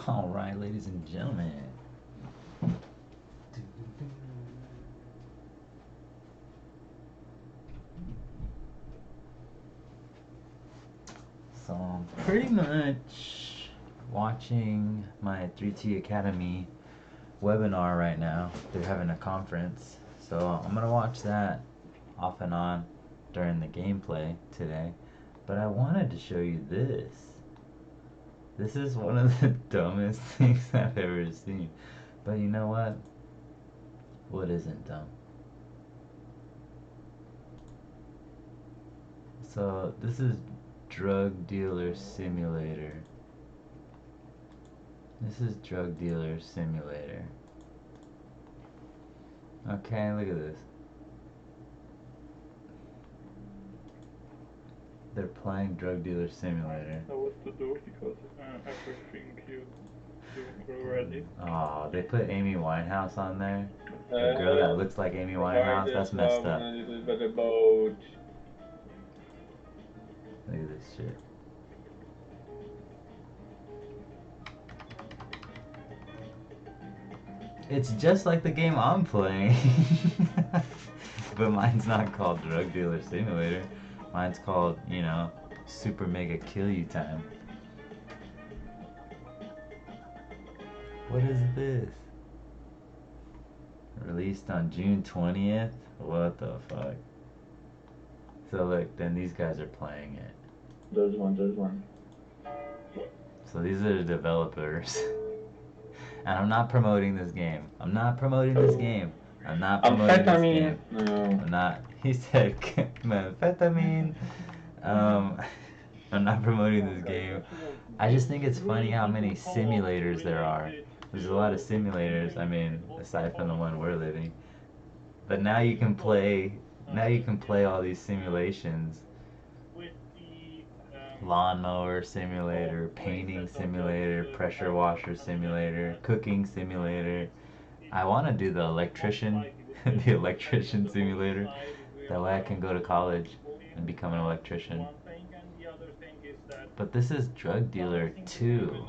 All right, ladies and gentlemen. So I'm pretty much watching my 3T Academy webinar right now. They're having a conference. So I'm going to watch that off and on during the gameplay today. But I wanted to show you this. This is one of the dumbest things I've ever seen. But you know what? What isn't dumb? So this is Drug Dealer Simulator. This is Drug Dealer Simulator. Okay, look at this. They're playing Drug Dealer Simulator. I know what to do because everything you do already. Oh, they put Amy Winehouse on there. A girl that looks like Amy Winehouse. That's messed up. A little bit about. Look at this shit. It's just like the game I'm playing. But mine's not called Drug Dealer Simulator. Mine's called, you know, Super Mega Kill You Time. What is this? Released on June 20th? What the fuck? So look, then these guys are playing it. There's one. So these are the developers. And I'm not promoting this game. I'm not promoting this game. I'm not promoting this game. No. I'm not. He said amphetamine. I'm not promoting this game. I just think it's funny how many simulators there are. There's a lot of simulators. I mean, aside from the one we're living. But now you can play. Now you can play all these simulations. Lawnmower simulator, painting simulator, pressure washer simulator, cooking simulator. I want to do the electrician, the electrician simulator. That way I can go to college and become an electrician. But this is Drug Dealer 2.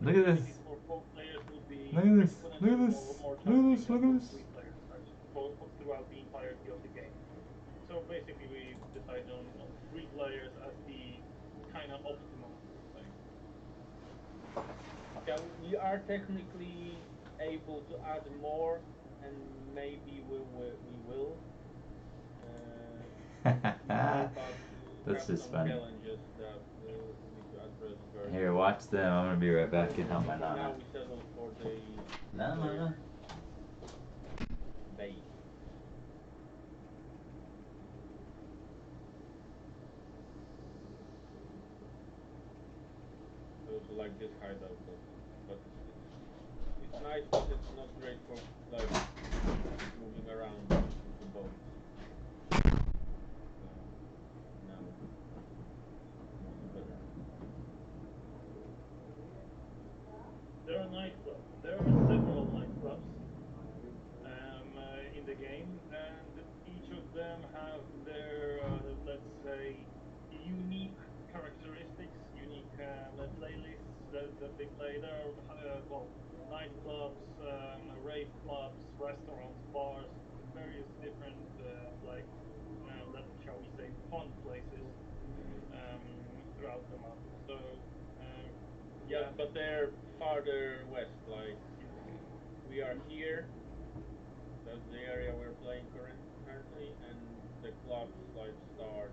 Look at this. Look at this. Look at this. Look at this. Look at this. Throughout the entirety of the game. So basically, we decided on 3 players as the kind of optimum thing. Okay, we are technically able to add more, and maybe we will. That's just funny. Challenges that we'll need to address first. Here, watch them. I'm gonna be right back and help my Now nana. we settled for the Nana. base. So like this hideout, but it's nice, but it's not great for like moving around with the boats. Now better. There are nightclubs. There are several nightclubs in the game, and each of them have their, let's say, unique characteristics, unique playlists that they play. There are nightclubs, rave clubs, restaurants, bars, various different shall we say, fun places throughout the map. So. Yeah, but they're farther west. Like we are here. That's the area we're playing currently, and the clubs like start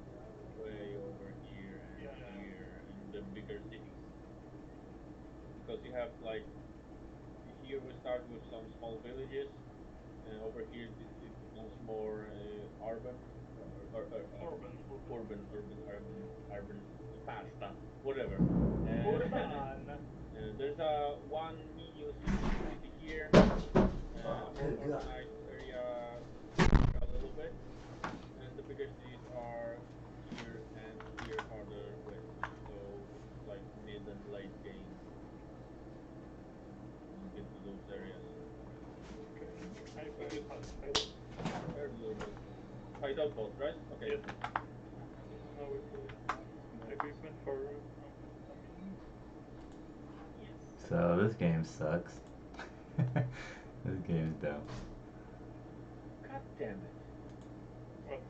way over here and here and the bigger cities. Because you have like here we start with some small villages, and over here it becomes more urban, urban pasta, whatever. There's one medium city here, more organized area a little bit, and the bigger cities are here and here farther west. So it's like mid and late game when you get to those areas. I think it has There's a little bit. Hideout boat, right? Okay. Yes. Now we put equipment for So this game sucks. This game's dumb. God damn it. What?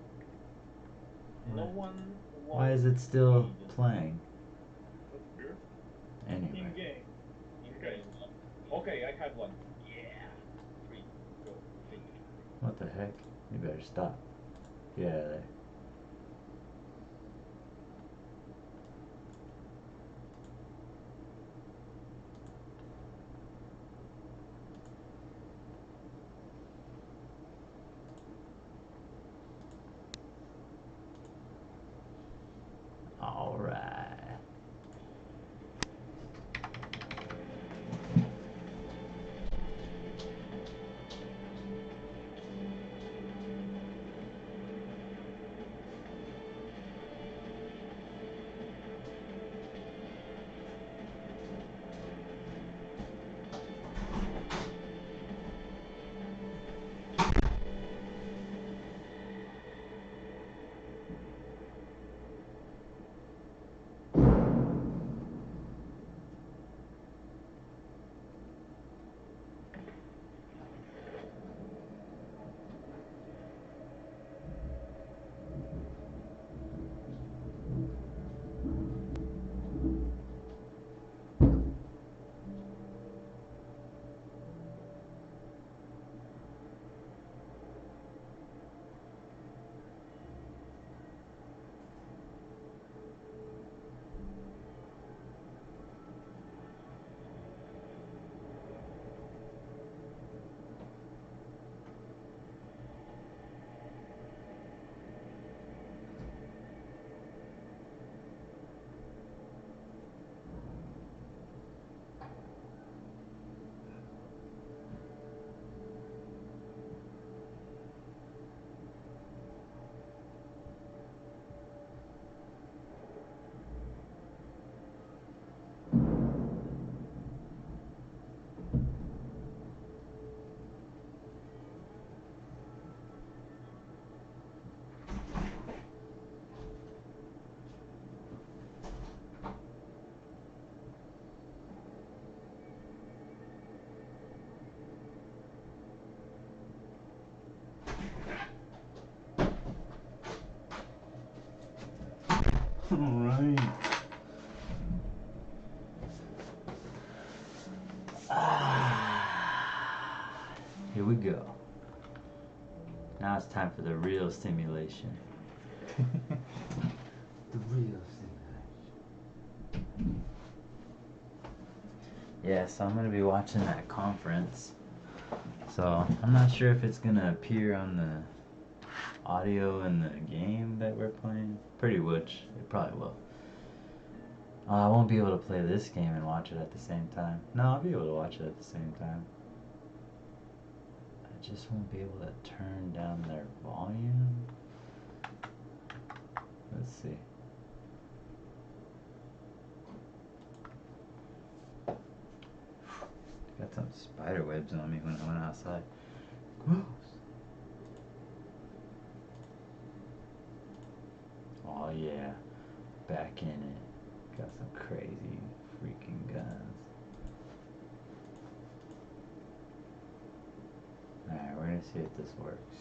No What? one Why is wants it still weed playing? That's weird. Anyway. In game. in Okay. game. Okay, I had one. Yeah. 3, go, finish. What the heck? You better stop. Get out of there. Alright. Alright. Here we go. Now it's time for the real simulation. The real simulation. Yeah, so I'm gonna be watching that conference. So I'm not sure if it's gonna appear on the audio in the game that we're playing. Pretty much, it probably will. I won't be able to play this game and watch it at the same time. No, I'll be able to watch it at the same time. I just won't be able to turn down their volume. Let's see. Got some spider webs on me when I went outside. Gross. Oh yeah, back in it. Got some crazy freaking guns. Alright, we're gonna see if this works.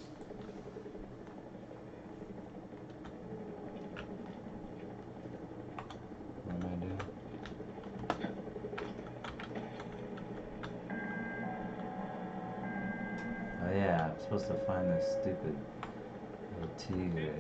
What am I doing? Oh yeah, I'm supposed to find this stupid little tigre.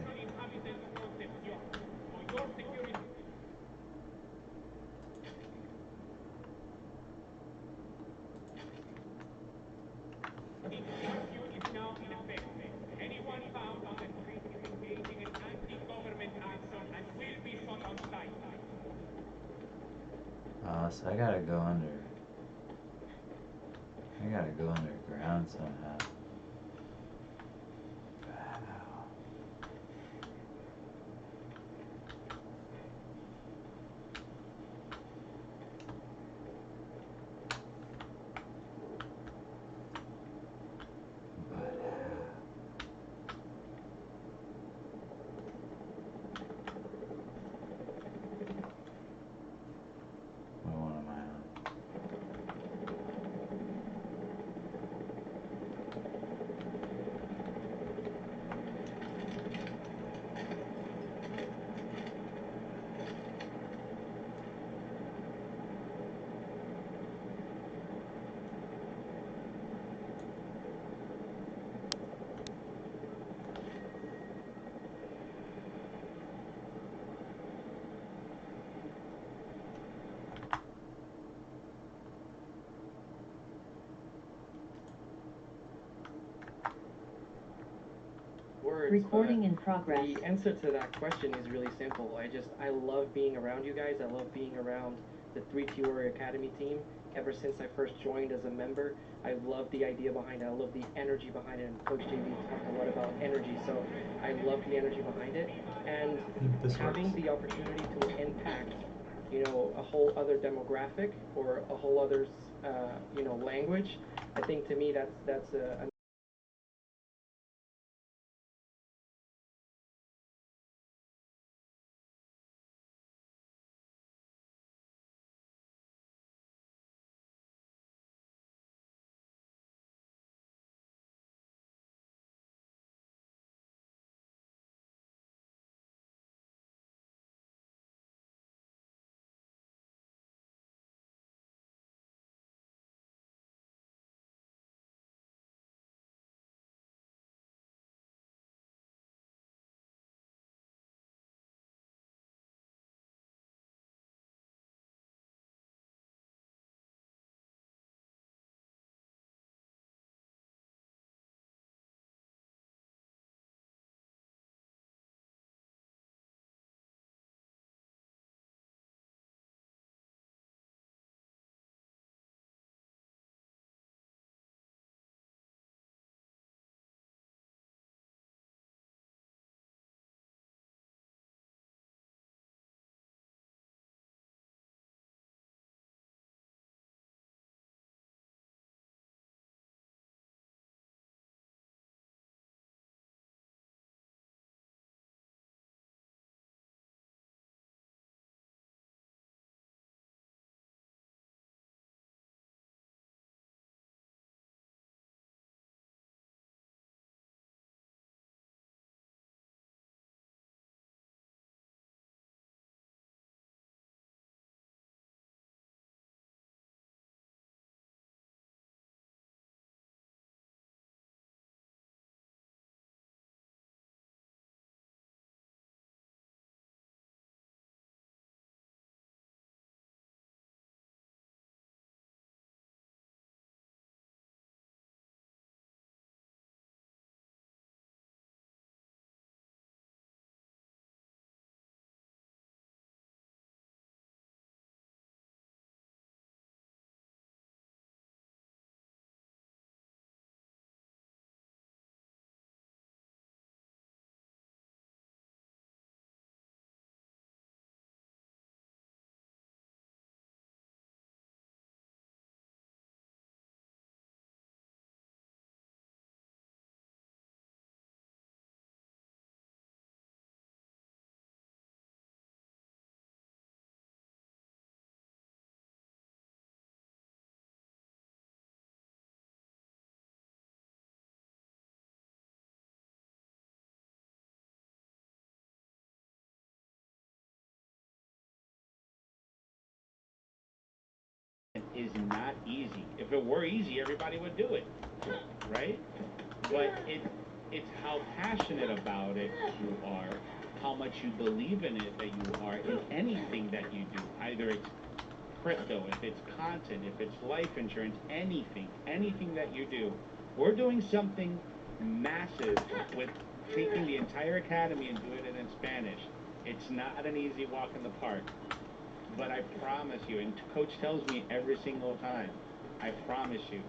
So I gotta go under. I gotta go underground somehow. Wow. But how? What one am I on? words. Recording in progress. The answer to that question is really simple. I love being around you guys. I love being around the 3T Warrior Academy team. Ever since I first joined as a member, I love the idea behind it. I love the energy behind it. And Coach JB talked a lot about energy, so I love the energy behind it. And having the opportunity to impact, a whole other demographic or a whole other, language, I think to me that's a is not easy. If it were easy, everybody would do it, right? But it's how passionate about it you are, how much you believe in it that you are in anything that you do. Either it's crypto, if it's content, if it's life insurance, anything that you do. We're doing something massive with taking the entire academy and doing it in Spanish. It's not an easy walk in the park. But I promise you, and Coach tells me every single time, I promise you,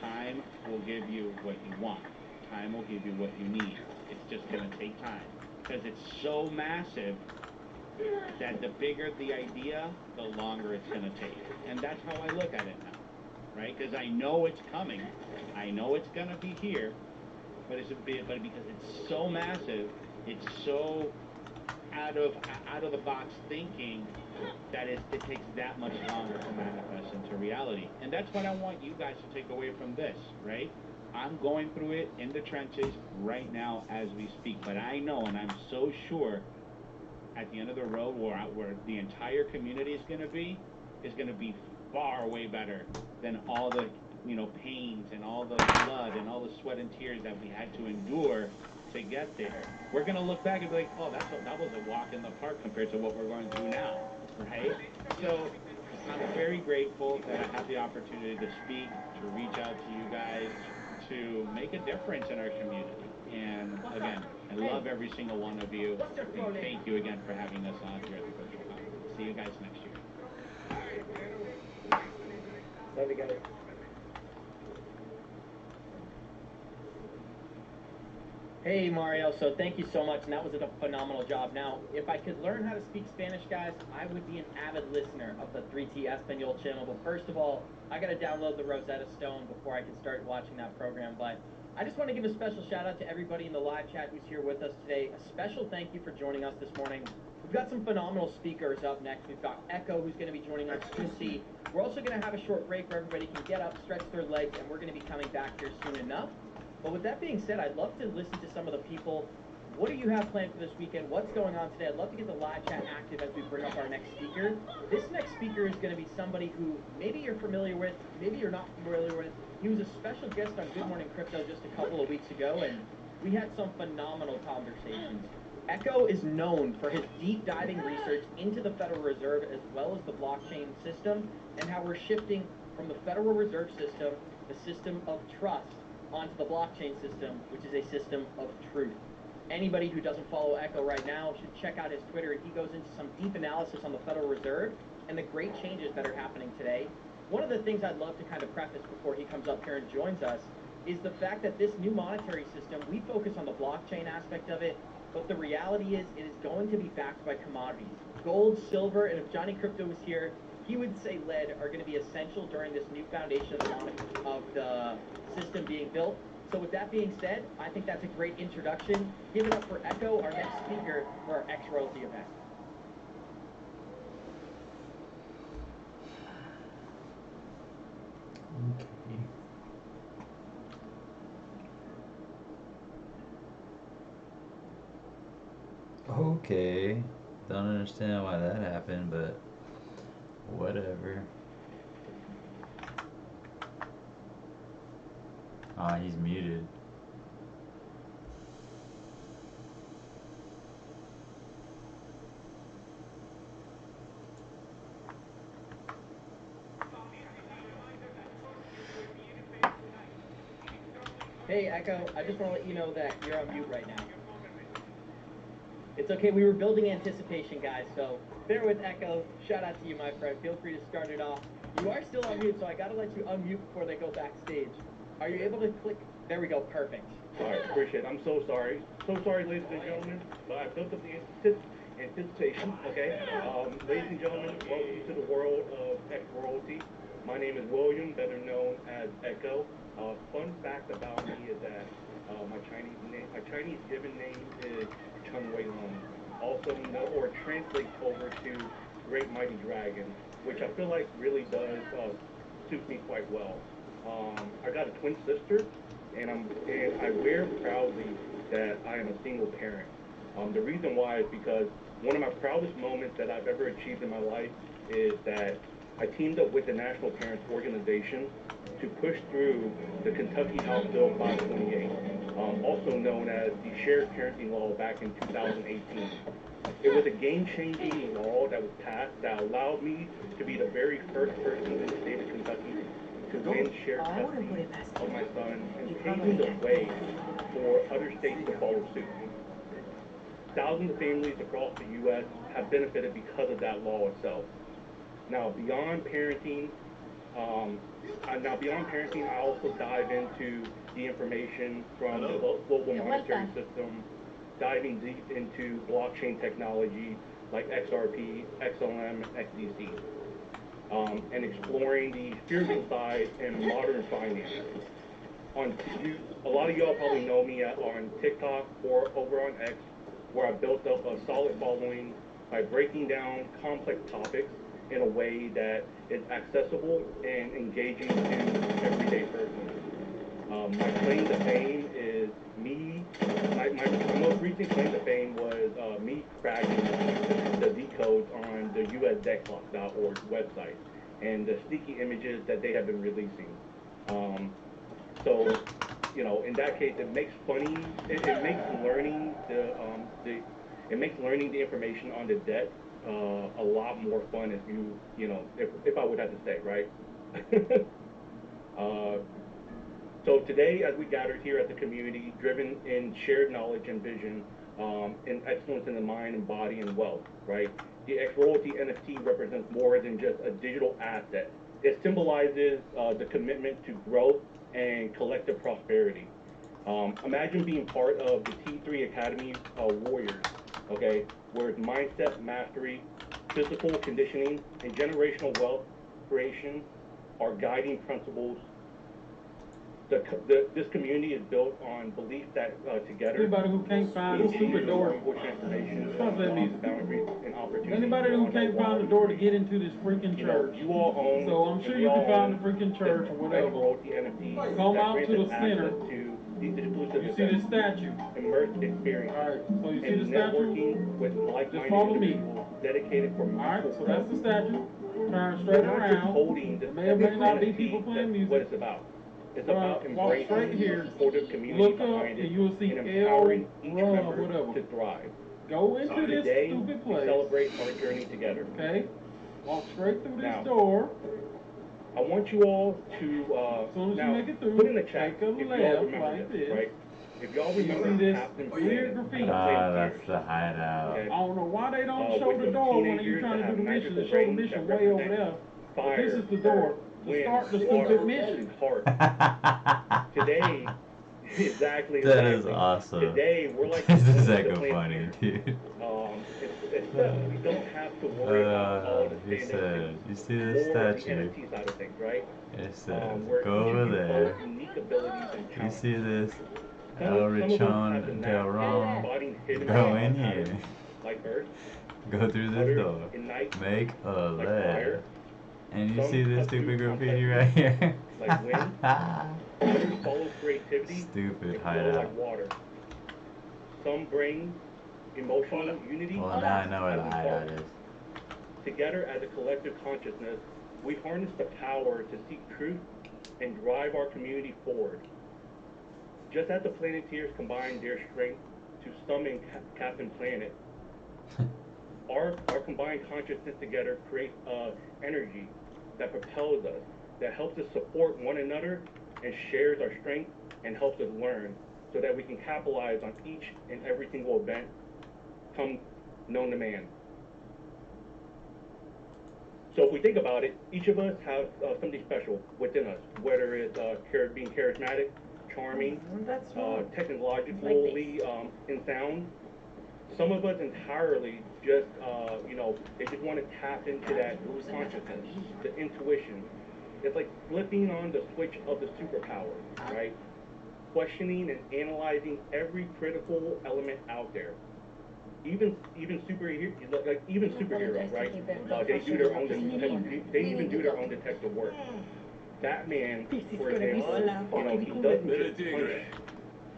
time will give you what you want. Time will give you what you need. It's just going to take time. Because it's so massive that the bigger the idea, the longer it's going to take. And that's how I look at it now, right? Because I know it's coming. I know it's going to be here. But because it's so massive, it's so out of the box thinking that it takes that much longer to manifest into reality. And that's what I want you guys to take away from this, right? I'm going through it in the trenches right now as we speak, but I know, and I'm so sure, at the end of the road where the entire community is going to be far way better than all the pains and all the blood and all the sweat and tears that we had to endure to get there. We're going to look back and be like, oh, that was a walk in the park compared to what we're going through now, right? So I'm very grateful that I have the opportunity to speak, to reach out to you guys, to make a difference in our community. And again, I love every single one of you. And thank you again for having us on here at the virtual conference. See you guys next year. Love you guys. Hey Mario, so thank you so much, and that was a phenomenal job. Now, if I could learn how to speak Spanish, guys, I would be an avid listener of the 3T Espanol channel. But first of all, I gotta download the Rosetta Stone before I can start watching that program. But I just want to give a special shout out to everybody in the live chat who's here with us today. A special thank you for joining us this morning. We've got some phenomenal speakers up next. We've got Echo, who's going to be joining us, Juicy. We're also going to have a short break where everybody can get up, stretch their legs, and we're going to be coming back here soon enough. But with that being said, I'd love to listen to some of the people. What do you have planned for this weekend? What's going on today? I'd love to get the live chat active as we bring up our next speaker. This next speaker is going to be somebody who maybe you're familiar with, maybe you're not familiar with. He was a special guest on Good Morning Crypto just a couple of weeks ago, and we had some phenomenal conversations. Echo is known for his deep diving research into the Federal Reserve as well as the blockchain system and how we're shifting from the Federal Reserve system, the system of trust, onto the blockchain system, which is a system of truth. Anybody who doesn't follow Echo right now should check out his Twitter. He goes into some deep analysis on the Federal Reserve and the great changes that are happening today. One of the things I'd love to kind of preface before he comes up here and joins us is the fact that this new monetary system, we focus on the blockchain aspect of it, but the reality is it is going to be backed by commodities. Gold, silver, and if Johnny Crypto was here, he would say lead are going to be essential during this new foundation of the system being built. So with that being said, I think that's a great introduction. Give it up for Echo, our next speaker for our X-Royalty event. Okay. Don't understand why that happened, but whatever. Ah, he's muted. Hey, Echo, I just want to let you know that you're on mute right now. It's okay, we were building anticipation, guys, so bear with Echo. Shout out to you, my friend. Feel free to start it off. You are still on mute, so I got to let you unmute before they go backstage. Are you able to click? There we go, perfect. All right, appreciate it. I'm so sorry. So sorry, ladies and gentlemen, but I built up the anticipation, okay? Ladies and gentlemen, welcome to the world of X-Royalty. My name is William, better known as Echo. Fun fact about me is that my Chinese given name is Chung Wei Long, also known or translates over to Great Mighty Dragon, which I feel like really does suit me quite well. I got a twin sister, and I wear proudly that I am a single parent. The reason why is because one of my proudest moments that I've ever achieved in my life is that I teamed up with the National Parents Organization to push through the Kentucky House Bill 528, also known as the Shared Parenting Law back in 2018. It was a game-changing law that was passed that allowed me to be the very first person in the state of Kentucky to win shared custody of my son and paving the way for other states to follow suit. Thousands of families across the U.S. have benefited because of that law itself. Now, beyond parenting, I also dive into the information from the global monetary system, diving deep into blockchain technology like XRP, XLM, and XDC, and exploring the spiritual side and modern finance. A lot of y'all probably know me on TikTok or over on X, where I built up a solid following by breaking down complex topics in a way that is accessible and engaging to everyday persons. My claim to fame is my most recent claim to fame was me cracking the decodes on the usdebtclock.org website and the sneaky images that they have been releasing. So, in that case, it makes learning the information on the debt a lot more fun if I would have to say, right? So today, as we gathered here at the community, driven in shared knowledge and vision, and excellence in the mind and body and wealth, right? The X Royalty NFT represents more than just a digital asset. It symbolizes the commitment to growth and collective prosperity. Imagine being part of the T3 Academy Warriors, okay, where it's mindset mastery, physical conditioning, and generational wealth creation are guiding principles. This community is built on belief that together Anybody who can't find a stupid door, transformation, stop that music. boundaries, and opportunities. Anybody who can't find a door to get into this freaking church. You all own. So I'm sure you can find the freaking church or whatever. Come out to the center. You see this statue? Immersed experience. Alright, so you see the statue? Just follow me. Dedicated for Alright, so that's the statue. Turn straight around. There may or may not be people playing music. What it's about. It's about walk embracing straight here. supportive community Look up behind and it you'll see and L, empowering each Rub, member whatever. to thrive. Go into this Today, stupid we place. celebrate our journey together. Okay? Walk straight through Now, this door. I want you all to As soon as now you make it through, put in the chat take a if y'all left remember like this, this. right? If y'all You remember see this Captain weird Planet, graffiti? That's the hideout. I don't know why they don't show with the some door when teenagers you're trying to that do the have mission. They magical show the rings mission that way over represent there. But fire, this is the door to wind, start the water, stupid mission. and heart. Today, exactly. That is awesome. Today, we're like This is the like a planet funny, here. dude. We don't have to worry about all the He said, you see more this of the statue? NFT side of things, right? It says, Where go each of over you there. hold unique abilities and You challenges. see this? Some El of us have the Richon knack Del of Ron. spotting hidden Go in patterns here. like earth, Go through this others door. ignite Make a like left. fire, And you some see this cut through stupid graffiti complexity right here? like wind, others follow creativity Stupid and flow hideout. like water. Some bring emotional unity. Well, now I know where the as in hideout sparks. is. Together as a collective consciousness, we harness the power to seek truth and drive our community forward. Just as the Planeteers combine their strength to summon Captain Planet, our combined consciousness together creates energy that propels us, that helps us support one another and shares our strength and helps us learn so that we can capitalize on each and every single event come known to man. So if we think about it, each of us have something special within us, whether it's being charismatic, charming, technologically in sound. Some of us entirely just, they just want to tap into that consciousness, the intuition. It's like flipping on the switch of the superpower, right? Questioning and analyzing every critical element out there. Even superheroes, right? They do their own they even do their own detective work. Batman, for example, he doesn't just punch.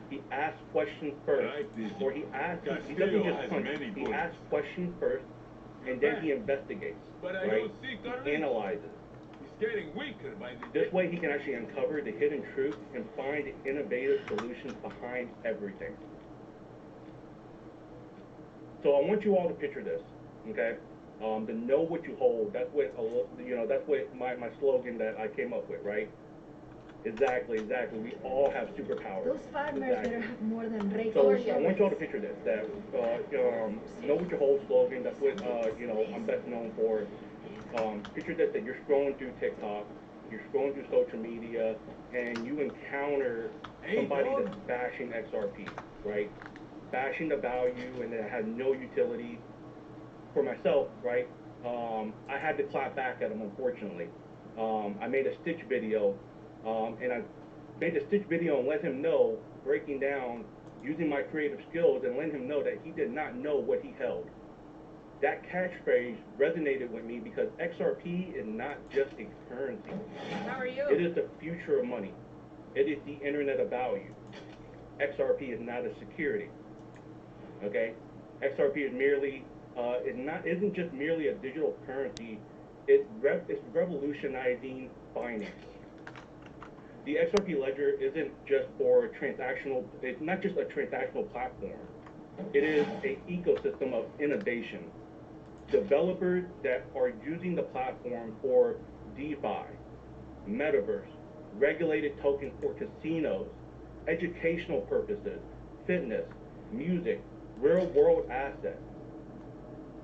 He asks questions first, or he doesn't just punch. He asks questions first, and then he investigates, right? He analyzes. Getting weaker by the This way, he can actually uncover the hidden truth and find innovative solutions behind everything. So I want you all to picture this, okay? To know what you hold. That's what that's what my slogan that I came up with, right? Exactly. We all have superpowers. Those farmers better have more than rakes. So I want y'all to picture this. That know what you hold slogan. That's what I'm best known for. Picture this, that you're scrolling through TikTok, you're scrolling through social media, and you encounter somebody that's bashing XRP, right? Bashing the value and it had no utility. For myself, right? I had to clap back at him, unfortunately. I made a Stitch video, and I made a Stitch video and let him know, breaking down, using my creative skills, and letting him know that he did not know what he held. That catchphrase resonated with me because XRP is not just a currency. How are you? It is the future of money. It is the internet of value. XRP is not a security. Okay? XRP is merely isn't just merely a digital currency. It's revolutionizing finance. The XRP ledger isn't just for transactional. It's not just a transactional platform. It is an ecosystem of innovation. Developers that are using the platform for DeFi, metaverse, regulated tokens for casinos, educational purposes, fitness, music, real-world assets,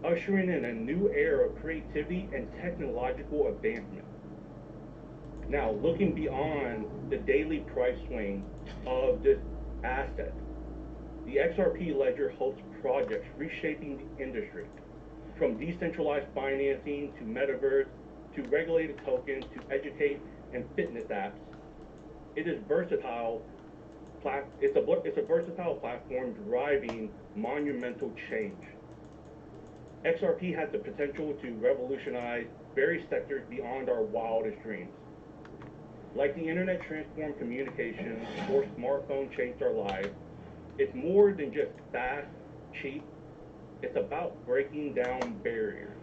ushering in a new era of creativity and technological advancement. Now, looking beyond the daily price swing of this asset, the XRP ledger hosts projects reshaping the industry, from decentralized financing to metaverse to regulated tokens to educate and fitness apps. It is versatile. It's a versatile platform driving monumental change. XRP has the potential to revolutionize various sectors beyond our wildest dreams. Like the internet transformed communications or smartphone changed our lives, it's more than just fast, cheap. It's about breaking down barriers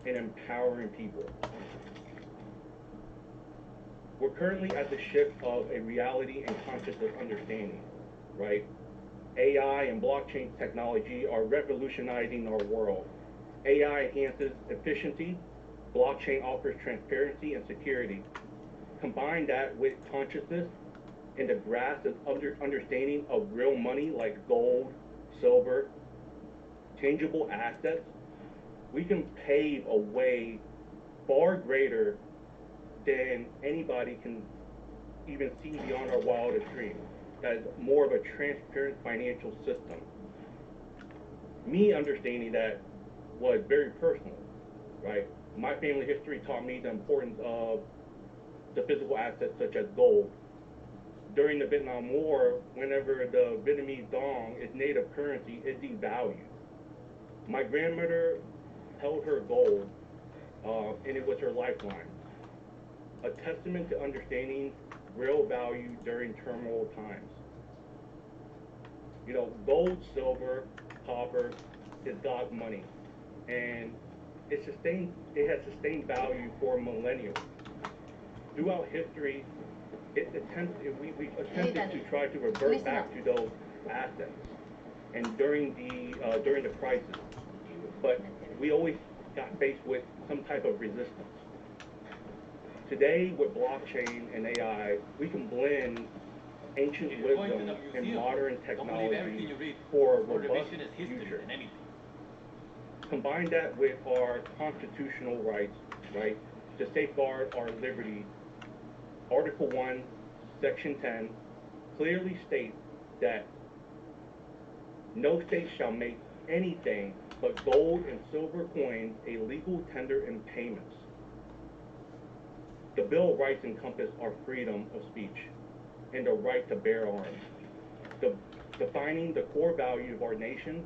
and empowering people. We're currently at the shift of a reality and consciousness understanding, right? AI and blockchain technology are revolutionizing our world. AI enhances efficiency, blockchain offers transparency and security. Combine that with consciousness and the grasp and understanding of real money like gold, silver, changeable assets, we can pave a way far greater than anybody can even see beyond our wildest dreams. That is more of a transparent financial system. Me understanding that was very personal, right? My family history taught me the importance of the physical assets such as gold. During the Vietnam War, whenever the Vietnamese dong, its native currency, is devalued, my grandmother held her gold, and it was her lifeline. A testament to understanding real value during turmoil times. You know, gold, silver, copper is God's money, and it has sustained value for millennia. Throughout history, we attempted to try to revert back to those assets, and during the crisis, but we always got faced with some type of resistance. Today, with blockchain and AI, we can blend ancient wisdom and modern technology for a robust future. Combine that with our constitutional rights, right, to safeguard our liberty. Article 1, Section 10 clearly states that no state shall make anything but gold and silver coins a legal tender in payments. The Bill of Rights encompass our freedom of speech and the right to bear arms, defining the core value of our nation,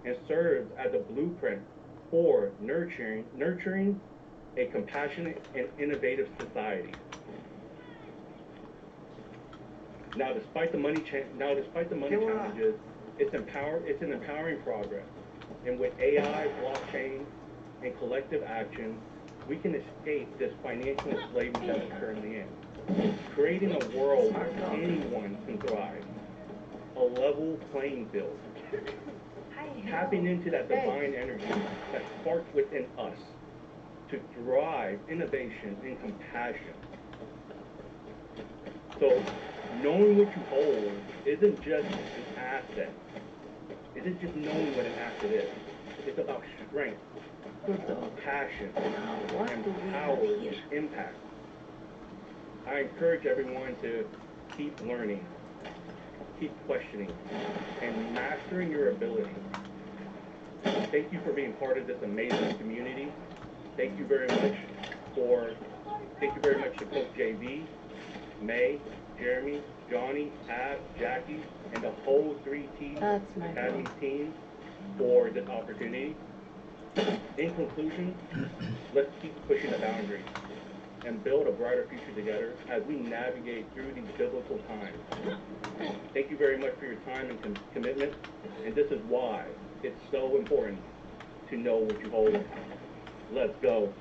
and serves as a blueprint for nurturing a compassionate and innovative society. Now, despite the money challenges, it's an empowering progress. And with AI, blockchain, and collective action, we can escape this financial enslavement that we're currently in, creating a world where anyone can thrive, a level playing field, tapping into that divine energy that sparks within us to drive innovation and compassion. So, knowing what you hold isn't just an asset. It isn't just knowing what an asset is. It's about strength, passion, and power, and impact. I encourage everyone to keep learning, keep questioning, and mastering your ability. Thank you for being part of this amazing community. Thank you very much to Coach JV, May, Jeremy, Johnny, Ab, Jackie, and the whole 3T Academy team for this opportunity. In conclusion, let's keep pushing the boundaries and build a brighter future together as we navigate through these biblical times. Thank you very much for your time and commitment, and this is why it's so important to know what you hold. Let's go.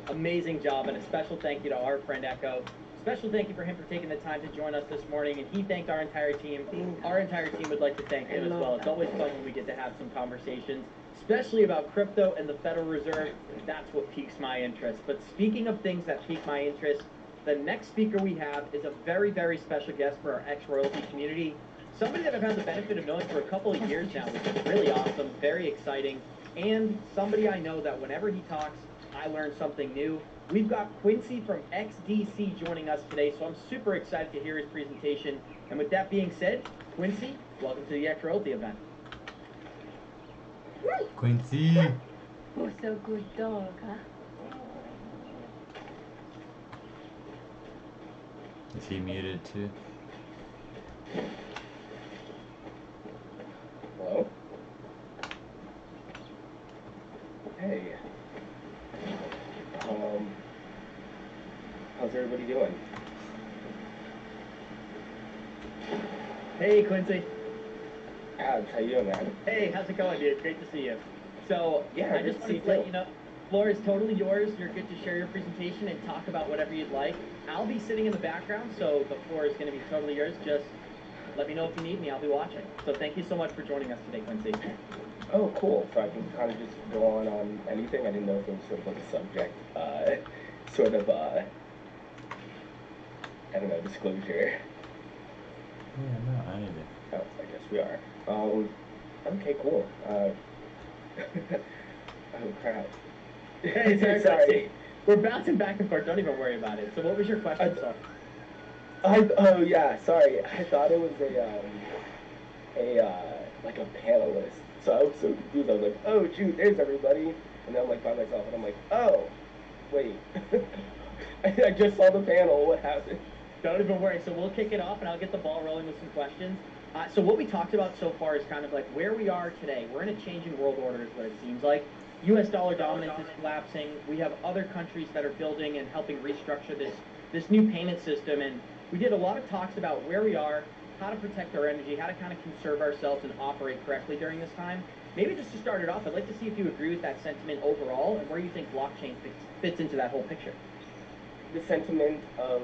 Amazing job, and a special thank you to our friend Echo. special thank you for him for taking the time to join us this morning, and he thanked our entire team. Our entire team would like to thank him as well. It's always fun when we get to have some conversations, especially about crypto and the Federal Reserve. That's what piques my interest. But speaking of things that pique my interest, the next speaker we have is a very, very special guest for our ex-royalty community. Somebody that I've had the benefit of knowing for a couple of years now, which is really awesome, very exciting, and somebody I know that whenever he talks, I learn something new. We've got Quincy from XDC joining us today, so I'm super excited to hear his presentation. And with that being said, Quincy, welcome to the ex-royalty event. Quincy. Who's a good dog, huh? Is he muted too? Hello? Hey. How's everybody doing? Hey, Quincy. How you doing, man? Hey, how's it going, dude? Great to see you. So, Yeah, I just good to see wanted to let you. you know, floor is totally yours. You're good to share your presentation and talk about whatever you'd like. I'll be sitting in the background, so the floor is going to be totally yours. Just let me know if you need me. I'll be watching. So thank you so much for joining us today, Quincy. Oh, cool. So I can kind of just go on anything. I didn't know if it was sort of like a subject, sort of, I don't know, disclosure. Yeah, no, I need it. Oh, I guess we are. Okay, cool. Oh, crap. Hey, Sorry. We're bouncing back and forth. Don't even worry about it. So what was your question, sir? Oh, yeah, sorry. I thought it was like a panelist. So I was so confused. I was like, oh, shoot, there's everybody. And then I'm like by myself, and I'm like, oh, wait. I just saw the panel. What happened? Don't even worry. So we'll kick it off, and I'll get the ball rolling with some questions. So what we talked about so far is kind of like where we are today. We're in a changing world order is what it seems like. U.S. dollar dominance is collapsing. We have other countries that are building and helping restructure this new payment system. And we did a lot of talks about where we are, how to protect our energy, how to kind of conserve ourselves and operate correctly during this time. Maybe just to start it off, I'd like to see if you agree with that sentiment overall and where you think blockchain fits into that whole picture. The sentiment of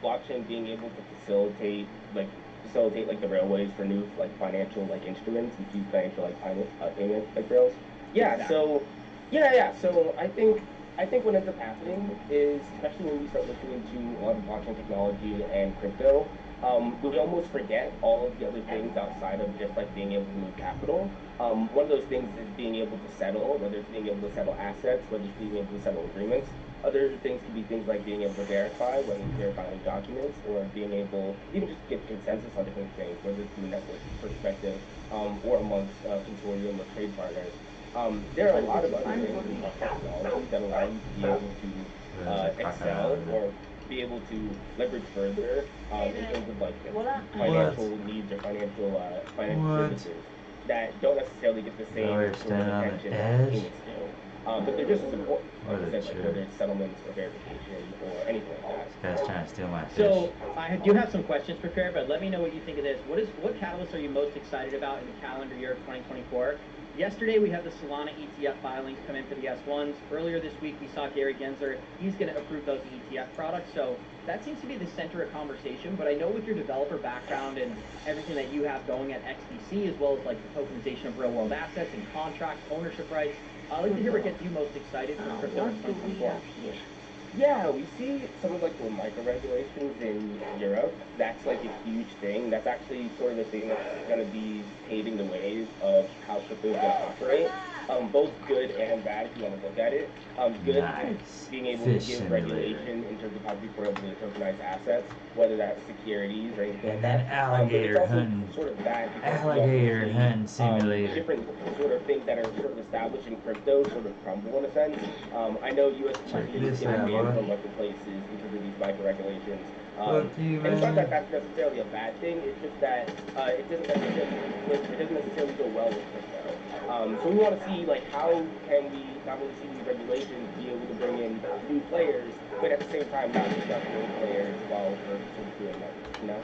blockchain being able to facilitate like the railways for new like financial like instruments and use financial like payment like rails. Yeah. Exactly. So yeah. So I think what ends up happening is, especially when we start looking into a lot of blockchain technology and crypto, we almost forget all of the other things outside of just like being able to move capital. One of those things is being able to settle, whether it's being able to settle assets, whether it's being able to settle agreements. Other things could be things like being able to verify, whether it's verifying documents or being able even just get consensus on different things, whether it's from a network perspective or amongst consortium or trade partners. There are a lot of other things in technology that allow you to be able to excel or be able to leverage further in terms of like financial needs or financial services that don't necessarily get the same sort of attention that payments do. But they're just as important, like I said, like whether it's settlements or verification or anything like that. This guy's trying to steal my fish. So I do have some questions prepared, but let me know what you think of this. What catalysts are you most excited about in the calendar year of 2024? Yesterday we had the Solana ETF filings come in for the S1s. Earlier this week we saw Gary Gensler. He's going to approve those ETF products. So that seems to be the center of conversation. But I know with your developer background and everything that you have going at XDC, as well as like the tokenization of real world assets and contracts, ownership rights, I'd like to hear what gets you most excited for crypto in 2024. Yeah, we see some of like the micro regulations in Europe. That's like a huge thing. That's actually sort of the thing that's going to be paving the ways of how crypto is going to operate. Both good and bad if you want to look at it. Good, Nice. being able Fish to give simulator. regulation in terms of how people are able to tokenize assets, whether that's securities or anything And like then that. alligator but it's also hunting. sort of bad because we Alligator also see, hunting simulator. different sort of things that are sort of established in crypto sort of crumble in a sense. I know U.S. Check companies this get out, banned boy. from marketplaces because of these micro regulations. Fuck you, and it's not man. that that's necessarily a bad thing. It's just that it doesn't necessarily go well with crypto. So we want to see like how can we not only see these regulations be able to bring in new players, but at the same time not disrupt old players while we're sort of doing that. You know?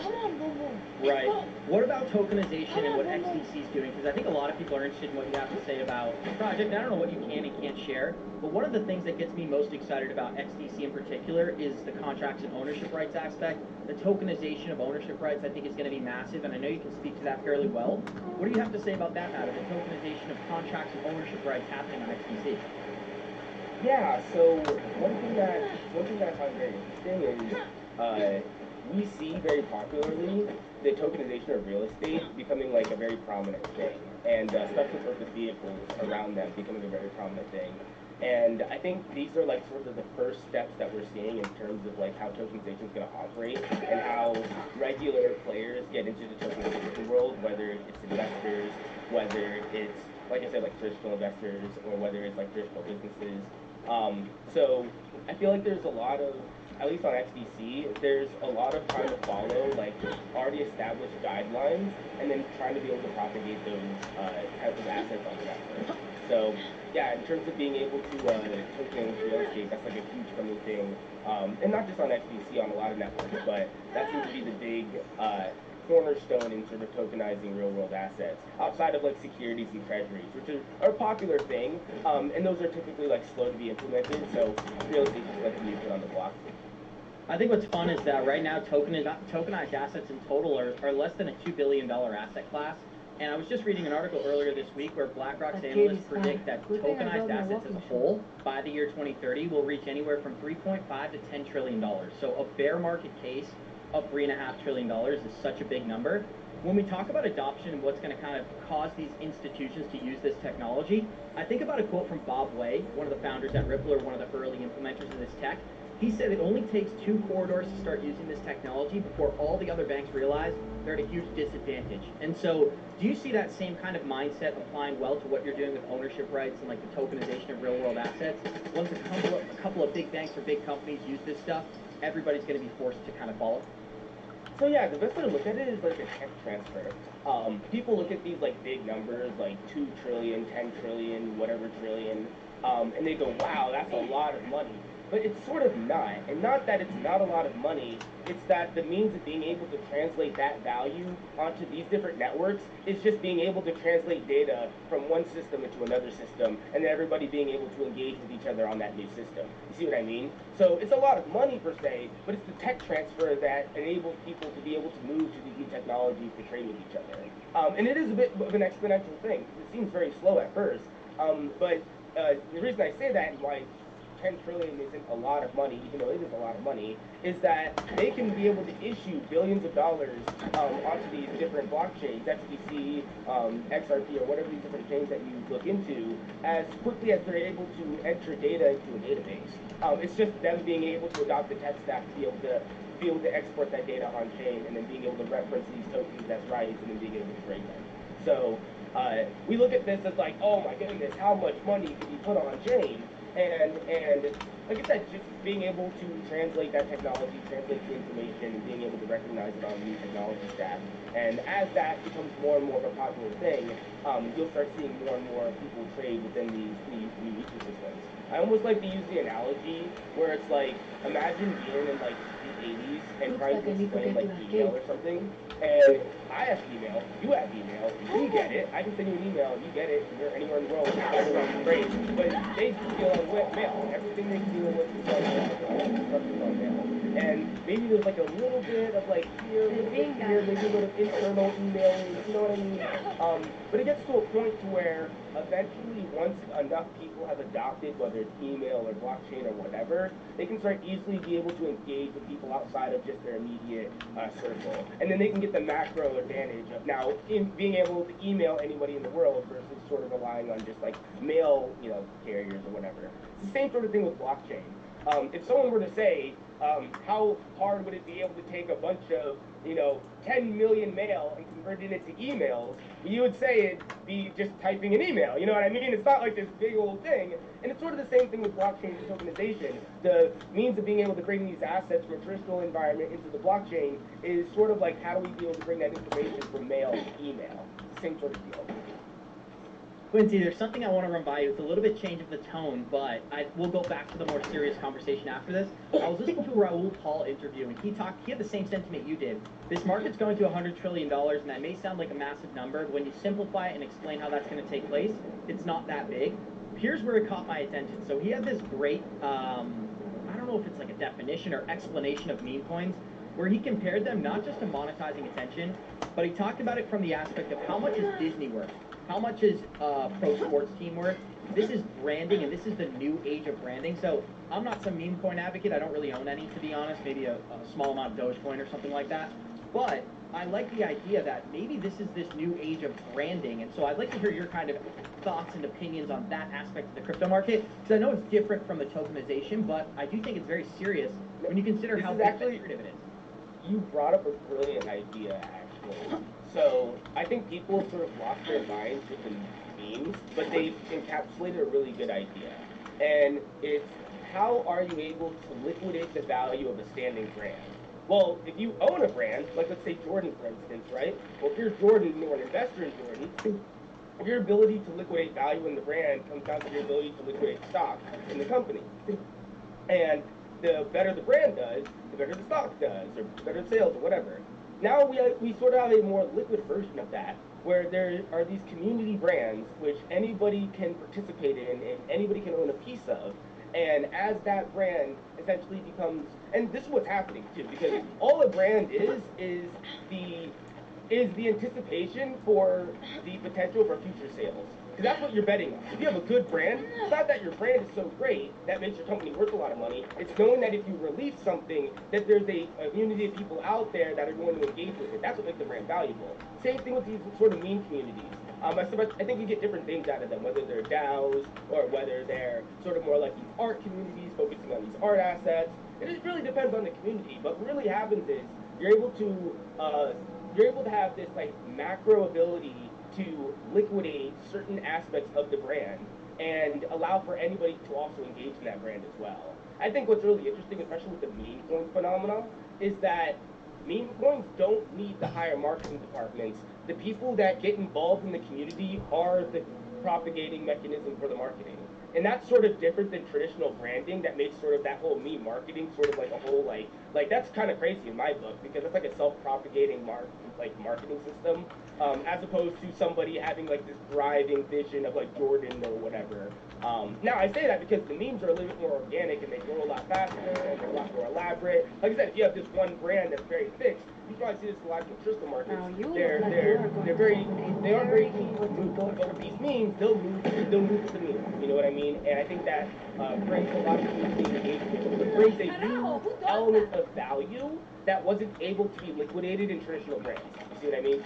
Right. What about tokenization and what XDC is doing? Because I think a lot of people are interested in what you have to say about the project. I don't know what you can and can't share, but one of the things that gets me most excited about XDC in particular is the contracts and ownership rights aspect. The tokenization of ownership rights I think is going to be massive, and I know you can speak to that fairly well. What do you have to say about that matter, the tokenization of contracts and ownership rights happening on XDC? Yeah, so one thing that I find very interesting is we see very popularly the tokenization of real estate becoming like a very prominent thing, and special purpose vehicles around them becoming a very prominent thing. And I think these are like sort of the first steps that we're seeing in terms of like how tokenization is going to operate and how regular players get into the tokenization world, whether it's investors, whether it's, like I said, like traditional investors, or whether it's like traditional businesses. So I feel like there's a lot of, at least on XDC, there's a lot of trying to follow like already established guidelines and then trying to be able to propagate those types of assets on the network. So yeah, in terms of being able to tokenize real estate, that's like a huge coming thing, and not just on XDC, on a lot of networks, but that seems to be the big cornerstone in sort of tokenizing real-world assets, outside of like securities and treasuries, which are a popular thing, and those are typically like slow to be implemented, so real estate is like a new kid on the block. I think what's fun is that right now tokenized assets in total are less than a $2 billion asset class. And I was just reading an article earlier this week where BlackRock's analysts predict that tokenized assets as a whole by the year 2030 will reach anywhere from $3.5 to $10 trillion. So a bear market case of $3.5 trillion is such a big number. When we talk about adoption and what's going to kind of cause these institutions to use this technology, I think about a quote from Bob Way, one of the founders at Ripple, or one of the early implementers of this tech. He said it only takes 2 corridors to start using this technology before all the other banks realize they're at a huge disadvantage. And so, do you see that same kind of mindset applying well to what you're doing with ownership rights and like the tokenization of real-world assets? Once a couple of big banks or big companies use this stuff, everybody's going to be forced to kind of follow? So yeah, the best way to look at it is like a tech transfer. People look at these like big numbers, like 2 trillion, 10 trillion, whatever trillion, and they go, wow, that's a lot of money. But it's sort of not. And not that it's not a lot of money, it's that the means of being able to translate that value onto these different networks is just being able to translate data from one system into another system, and then everybody being able to engage with each other on that new system. You see what I mean? So it's a lot of money per se, but it's the tech transfer that enables people to be able to move to these new technologies to trade with each other. And it is a bit of an exponential thing. It seems very slow at first, but the reason I say that and why 10 trillion isn't a lot of money, even though it is a lot of money, is that they can be able to issue billions of dollars onto these different blockchains, XDC, XRP, or whatever these different chains that you look into, as quickly as they're able to enter data into a database. It's just them being able to adopt the tech stack to be able to export that data on chain, and then being able to reference these tokens as rights, and then being able to trade them. So we look at this as like, oh my goodness, how much money can be put on chain? And like I said, just being able to translate that technology, translate the information, and being able to recognize it on the new technology stack. And as that becomes more and more of a popular thing, you'll start seeing more and more people trade within these new ecosystems. I almost like to use the analogy where it's like, imagine being in like the 80s and trying to explain like email or something, and I have email, you have email, we get it, I can send you an email, and you get it, and you're anywhere in the world, it's great, but they deal on mail. Everything they deal with is on mail. And maybe there's like a little bit of like here, a little bit here, maybe a little internal emailing, you know what I mean? But it gets to a point to where eventually once enough people have adopted, whether it's email or blockchain or whatever, they can start easily be able to engage with people outside of just their immediate circle. And then they can get the macro advantage of now being able to email anybody in the world versus sort of relying on just like mail, carriers or whatever. It's the same sort of thing with blockchain. If someone were to say, how hard would it be able to take a bunch of, 10 million mail and convert it into emails, you would say it'd be just typing an email, you know what I mean? It's not like this big old thing. And it's sort of the same thing with blockchain and tokenization. The means of being able to bring these assets from a traditional environment into the blockchain is sort of like, how do we be able to bring that information from mail to email? Same sort of deal. Quincy, there's something I want to run by you. It's a little bit change of the tone, but we'll go back to the more serious conversation after this. I was listening to a Raoul Paul interview, and he had the same sentiment you did. This market's going to $100 trillion, and that may sound like a massive number, but when you simplify it and explain how that's going to take place, it's not that big. Here's where it caught my attention. So he had this great, I don't know if it's like a definition or explanation of meme coins, where he compared them not just to monetizing attention, but he talked about it from the aspect of how much is Disney worth? How much is pro sports team worth? This is branding, and this is the new age of branding. So I'm not some meme coin advocate. I don't really own any, to be honest. Maybe a small amount of Dogecoin or something like that. But I like the idea that maybe this is this new age of branding. And so I'd like to hear your kind of thoughts and opinions on that aspect of the crypto market. Because I know it's different from the tokenization, but I do think it's very serious when you consider how lucrative it is. You brought up a brilliant idea, actually. So I think people have sort of lost their minds with the memes, but they've encapsulated a really good idea. And it's how are you able to liquidate the value of a standing brand? Well, if you own a brand, like let's say Jordan, for instance, right? Well, if you're Jordan or an investor in Jordan, your ability to liquidate value in the brand comes down to your ability to liquidate stock in the company. And the better the brand does, the better the stock does, or the better sales, or whatever. Now we sort of have a more liquid version of that, where there are these community brands which anybody can participate in and anybody can own a piece of. And as that brand essentially becomes, and this is what's happening too, because all a brand is the anticipation for the potential for future sales. Because that's what you're betting on. If you have a good brand, it's not that your brand is so great that makes your company worth a lot of money. It's knowing that if you release something, that there's a community of people out there that are going to engage with it. That's what makes the brand valuable. Same thing with these sort of meme communities. I think you get different things out of them, whether they're DAOs or whether they're sort of more like these art communities focusing on these art assets. It just really depends on the community. But what really happens is you're able to have this like macro ability to liquidate certain aspects of the brand and allow for anybody to also engage in that brand as well. I think what's really interesting, especially with the meme coin phenomenon, is that meme coins don't need the higher marketing departments. The people that get involved in the community are the propagating mechanism for the marketing. And that's sort of different than traditional branding that makes sort of that whole meme marketing sort of like a whole like that's kind of crazy in my book because it's like a self-propagating marketing system as opposed to somebody having like this driving vision of like Jordan or whatever. Now I say that because the memes are a little bit more organic and they grow a lot faster and they're a lot more elaborate. Like I said, if you have this one brand that's very fixed, you probably see this a lot in the crystal markets. They aren't very easy to move. But with these memes, they'll move with the meme. You know what I mean? And I think that brings a lot of community engagement. It brings a new element of value that wasn't able to be liquidated in traditional brands. You see what I mean?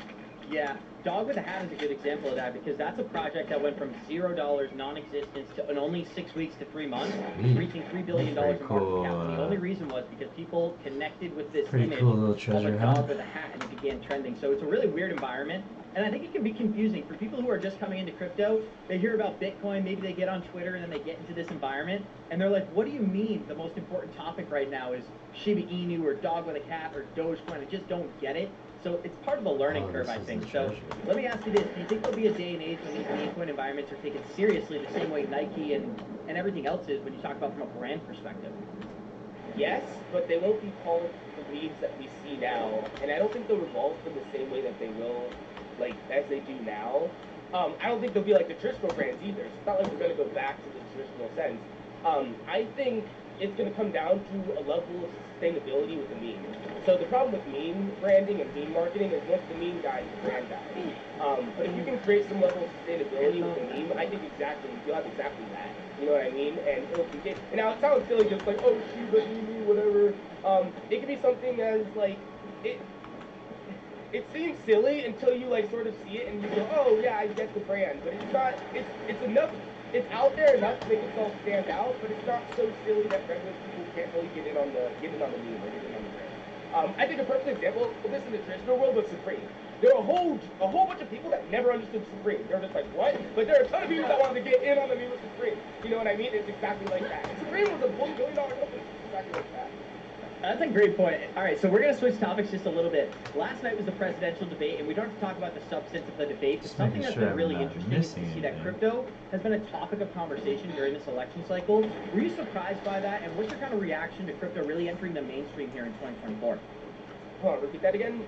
Yeah, Dog with a Hat is a good example of that because that's a project that went from $0 non-existence to in only 6 weeks to 3 months, reaching $3 billion in market cap. And the only reason was because people connected with this image of a dog with a hat and it began trending. So it's a really weird environment. And I think it can be confusing for people who are just coming into crypto. They hear about Bitcoin, maybe they get on Twitter and then they get into this environment and they're like, what do you mean the most important topic right now is Shiba Inu or Dog with a Cat or Dogecoin? I just don't get it. So it's part of the learning curve, I think. So let me ask you this. Do you think there'll be a day and age when these meme coin environments are taken seriously the same way Nike and everything else is when you talk about from a brand perspective? Yes, but they won't be called the memes that we see now. And I don't think they'll evolve in the same way that they will, like, as they do now. I don't think they'll be like the traditional brands either. It's not like we're going to go back to the traditional sense. I think it's going to come down to a level of sustainability with the meme. So the problem with meme branding and meme marketing is once the meme dies, the brand dies. But if you can create some level of sustainability with the meme, I think you'll have exactly that. You know what I mean? And it'll be, and now it sounds silly, just like, oh, Shiba Inu, whatever. It could be something as like, it seems silly until you like sort of see it and you go, oh yeah, I get the brand. But it's not, it's enough, it's out there enough to make itself stand out, but it's not so silly that regular people can't really get in on the meme or get in on the brand. I think a perfect example of this in the traditional world was Supreme. There are a whole bunch of people that never understood Supreme. They're just like, what? But there are a ton of people that wanted to get in on the meme with Supreme. You know what I mean? It's exactly like that. And Supreme was a $1 billion company. It's exactly like that. That's a great point. All right, so we're going to switch topics just a little bit. Last night was the presidential debate, and we don't have to talk about the substance of the debate, but Just something making that's sure been I'm really not interesting is to missing see that anything. crypto has been a topic of conversation during this election cycle. Were you surprised by that, and what's your kind of reaction to crypto really entering the mainstream here in 2024? Hold on, repeat that again.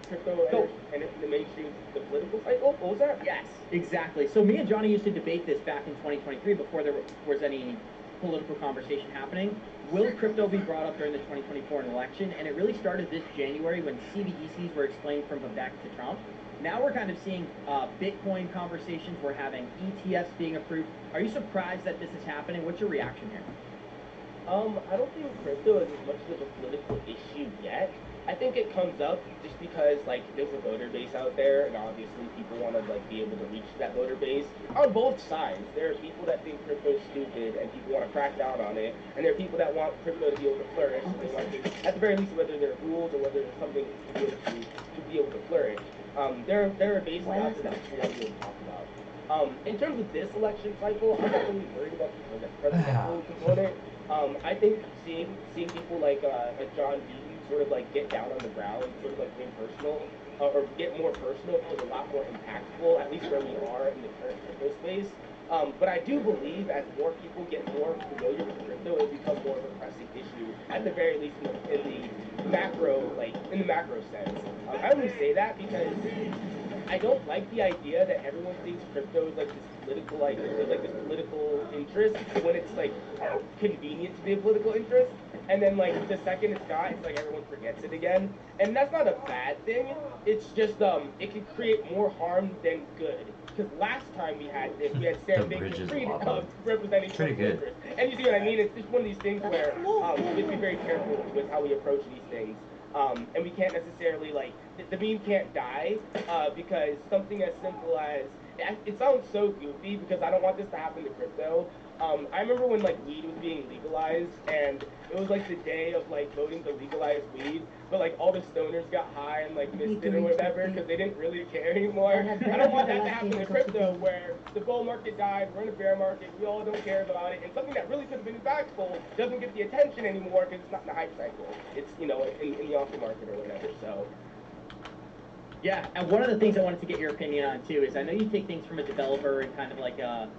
Crypto and the mainstream, the political cycle. What was that? Yes, exactly. So me and Johnny used to debate this back in 2023 before there was any political conversation happening. Will crypto be brought up during the 2024 election? And it really started this January when CBDCs were explained from Vivek to Trump. Now we're kind of seeing Bitcoin conversations. We're having ETFs being approved. Are you surprised that this is happening? What's your reaction here? I don't think crypto is as much of a political issue yet. I think it comes up just because like there's a voter base out there, and obviously people want to like be able to reach that voter base on both sides. There are people that think crypto is stupid, and people want to crack down on it, and there are people that want crypto to be able to flourish. And they want to, at the very least, whether there are rules or whether there's something to be able to flourish. There are bases out there that we want to be able to talk about. In terms of this election cycle, I'm not really worried about the presidential component. I think seeing people like John D sort of like get down on the ground, sort of like being personal, or get more personal is a lot more impactful, at least where we are in the current crypto space. But I do believe as more people get more familiar with crypto, it becomes more of a pressing issue, at the very least in the macro, like in the macro sense. I only say that because I don't like the idea that everyone thinks crypto is like this political interest when it's like convenient to be a political interest, and then like the second it's not, it's like everyone forgets it again. And that's not a bad thing. It's just it can create more harm than good. Because last time we had this, we had Sam Bankman-Fried representing pretty good. interest. And you see what I mean? It's just one of these things where we have to be very careful with how we approach these things. And we can't necessarily like the meme can't die because something as simple as it sounds so goofy because I don't want this to happen to crypto. I remember when like weed was being legalized and it was like the day of like voting to legalize weed, but like all the stoners got high and like missed it or whatever because they didn't really care anymore. I don't want that to happen to crypto where the bull market died, we're in a bear market, we all don't care about it, and something that really could have been impactful doesn't get the attention anymore because it's not in the hype cycle. It's in the off market or whatever. So. Yeah, and one of the things I wanted to get your opinion on too is I know you take things from a developer and kind of like a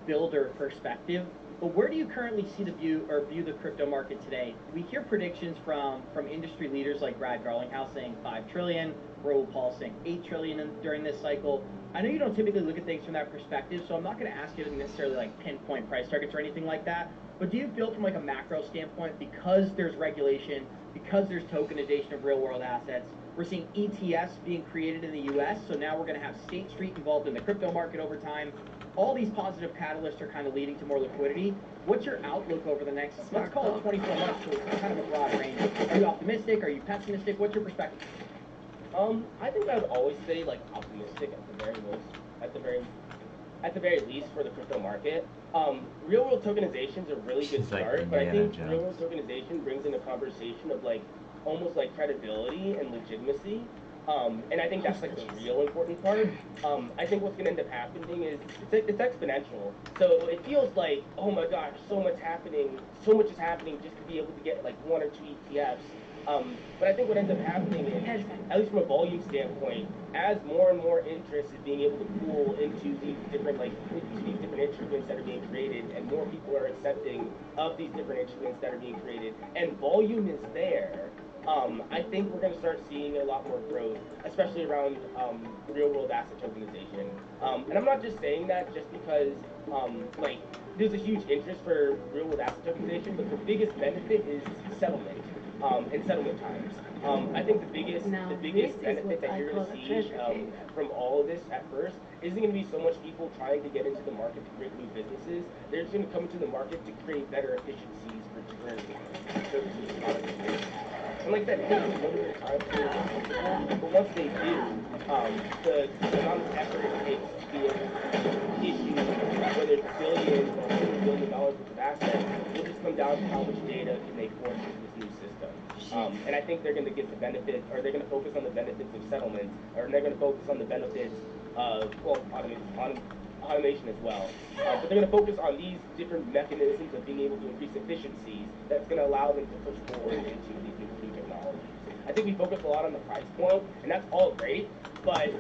builder perspective, but where do you currently see the view the crypto market today? We hear predictions from industry leaders like Brad Garlinghouse saying 5 trillion, Raoul Pal saying 8 trillion during this cycle. I know you don't typically look at things from that perspective, so I'm not going to ask you to necessarily like pinpoint price targets or anything like that, but do you feel from like a macro standpoint, because there's regulation, because there's tokenization of real world assets, we're seeing ETFs being created in the US, so now we're going to have State Street involved in the crypto market over time. All these positive catalysts are kind of leading to more liquidity. What's your outlook over the next, let's call it 24 months, so it's kind of a broad range. Are you optimistic? Are you pessimistic? What's your perspective? I think I would always say like optimistic at the very least for the crypto market. Real world tokenization is a really good start, but I think real world tokenization brings in a conversation of like almost like credibility and legitimacy. And I think that's like the real important part. I think what's gonna end up happening is it's exponential. So it feels like, oh my gosh, so much is happening just to be able to get like 1 or 2 ETFs. But I think what ends up happening is, at least from a volume standpoint, as more and more interest is being able to pool into these different instruments that are being created, and more people are accepting of these different instruments that are being created, and volume is there. I think we're going to start seeing a lot more growth, especially around real-world asset tokenization. And I'm not just saying that just because like there's a huge interest for real-world asset tokenization, but the biggest benefit is settlement. And settlement times. I think the biggest benefit that you're going to see from all of this at first isn't going to be so much people trying to get into the market to create new businesses. They're just going to come into the market to create better efficiencies for different services and products. And like that, it takes a little bit of time to, but once they do, the amount of effort it takes to be able to issue, whether it's billions or $100 billion worth of assets, will just come down to how much data can they force into this new system. And I think they're going to get the benefits, or they're going to focus on the benefits of settlement, or they're going to focus on the benefits of, automation as well. But they're going to focus on these different mechanisms of being able to increase efficiencies that's going to allow them to push forward into these new technologies. I think we focus a lot on the price point, and that's all great, but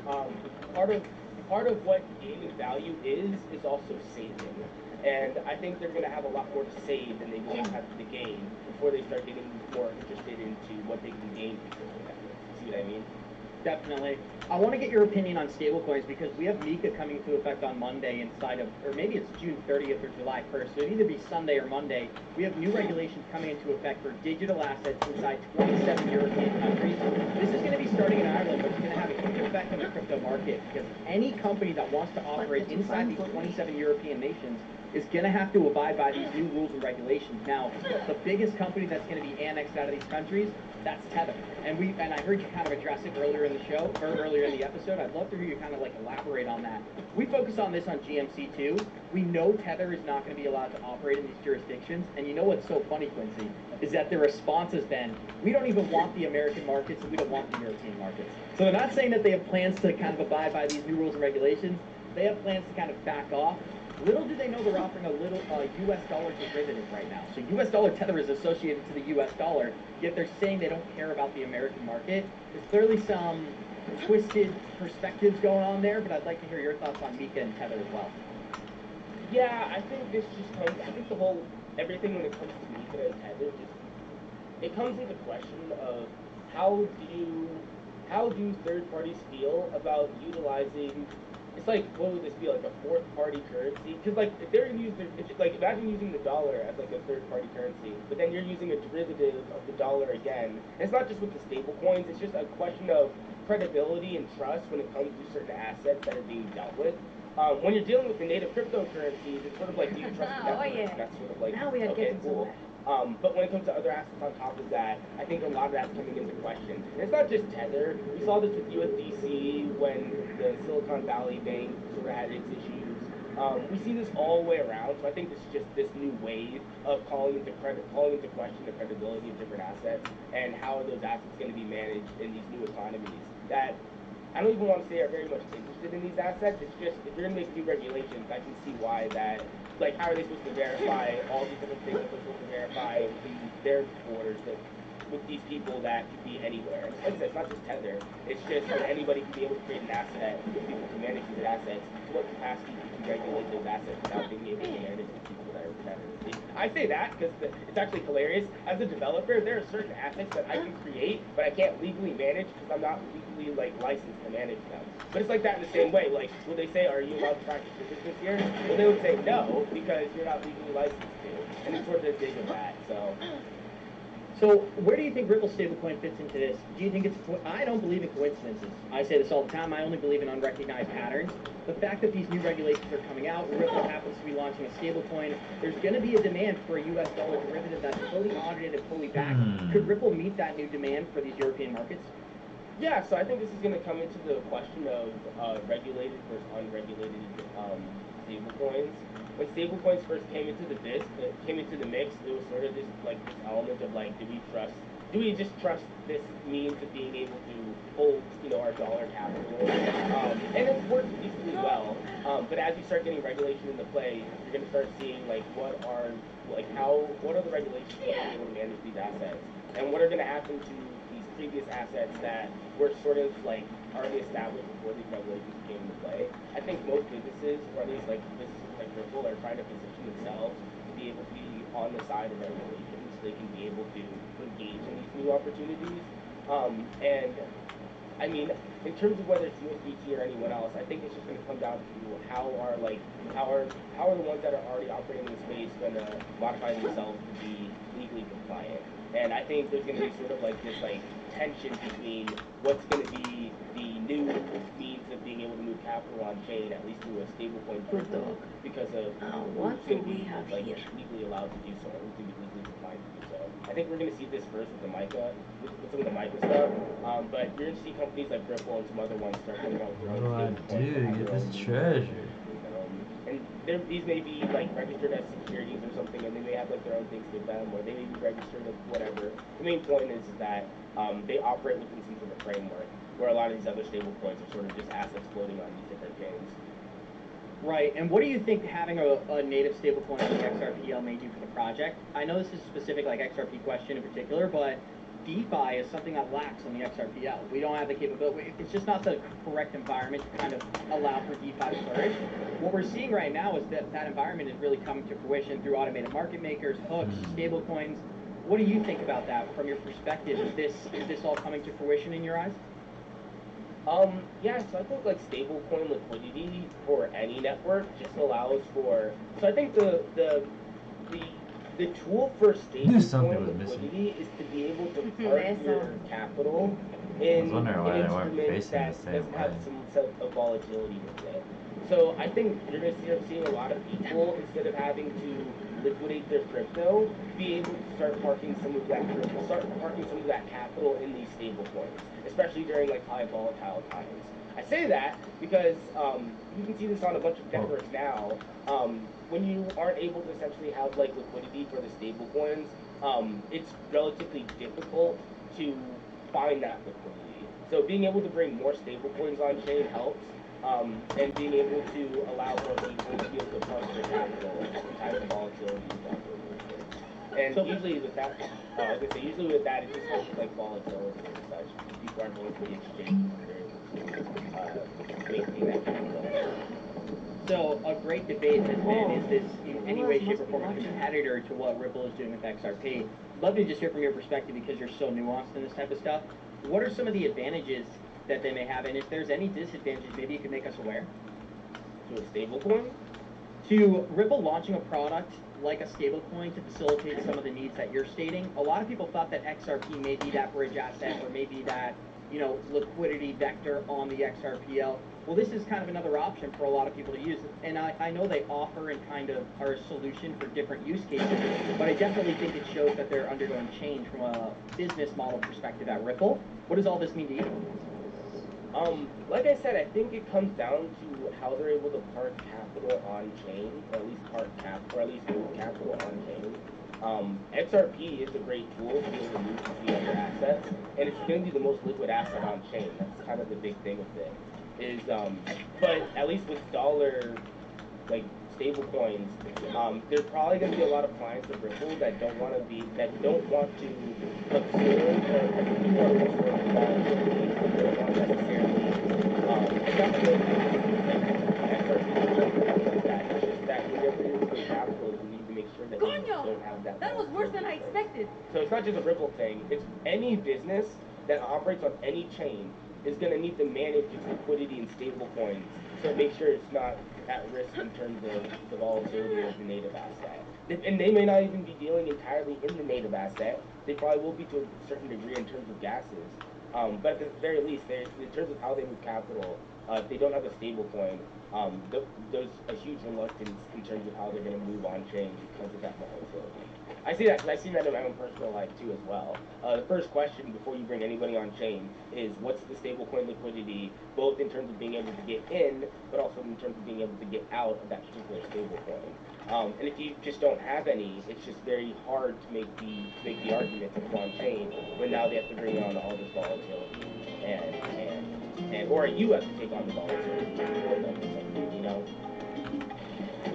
part of what gaining value is also saving. And I think they're going to have a lot more to save than they will have to gain before they start getting more interested into what they can gain from cryptocurrency. See what I mean? Definitely. I want to get your opinion on stablecoins because we have MiCA coming into effect on Monday inside of, or maybe it's June 30th or July 1st, so it'd either be Sunday or Monday. We have new regulations coming into effect for digital assets inside 27 European countries. This is going to be starting in Ireland, but it's going to have a huge effect on the crypto market because any company that wants to operate inside these 27 European nations is going to have to abide by these new rules and regulations. Now, the biggest company that's going to be annexed out of these countries, that's Tether. And I heard you kind of address it earlier in the show, or earlier in the episode. I'd love to hear you kind of like elaborate on that. We focus on this on GMC too. We know Tether is not going to be allowed to operate in these jurisdictions. And you know what's so funny, Quincy, is that their response has been, we don't even want the American markets and we don't want the European markets. So they're not saying that they have plans to kind of abide by these new rules and regulations. They have plans to kind of back off. Little do they know they're offering a little U.S. dollar derivative right now. So U.S. dollar tether is associated to the U.S. dollar, yet they're saying they don't care about the American market. There's clearly some twisted perspectives going on there, but I'd like to hear your thoughts on MiCA and tether as well. Yeah, I think this just comes, I think everything when it comes to MiCA and tether, it comes into question of how do third parties feel about utilizing. It's like, what would this be, like a fourth party currency? Because like, if they're using, like imagine using the dollar as like a third party currency, but then you're using a derivative of the dollar again. And it's not just with the stable coins, it's just a question of credibility and trust when it comes to certain assets that are being dealt with. When you're dealing with the native cryptocurrencies, it's sort of like, do you trust the network? Yeah. That's sort of like, Now we are okay, getting cool. But when it comes to other assets on top of that, I think a lot of that's coming into question. And it's not just Tether. We saw this with USDC when the Silicon Valley Bank sort of had its issues. We see this all the way around. So I think this is just this new wave of calling into question the credibility of different assets and how are those assets going to be managed in these new economies that I don't even want to say are very much interested in these assets. It's just, if you're going to make new regulations, I can see why that, like, how are they supposed to verify all these different things that they're supposed to verify in their borders that with these people that could be anywhere. And like I said, it's not just Tether. It's just that anybody can be able to create an asset, people can manage these assets. To what capacity you can regulate those assets without being able to manage the people that are Tether? I say that because it's actually hilarious. As a developer, there are certain assets that I can create, but I can't legally manage because I'm not legally like licensed to manage them. But it's like that in the same way. Like, will they say, are you allowed to practice your business here? Well, they would say no because you're not legally licensed to. And it's sort of the dig of that. So where do you think Ripple stablecoin fits into this? Do you think it's, I don't believe in coincidences. I say this all the time, I only believe in unrecognized patterns. The fact that these new regulations are coming out, Ripple happens to be launching a stablecoin, there's going to be a demand for a US dollar derivative that's fully audited and fully backed. Could Ripple meet that new demand for these European markets? Yeah, so I think this is going to come into the question of regulated versus unregulated stablecoins. When stablecoins first came into the mix, it was sort of this element of like, do we just trust this means of being able to hold, our dollar capital? And it's worked decently well. But as you start getting regulation into play, you're going to start seeing what are the regulations to be able to manage these assets, and what are going to happen to these previous assets that were sort of already established before these regulations came into play. I think most businesses, or at least businesses like Ripple, are trying to position themselves to be able to be on the side of regulations so they can be able to engage in these new opportunities. And I mean, in terms of whether it's USDT or anyone else, I think it's just going to come down to how are the ones that are already operating in the space going to modify themselves to be legally compliant. And I think there's going to be sort of this tension between what's going to be the new means of being able to move capital on chain, at least through a stablecoin protocol, because of who's going to be legally allowed to do so, or who's going to be legally compliant to do so. I think we're going to see this first with the MiCA, with some of the MiCA stuff, but you're going to see companies like Ripple and some other ones start coming out with their own stablecoins. Dude, get this treasure. And these may be registered as securities or something, and they may have their own things with them, or they may be registered as whatever. The main point is that they operate within some sort of framework, where a lot of these other stable coins are sort of just assets floating on these different chains. Right, and what do you think having a native stablecoin like XRPL may do for the project? I know this is a specific like XRP question in particular, but DeFi is something that lacks on the XRPL. We don't have the capability. It's just not the correct environment to kind of allow for DeFi to flourish. What we're seeing right now is that that environment is really coming to fruition through automated market makers, hooks, stablecoins. What do you think about that from your perspective? Is this all coming to fruition in your eyes? Yeah, so I think like stablecoin liquidity for any network just allows for. So I think the tool for stablecoin liquidity is to be able to park your capital in instruments that doesn't have some set of volatility with it. So I think you're going to see seeing a lot of people, instead of having to liquidate their crypto, be able to start parking some of that capital in these stable coins, especially during like high volatile times. I say that because you can see this on a bunch of networks now. When you aren't able to essentially have like liquidity for the stable coins, it's relatively difficult to find that liquidity. So being able to bring more stable coins on chain helps. And being able to allow more people to be able to park their capital in times of volatility. And so usually with that, I was gonna say usually with that it just helps with like volatility and such. People aren't going to the exchange to maintain that capital. So a great debate has been, is this in any way, shape, or form a competitor to what Ripple is doing with XRP? I'd love to just hear from your perspective because you're so nuanced in this type of stuff. What are some of the advantages that they may have, and if there's any disadvantages, maybe you could make us aware? To a stablecoin? To Ripple launching a product like a stablecoin to facilitate some of the needs that you're stating. A lot of people thought that XRP may be that bridge asset or maybe that, liquidity vector on the XRPL. Well, this is kind of another option for a lot of people to use. And I know they offer and kind of are a solution for different use cases, but I definitely think it shows that they're undergoing change from a business model perspective at Ripple. What does all this mean to you? Like I said, I think it comes down to how they're able to park capital on chain, or at least move capital on chain. XRP is a great tool to be able to move the other assets, and it's going to be the most liquid asset on chain. That's kind of the big thing with it. But at least with dollar, like stable coins, there's probably going to be a lot of clients of Ripple that don't want to absorb or don't want necessarily it's not that whenever you put capital, you need to make sure that you don't have that. That was worse than I expected. So it's not just a Ripple thing. It's any business that operates on any chain is going to need to manage its liquidity in stable coins to make sure it's not at risk in terms of the volatility of the native asset. And they may not even be dealing entirely in the native asset. They probably will be to a certain degree in terms of gases. But at the very least, in terms of how they move capital, if they don't have a stable coin, there's a huge reluctance in terms of how they're going to move on chain because of that volatility. I see that because I've seen that in my own personal life too as well. The first question before you bring anybody on chain is what's the stablecoin liquidity, both in terms of being able to get in, but also in terms of being able to get out of that particular stablecoin. And if you just don't have any, it's just very hard to make the argument to come on chain when now they have to bring on all this volatility or you have to take on the volatility for them,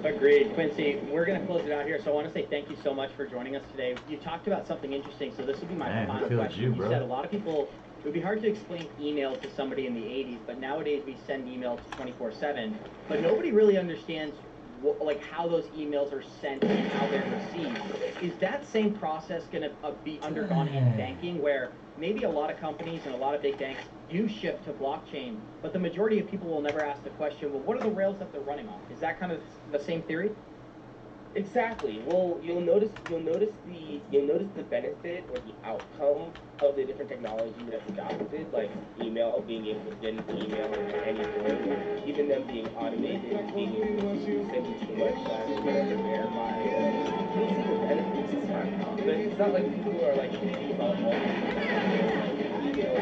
Agreed. Quincy, we're going to close it out here, so I want to say thank you so much for joining us today. You talked about something interesting, so this will be my final question. You said a lot of people, it would be hard to explain email to somebody in the 80s, but nowadays we send emails 24/7, but nobody really understands how those emails are sent and how they're received. Is that same process going to be undergone in banking, where maybe a lot of companies and a lot of big banks do shift to blockchain, but the majority of people will never ask the question, well, what are the rails that they're running on? Is that kind of the same theory? Exactly. Well, you'll notice the benefit or the outcome of the different technology that's adopted, like email, being able to send email at any point, even them being automated and being able to send it to the website or whatever, verify. You'll see the benefits of that. But it's not like people are like confused about all the email or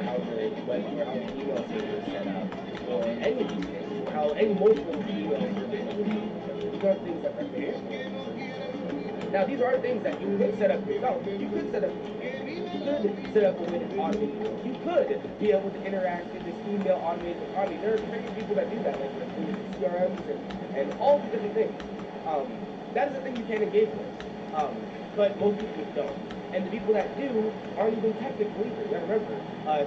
how the email server is set up, or any of these things, or how any multiple email services. These are things that are now these are things that you could set up yourself. You could set up could set up a way to automate emails. You could be able to interact in this email automated economy. There are plenty of people that do that, like with CRMs and all the different things. That is a thing you can engage with. But most people don't. And the people that do aren't even technical either. You gotta remember.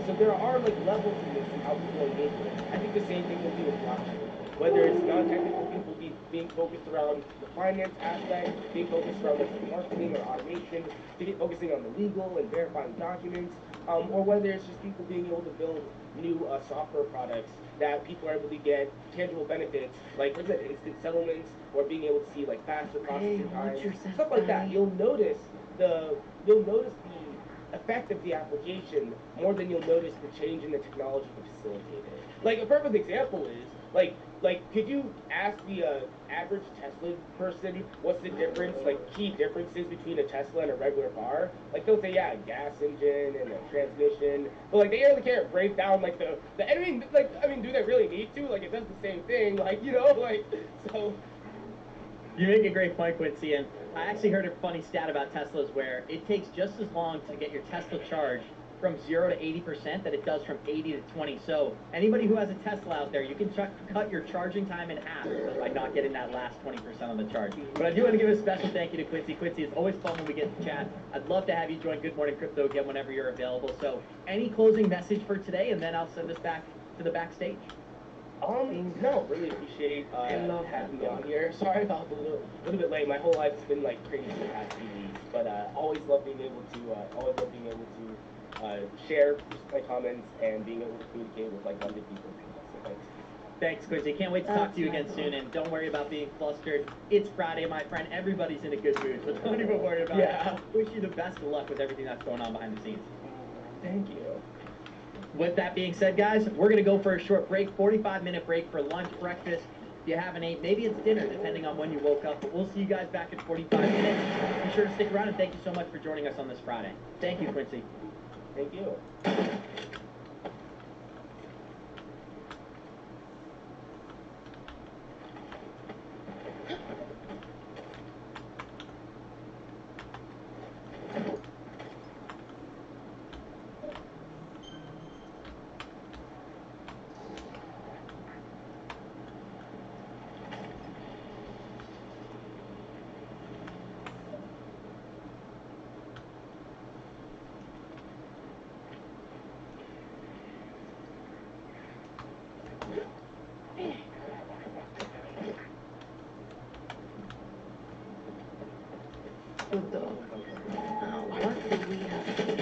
So there are like levels in this and how people engage with it. I think the same thing will be with blockchain. Whether it's non-technical people being focused around the finance aspect, being focused around like marketing or automation, focusing on the legal and verifying documents, or whether it's just people being able to build new software products that people are able to get tangible benefits, like for example, instant settlements, or being able to see like faster processing times, stuff like that. You'll notice the effect of the application more than you'll notice the change in the technology to facilitate it. Like a perfect example is could you ask the average Tesla person what's the difference, like key differences between a Tesla and a regular car? Like they'll say, yeah, a gas engine and a transmission, but like they really can't break down like the I mean, do they really need to? Like it does the same thing, like so. You make a great point, Quincy, and I actually heard a funny stat about Teslas where it takes just as long to get your Tesla charged from 0 to 80% that it does from 80 to 20. So anybody who has a Tesla out there, you can cut your charging time in half by not getting that last 20% on the charge. But I do want to give a special thank you to Quincy. Quincy, it's always fun when we get to chat. I'd love to have you join Good Morning Crypto again whenever you're available. So any closing message for today, and then I'll send us back to the backstage. No, really appreciate having me on here. Sorry about the little bit late. My whole life's been like crazy the past few weeks, but always love being able to share my comments and being able to communicate with like-minded people. So thanks. Thanks, Quincy. Can't wait to talk to you again soon, and don't worry about being flustered. It's Friday, my friend. Everybody's in a good mood, so don't even worry about it. I wish you the best of luck with everything that's going on behind the scenes. Thank you. With that being said, guys, we're going to go for a short break, 45-minute break for lunch, breakfast. If you haven't ate, maybe it's dinner, depending on when you woke up. But we'll see you guys back in 45 minutes. Be sure to stick around, and thank you so much for joining us on this Friday. Thank you, Quincy. Thank you. What do we have to do?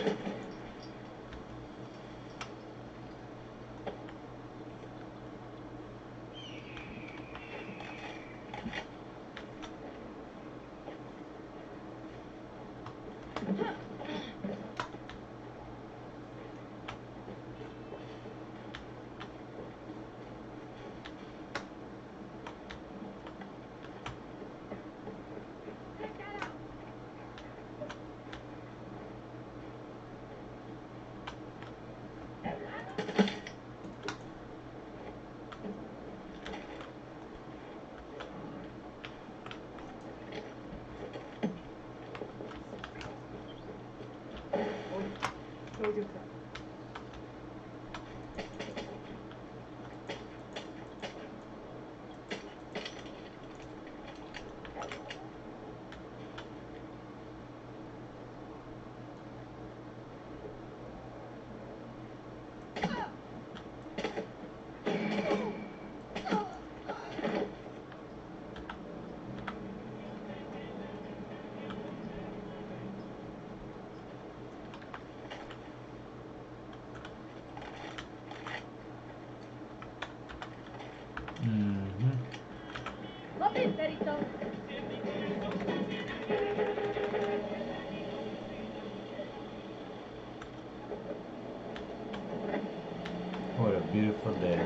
Love it, Perito. What a beautiful day.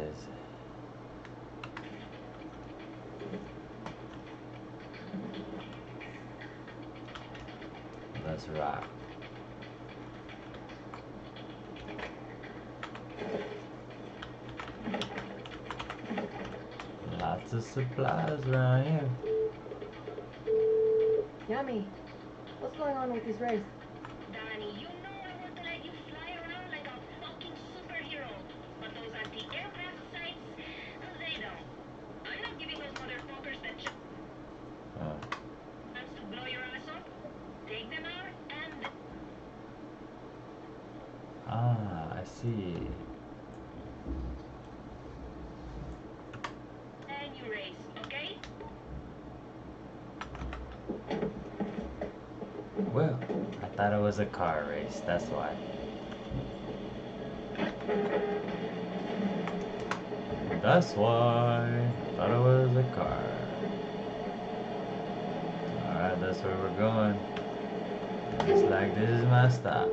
guys. Let's rock. Lots of supplies around here. Yummy. What's going on with this race? Danny, you know I want to let you fly around like a fucking superhero. But those anti-aircraft sites, they don't. I'm not giving those motherfuckers the chance to blow your ass up. Take them out and... Ah, I see. And you race, okay? Well, I thought it was a car race, that's why. That's why I thought it was a car. Alright, that's where we're going. Looks like this is my stop.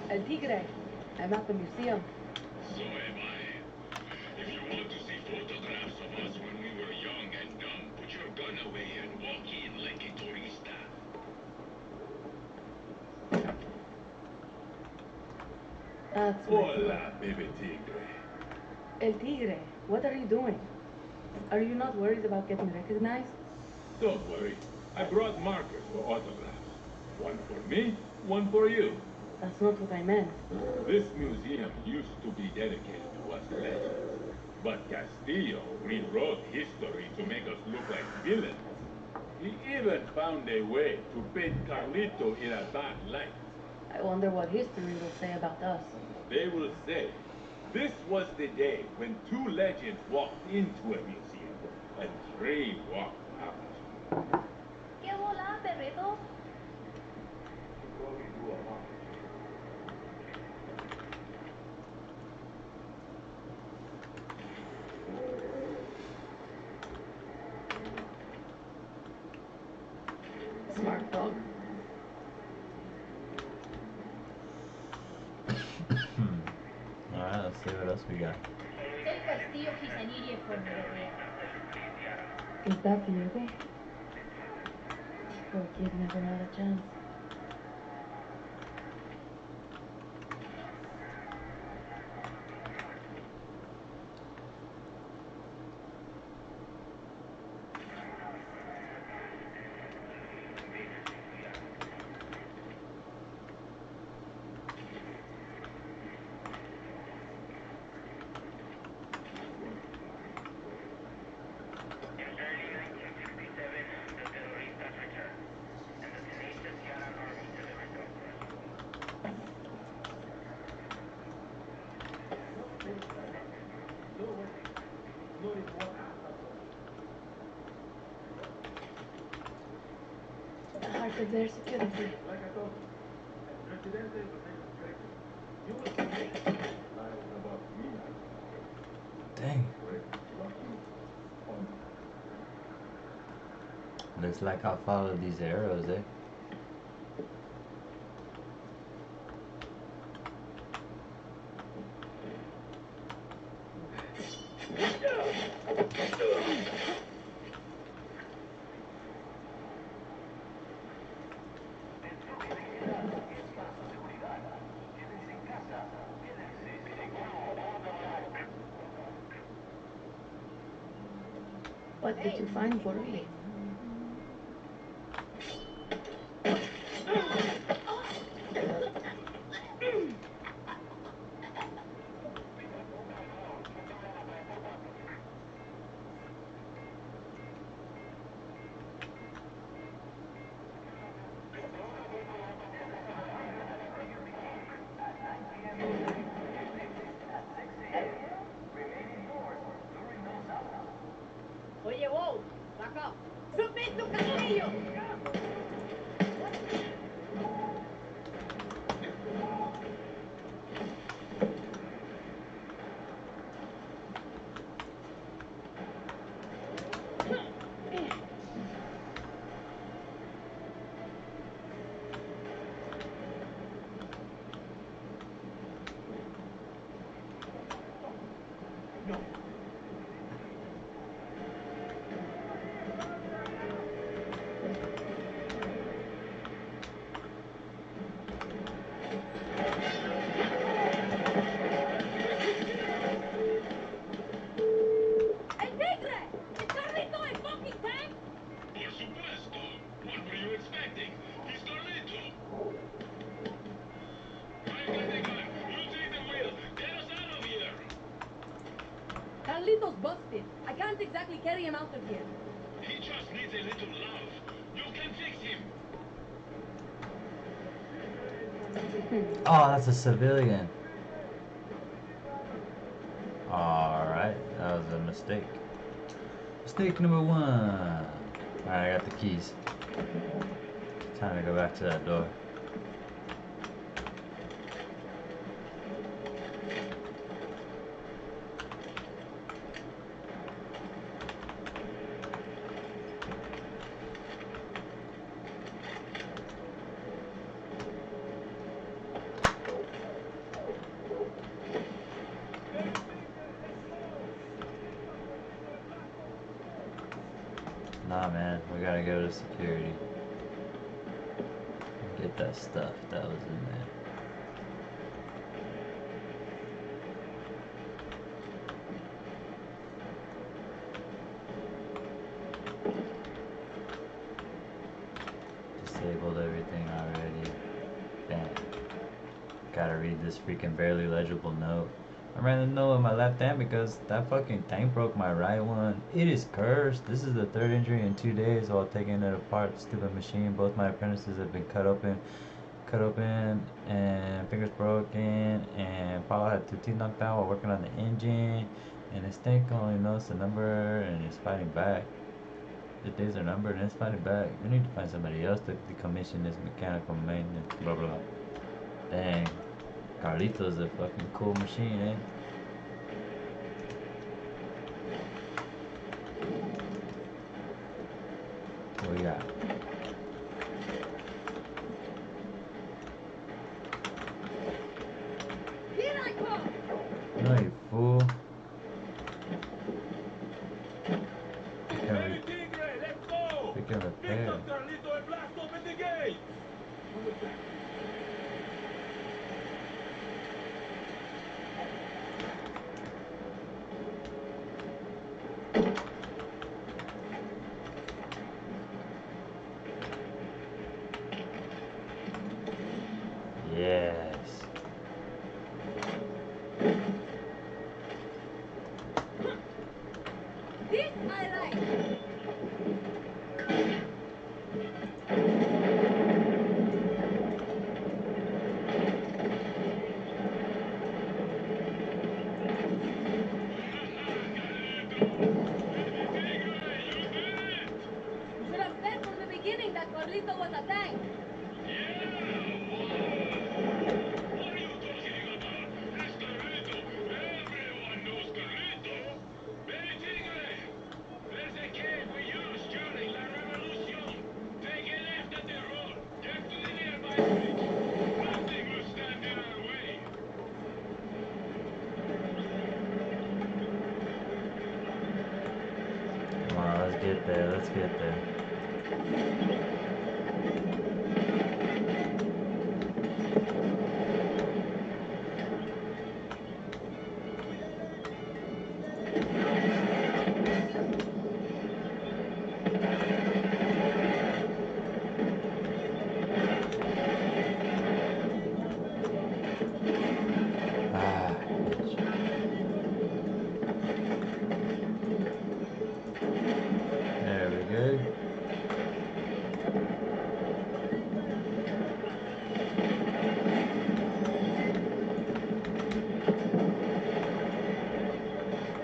El Tigre. I'm at the museum. So am I. If you want to see photographs of us when we were young and dumb, put your gun away and walk in like a turista. That's Hola, baby tigre. El Tigre. What are you doing? Are you not worried about getting recognized? Don't worry. I brought markers for autographs. One for me, one for you. That's not what I meant. This museum used to be dedicated to us legends. But Castillo rewrote history to make us look like villains. He even found a way to paint Carlito in a bad light. I wonder what history will say about us. They will say, this was the day when two legends walked into a museum and three walked out. ¿Qué hola, perrito? Smart dog. Alright, let's see what else we got. El Castillo he's an idiot for me, bebé. Is that Diego? Poor kid never had a chance. The heart of their security. Dang. Looks like I'll follow these arrows, eh? What did you find for me? Oye, wow, back up. exactly carry him out of here? He just needs a little love. You can fix him. Oh, that's a civilian. Alright, that was a mistake. Mistake number 1. Alright, I got the keys. Time to go back to that door. Nah, man, we gotta go to security. Get that stuff that was in there. Disabled everything already. Bam. Gotta read this freaking barely legible note. I ran the note with my left hand because that fucking tank broke my right one. It is cursed. This is the 3rd injury in 2 days while taking it apart. Stupid machine. Both my apprentices have been cut open, and fingers broken. And Paulo had 2 teeth knocked out while working on the engine. And his tank only knows the number and is fighting back. The days are numbered and it's fighting back. We need to find somebody else to decommission this mechanical maintenance. Blah blah. Dang. Carlito's a fucking cool machine, eh? What we got? Here I come! No, you fool. Hey, Tigre, let's go! We can Pick repair. up Carlito and blast open the gate! Yes. This I like! You should have said from the beginning that Carlito was a tank. What are you talking about? It's Carlito. Everyone knows Carlito. Hey, Tigre! There's a cave we used during La Revolution. Take a left at the road. Get to the nearby bridge. Nothing will stand in our way. Come on, let's get there. Let's get there. Ah, bitch. There we go.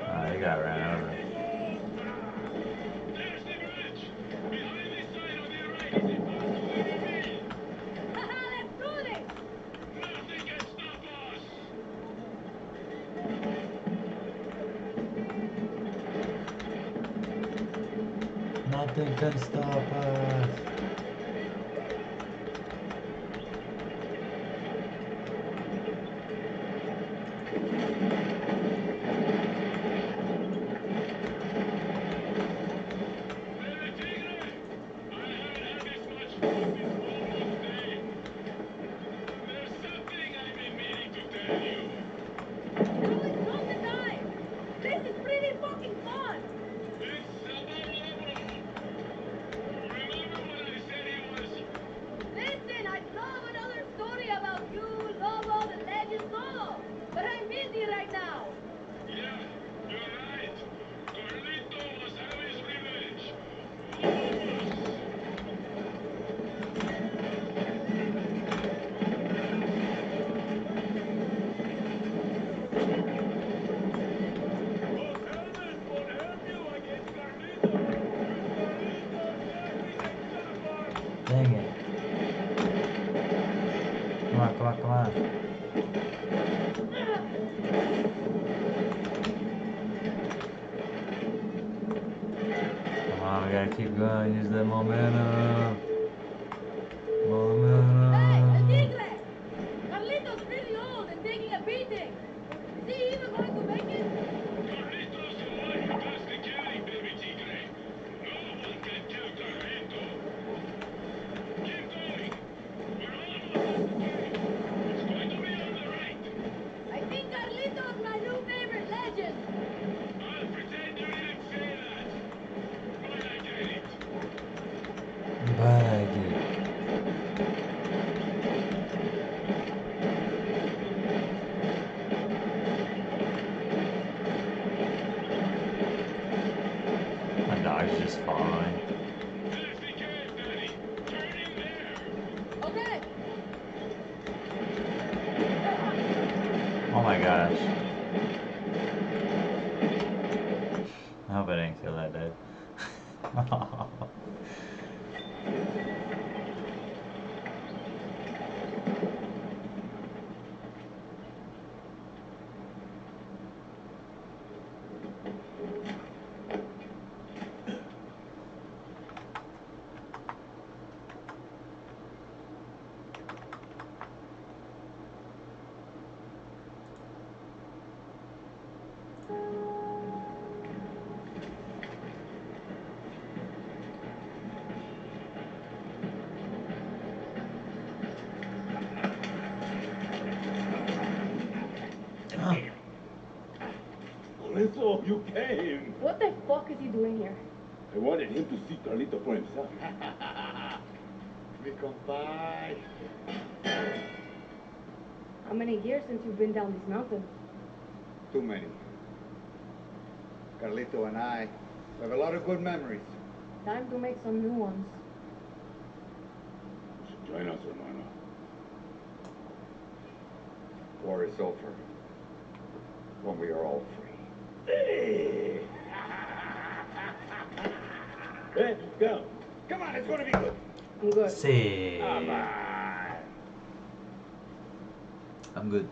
Ah, he got ran over. There's the bridge. Behind the sign on the right is a path to the reveal. Haha, let's do this! Nothing can stop us. Nothing can stop us. Hey, Tigre! I haven't had this much fun this almost day. There's something I've been meaning to tell you. Now is not the time! This is pretty fucking fun! It's about Lavo. Remember Dang it. Come on, come on, come on. Come on, we gotta keep going. Use that momentum. Hey, El Momentum. Tigre! Carlito's really old and taking a beating. Is he even going to make it? Carlitos alive past the killing, baby tigre. No one can kill Carlito. Keep going. We're almost at the finish. It's going to be on the right. I think Carlito's my new favorite legend. I'll pretend you didn't say that. But I get it. Bag it. My dog's just following. There's the cave, Daddy. Turn in there. Okay. Oh my gosh. I hope I didn't kill that dude. Carlito, you came. What the fuck is he doing here? I wanted him to see Carlito for himself. Mi compay. How many years since you've been down this mountain? Too many. Carlito and I have a lot of good memories. Time to make some new ones. You should join us, hermano. War is over when we are all free. Hey! Hey, go. Come on, it's going to be good. I'm good. See. Come on. I'm good.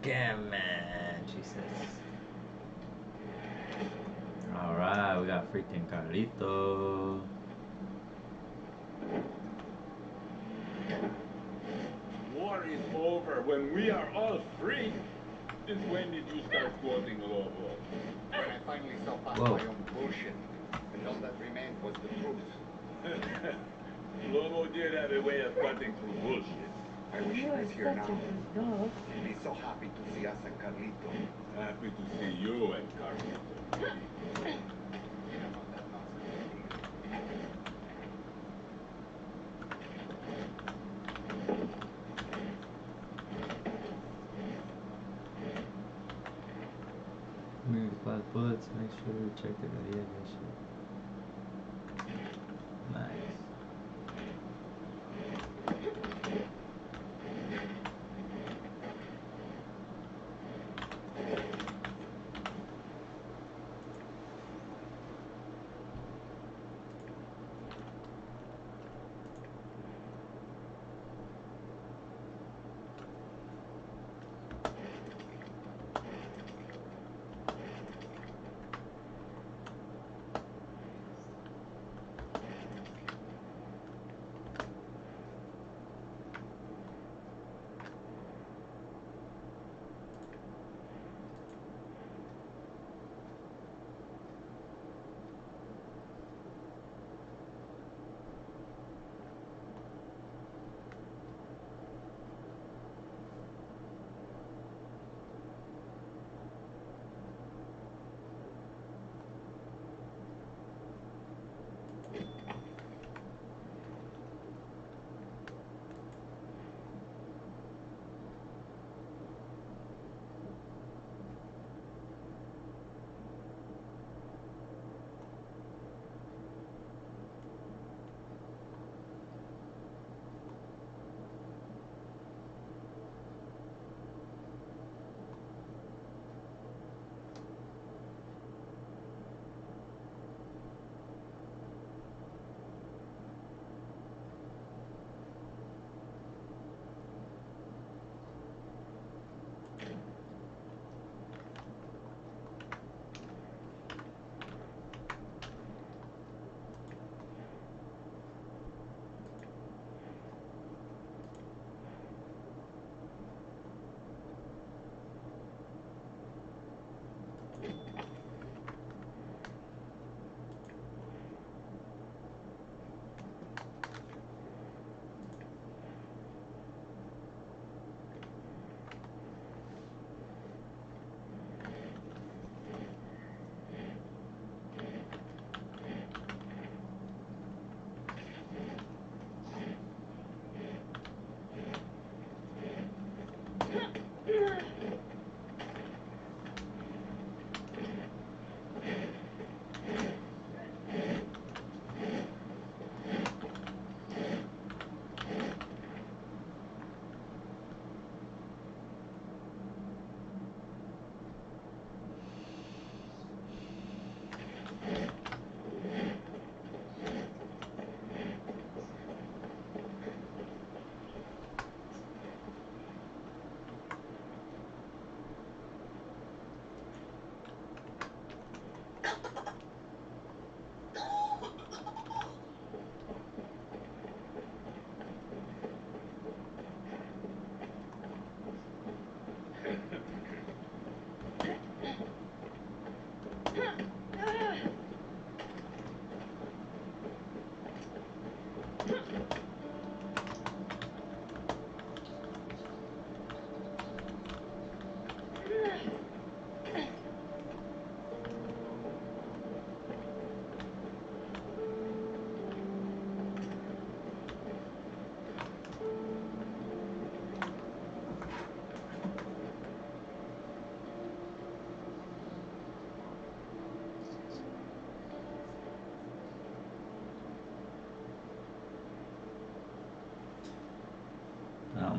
Gammon, she says. Alright, we got freaking Carlito. War is over when we are all free. Since when did you start quoting Lobo? When I finally saw past Whoa. my own bullshit, and all that remained was the truth. Lobo did have a way of cutting through bullshit. I wish he You are was here such now. a good dog. He'd be so happy to see us and Carlito. Happy to see you and Carlito. Maybe 5 bullets, make sure to check the radiation. Nice.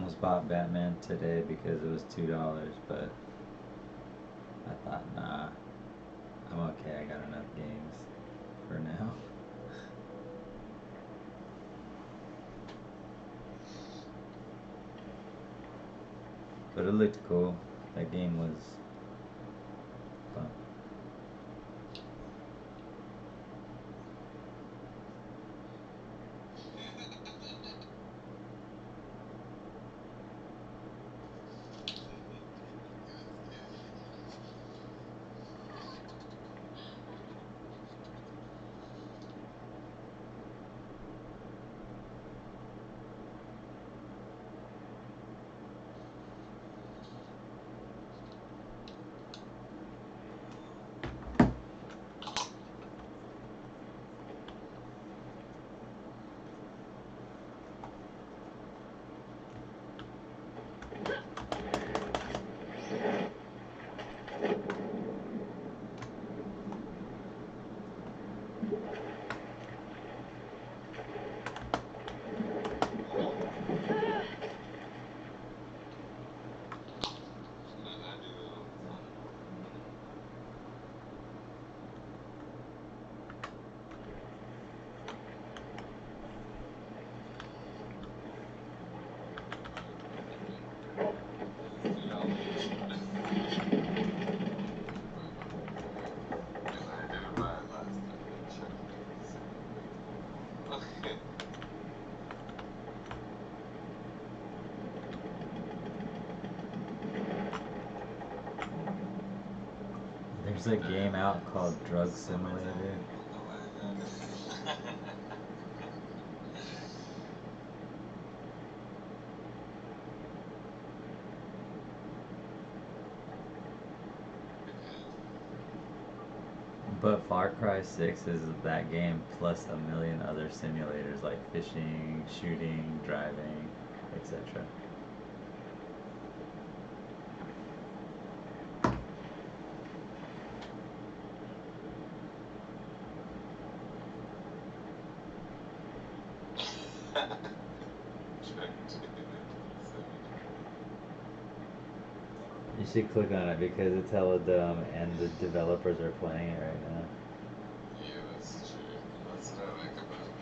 almost bought Batman today because it was $2, but I thought, nah, I'm okay. I got enough games for now. But it looked cool. That game was fun. There's a game out called Drug Simulator. But Far Cry 6 is that game plus a million other simulators like fishing, shooting, driving, etc. You should click on it because it's hella dumb and the developers are playing it right now. Yeah, that's true. That's what I like about it.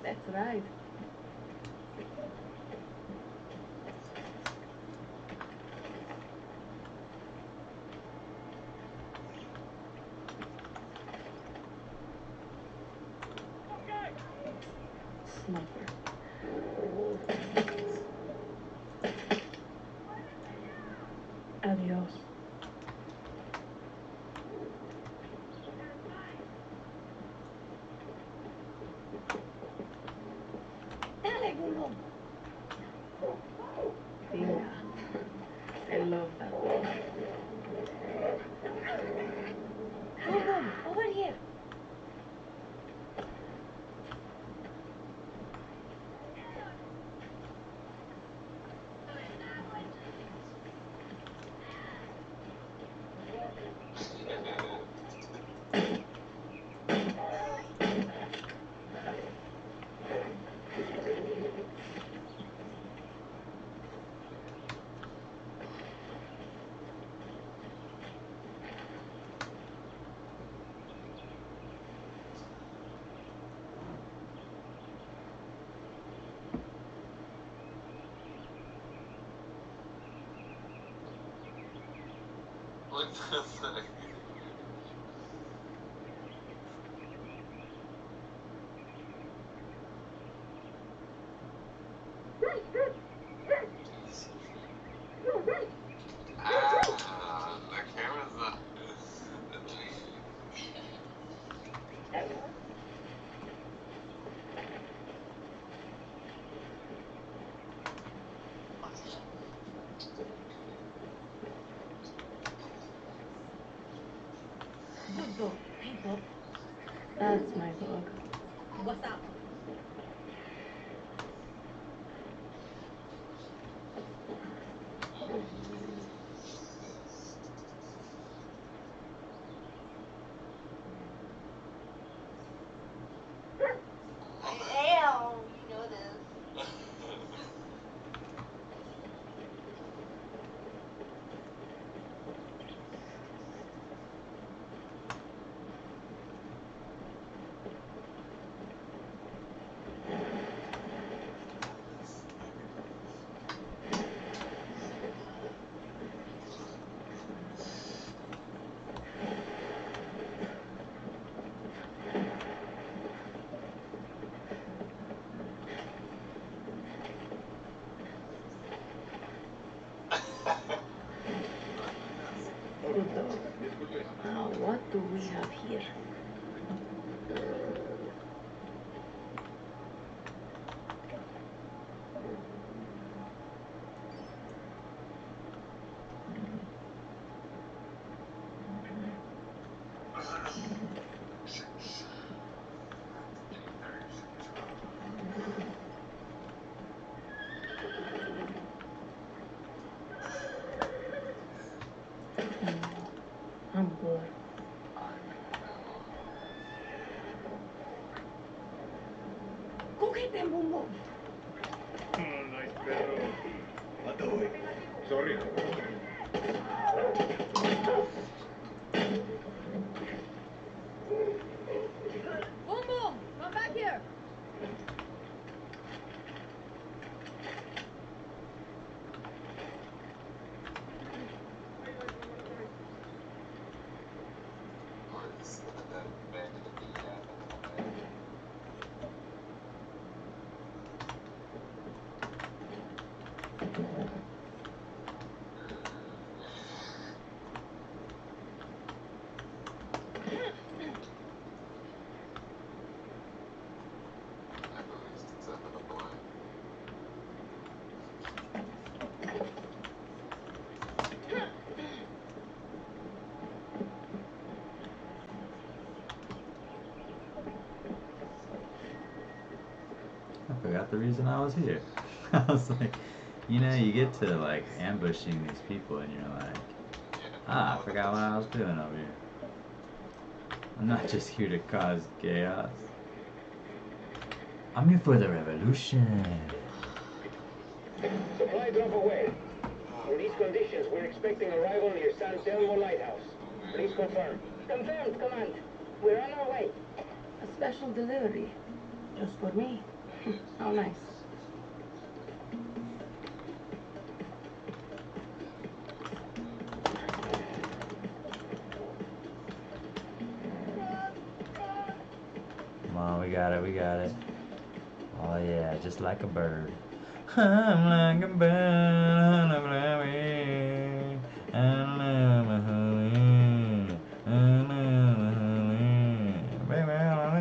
That's right. Sniper. Adios. Dale, boom boom. Venga. I love that one. Boom boom, over here. What the fuck? Ah, the camera's not. Good dog. Hey, Bob. That's my dog. What's up? Hell, you know this. Good dog. Now, what do we have here? I'm good. Go get them, Boom Boom. Oh, nice battle. Adoy. Sorry. Boom boom! Come back here! I forgot the reason I was here. I was like, you know, you get to like ambushing these people and you're like, ah, I forgot what I was doing over here. I'm not just here to cause chaos. I'm here for the revolution. Supply drop away. In these conditions, we're expecting arrival near San Telmo Lighthouse. Please confirm. Confirmed, Command. We're on our way. A special delivery. Just for me. How nice. Come on, we got it, we got it. Oh yeah, just like a bird. I'm like a bird on a flower. I love my honey. I love my honey. Baby, I'm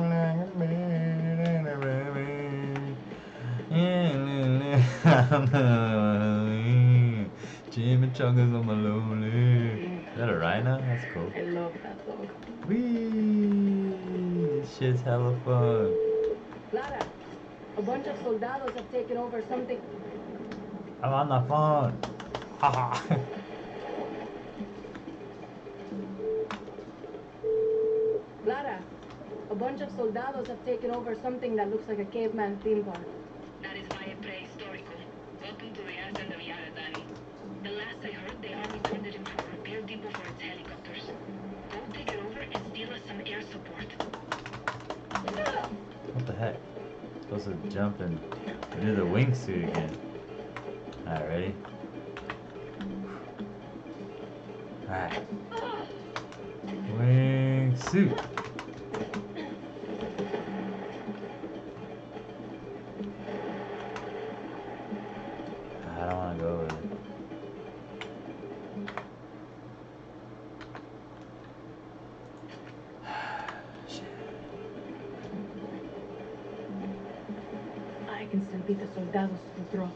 like a bird on a flower. Yeah, I'm my honey. Jimmy Chungus on my lonely. Is that a rhino? That's cool. I love that dog. Whee! This shit's hella fun. Clara, a bunch of soldados have taken over something. I'm on the phone. Haha. Clara, a bunch of soldados have taken over something that looks like a caveman theme park. That is Valle Prehistórico. Welcome to the Ascent of Yara, Danny. The last I heard, the army turned it into a repair depot for its helicopters. Go take it over and steal us some air support. What the heck? Supposed to jump and do the wingsuit again. Alright, ready? Alright. Wingsuit. I don't want to go over there. I can still beat the soldados to the draw.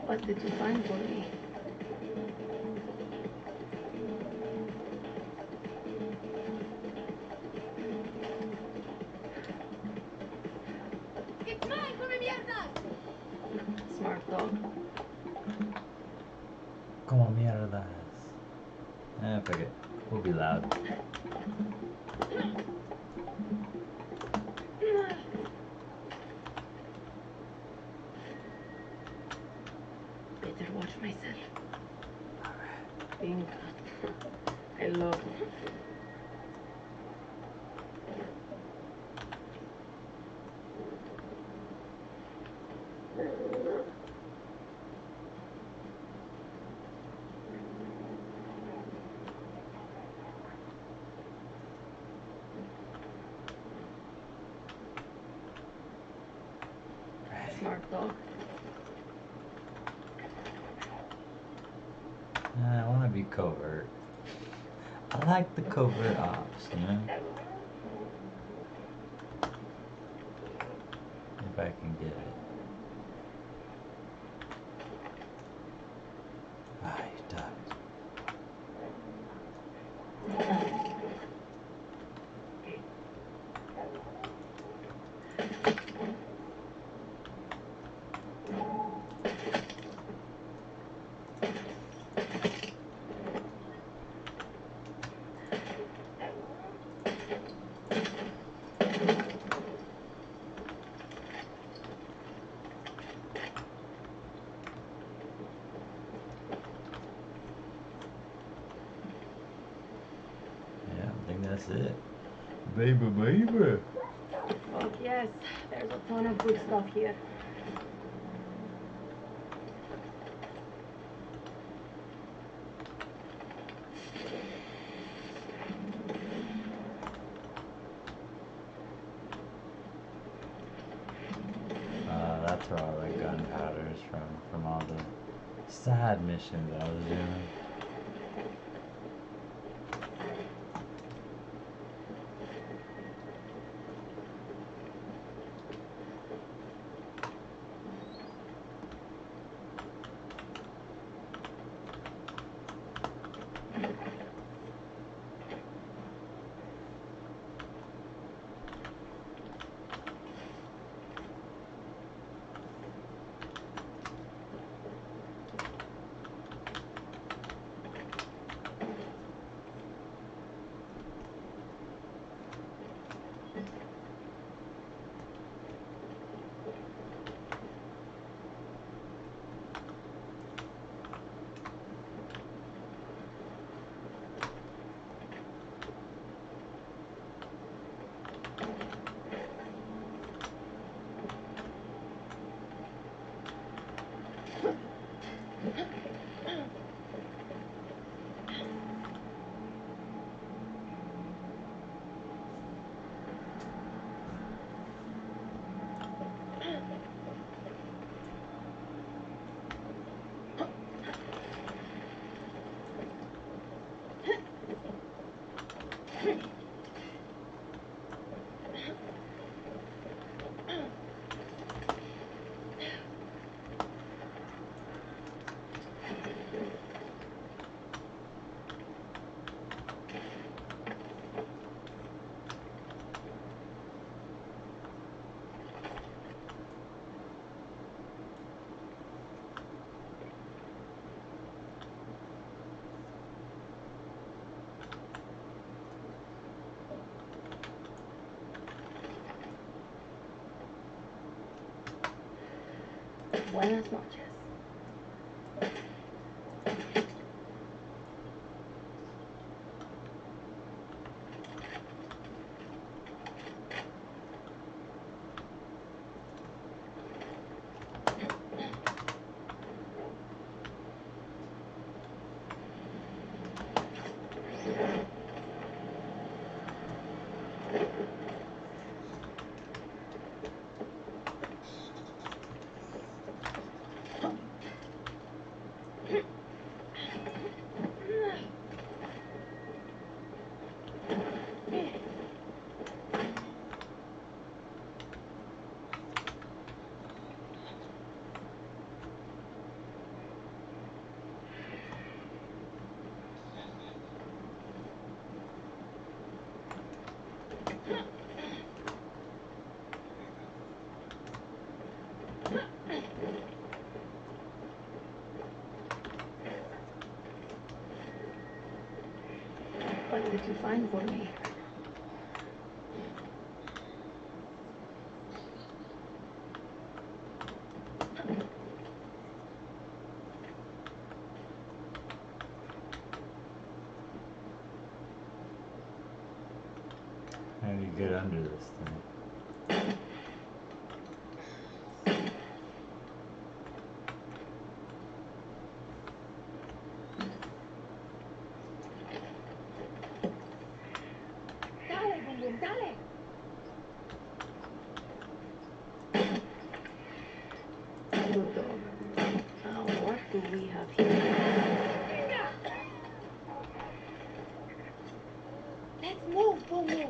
What did you find for me? It's mine, come mierda! Smart dog. Como mierdas. Fuck it. We'll be loud. Better watch myself. Think. I love. Smart dog. I want to be covert. I like the covert ops, you know? If I can get it. Ah, he died. Yeah, I think that's it. Baby, baby. Oh yes, there's a ton of good stuff here. That's where all the gunpowder is from all the side missions I was doing. Buenas noches. What did you find for me? How do you get under this thing? Dale, boom boom, dale. Good dog. Now, what do we have here? Let's move, boom boom.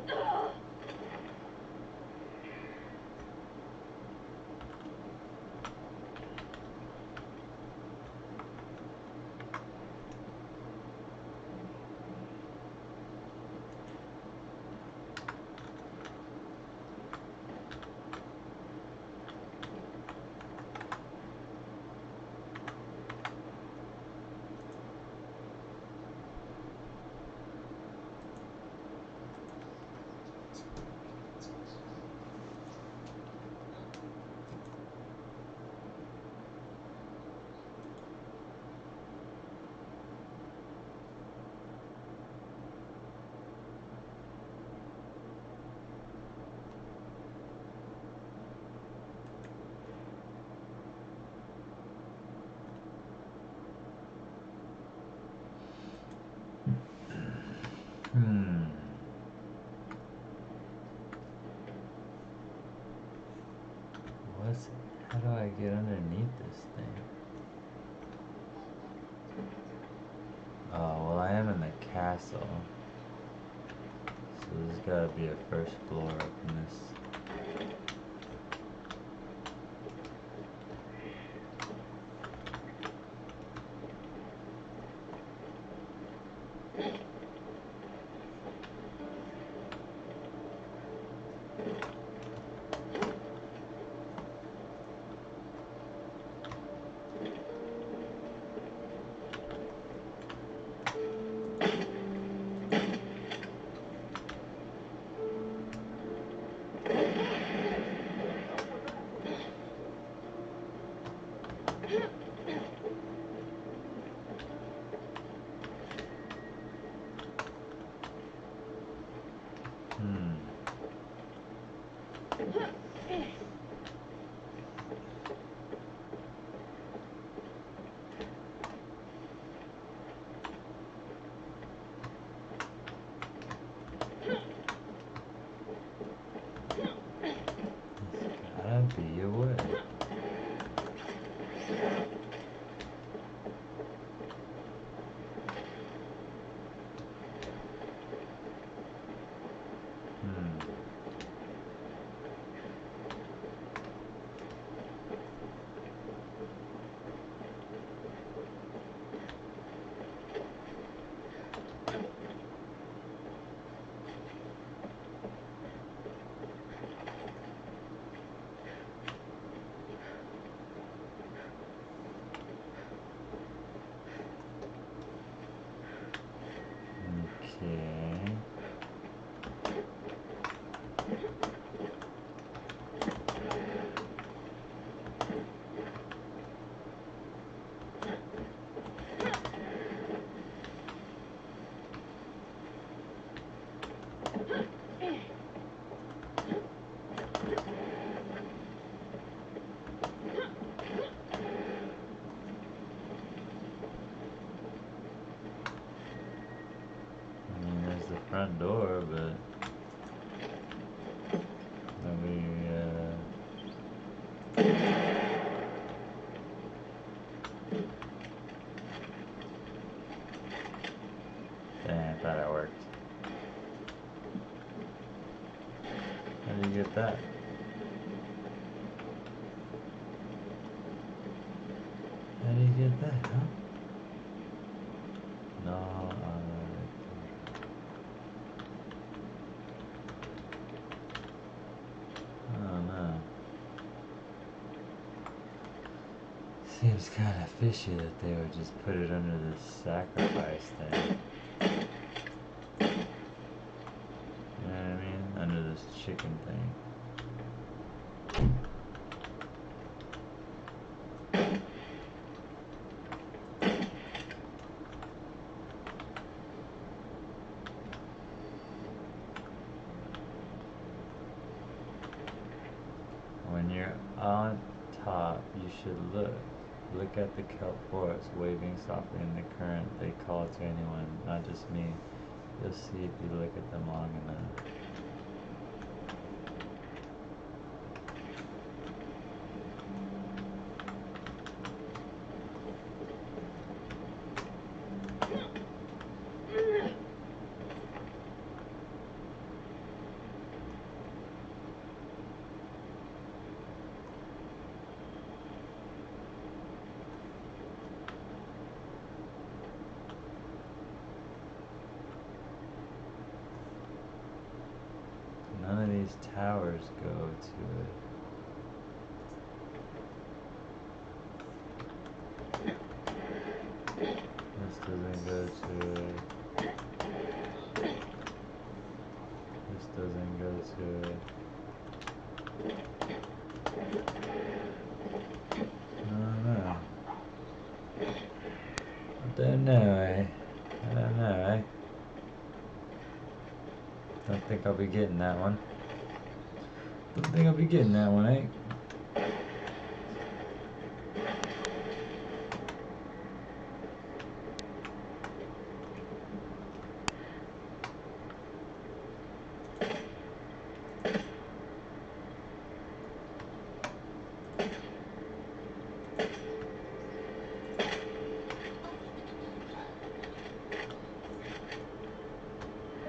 What's, how do I get underneath this thing? Oh, well, I am in the castle. So there's gotta be a first floor up in this. Gotta be a way. front door, but nobody, Dang, I thought it worked. How do you get that? How do you get that, huh? No, I don't know. Seems kind of fishy that they would just put it under this sacrifice thing. You know what I mean? Under this chicken thing. When you're on top, you should look. Look at the kelp forest waving softly in the current. They call to anyone, not just me. You'll see if you look at them long enough. None of these towers go to it. This doesn't go to it. This doesn't go to it. I don't know, eh? I don't know, eh? Don't think I'll be getting that one. Don't think I'll be getting that one, eh?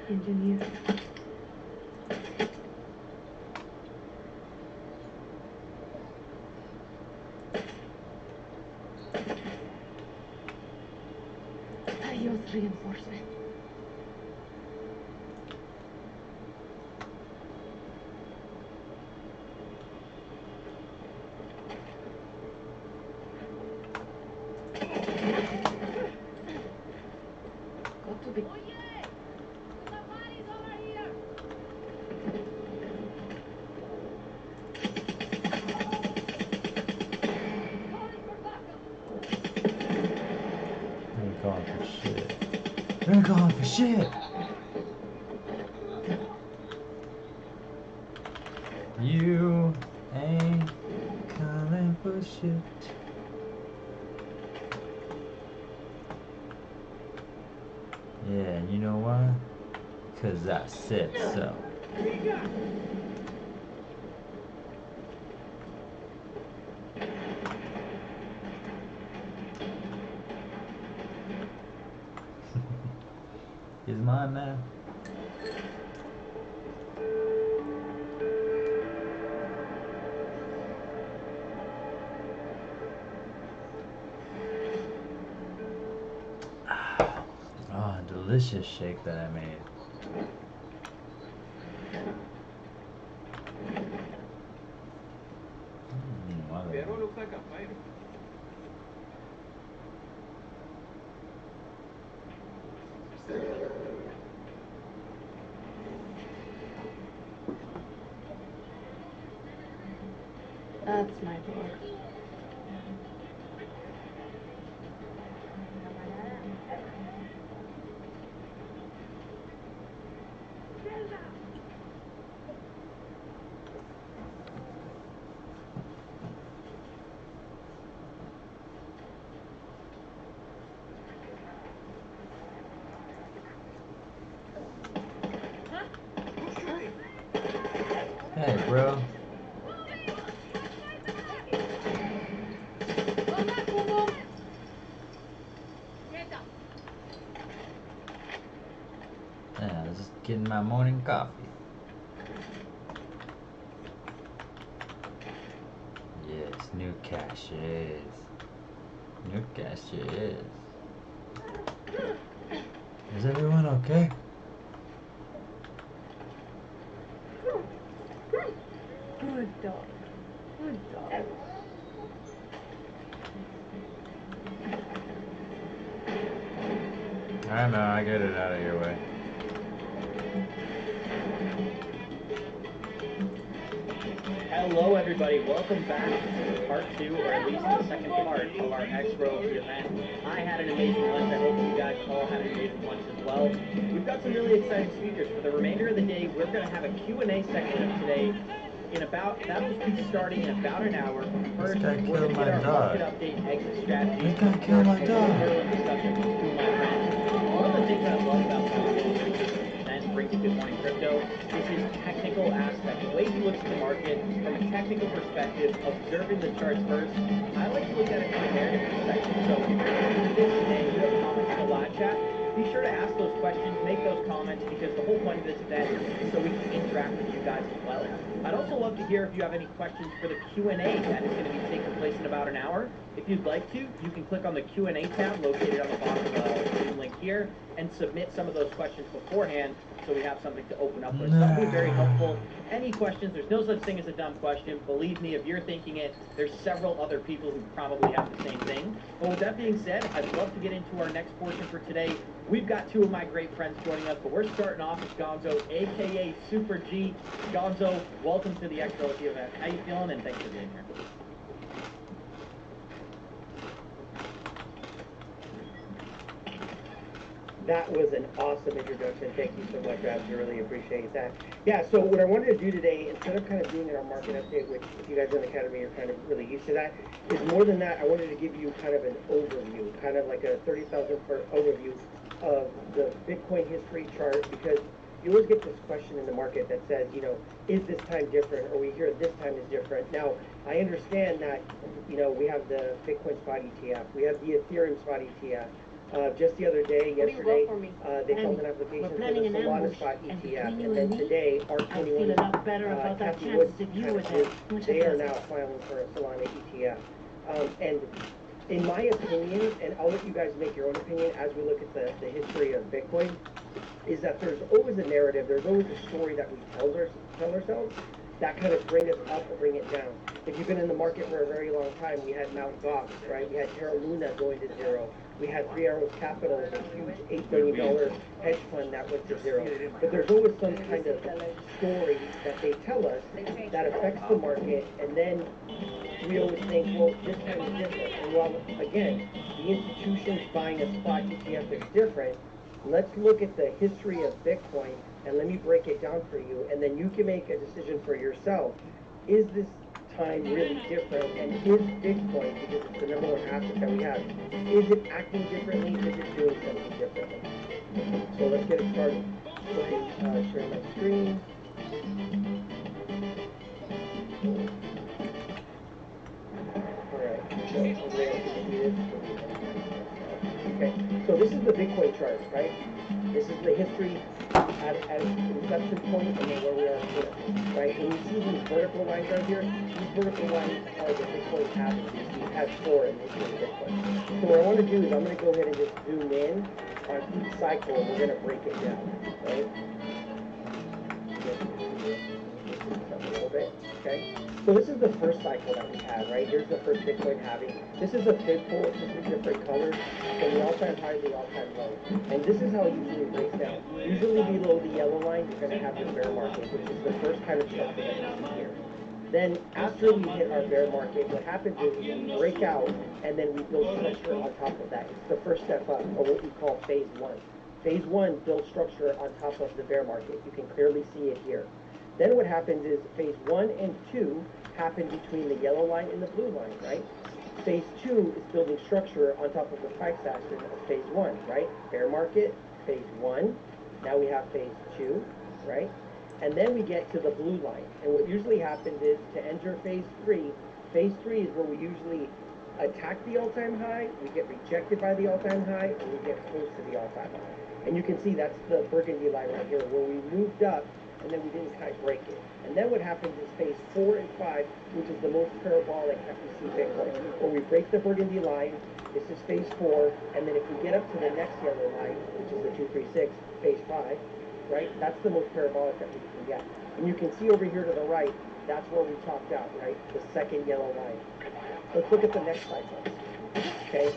Engineer. Adios, reinforcement. Got to be. They're going for shit. They're going for shit! You ain't coming for shit. Yeah, and you know why? 'Cause I said so. He's mine now. Oh, delicious shake that I made. Pero looks like a fighter. That's my door. bro. Yeah, I was just getting my morning coffee. Yes, new caches. New caches. Is everyone okay? Good dog. Good dog. I know, I get it out of your way. Hello, everybody. Welcome back to part 2, or at least the second part of our X-Royalty event. I had an amazing lunch. I hope you guys all had an amazing lunch as well. We've got some really exciting speakers. For the remainder of the day, we're going to have a Q&A section of today. That'll be starting in about an hour. First, we're going to get our market update, exit strategy. This guy killed my dog. Discussion with two of my friends. One of the things I love about and bring to Good Morning Crypto is his technical aspect, the way he looks at the market from a technical perspective, observing the charts first. I like to look at it from a narrative perspective. So if you're listening to this and you have comments in the live chat, be sure to ask those questions, make those comments, because the whole point of this event is so we can interact with you guys as well. I'd also love to hear if you have any questions for the Q&A that is going to be taking place in about an hour. If you'd like to, you can click on the Q&A tab located on the bottom of the Zoom link here and submit some of those questions beforehand so we have something to open up with. So that'll be very helpful. Any questions, there's no such thing as a dumb question. Believe me, if you're thinking it, there's several other people who probably have the same thing. But with that being said, I'd love to get into our next portion for today. We've got two of my great friends joining us, but we're starting off with Gonzo, a.k.a. Super G. Gonzo, welcome to the X-Royalty event. How you feeling? And thanks for being here. That was an awesome introduction. Thank you so much, Rabs. I really appreciate that. Yeah, so what I wanted to do today, instead of kind of doing our market update, which if you guys in the academy are kind of really used to that, is more than that, I wanted to give you kind of an overview, kind of like a 30,000 foot overview of the Bitcoin history chart, because you always get this question in the market that says, you know, is this time different? Or we hear this time is different. Now, I understand that, you know, we have the Bitcoin spot ETF, we have the Ethereum spot ETF. Just the other day, yesterday, they filed an application for the Solana spot ETF, and then today, R21, Kathy Woods kind of group, they are now filing for a Solana ETF. And in my opinion, and I'll let you guys make your own opinion as we look at the history of Bitcoin, is that there's always a narrative, there's always a story that we tell ourselves that kind of bring us up or bring it down. If you've been in the market for a very long time, we had Mt. Gox, right? We had Terra Luna going to zero. We had Three Arrows Capital, a huge $8 billion hedge fund that went to zero. But there's always some kind of story that they tell us that affects the market, and then we always think, well, this time is different. And while, again, the institution's buying a spot ETF is different, let's look at the history of Bitcoin, and let me break it down for you, and then you can make a decision for yourself. Is this time really different, and is Bitcoin, because it's the number one asset that we have, is it acting differently? Is it doing something differently? So let's get it started. Let me share my screen. Okay, so this is the Bitcoin chart, right? This is the history at its inception point and then where we are here, right? When you see these vertical lines right here, these vertical lines are the Bitcoin halving. We've had 4 in the history of Bitcoin. So what I want to do is I'm going to go ahead and just zoom in on each cycle and we're going to break it down, right? A little bit, okay? So this is the first cycle that we had, right? Here's the first Bitcoin halving. This is a fib pool, it's just different colors from the all-time high to the all-time low. And this is how it usually breaks down. Usually below the yellow line, you're going to have your bear market, which is the first kind of structure that you see here. Then after we hit our bear market, what happens is we break out and then we build structure on top of that. It's the first step up, or what we call phase 1. Phase 1 builds structure on top of the bear market. You can clearly see it here. Then what happens is phase 1 and 2 happen between the yellow line and the blue line, right? Phase 2 is building structure on top of the price action of phase 1, right? Bear market, phase 1. Now we have phase 2, right? And then we get to the blue line. And what usually happens is to enter phase three is where we usually attack the all-time high, we get rejected by the all-time high, and we get close to the all-time high. And you can see that's the burgundy line right here, where we moved up and then we didn't quite break it. And then what happens is phase 4 and 5, which is the most parabolic that we see Bitcoin, where we break the burgundy line. This is phase 4, and then if we get up to the next yellow line, which is the 236, phase 5, right? That's the most parabolic that we can get. And you can see over here to the right, that's where we topped out, right? The second yellow line. Let's look at the next cycle, okay?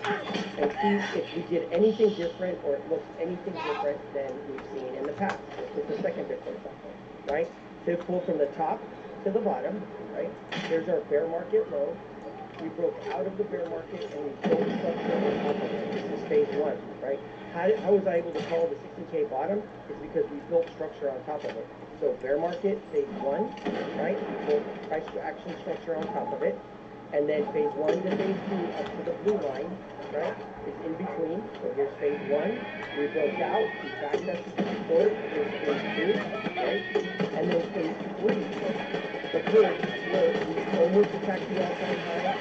And see if we did anything different or it looks anything different than we've seen in the past. This is the second Bitcoin cycle, right? So pull from the top to the bottom, right? There's our bear market low. We broke out of the bear market and we built structure on top of it. This is phase 1, right? How was I able to call the 60K bottom? It's because we built structure on top of it. So bear market, phase 1, right? We built price action structure on top of it. And then phase 1 to phase 2 up to the blue line, right? It's in between. So here's phase 1. We broke out, we backed up to the support. Here's phase 2, right? And then phase 3, the third, where we almost attack the all-time high,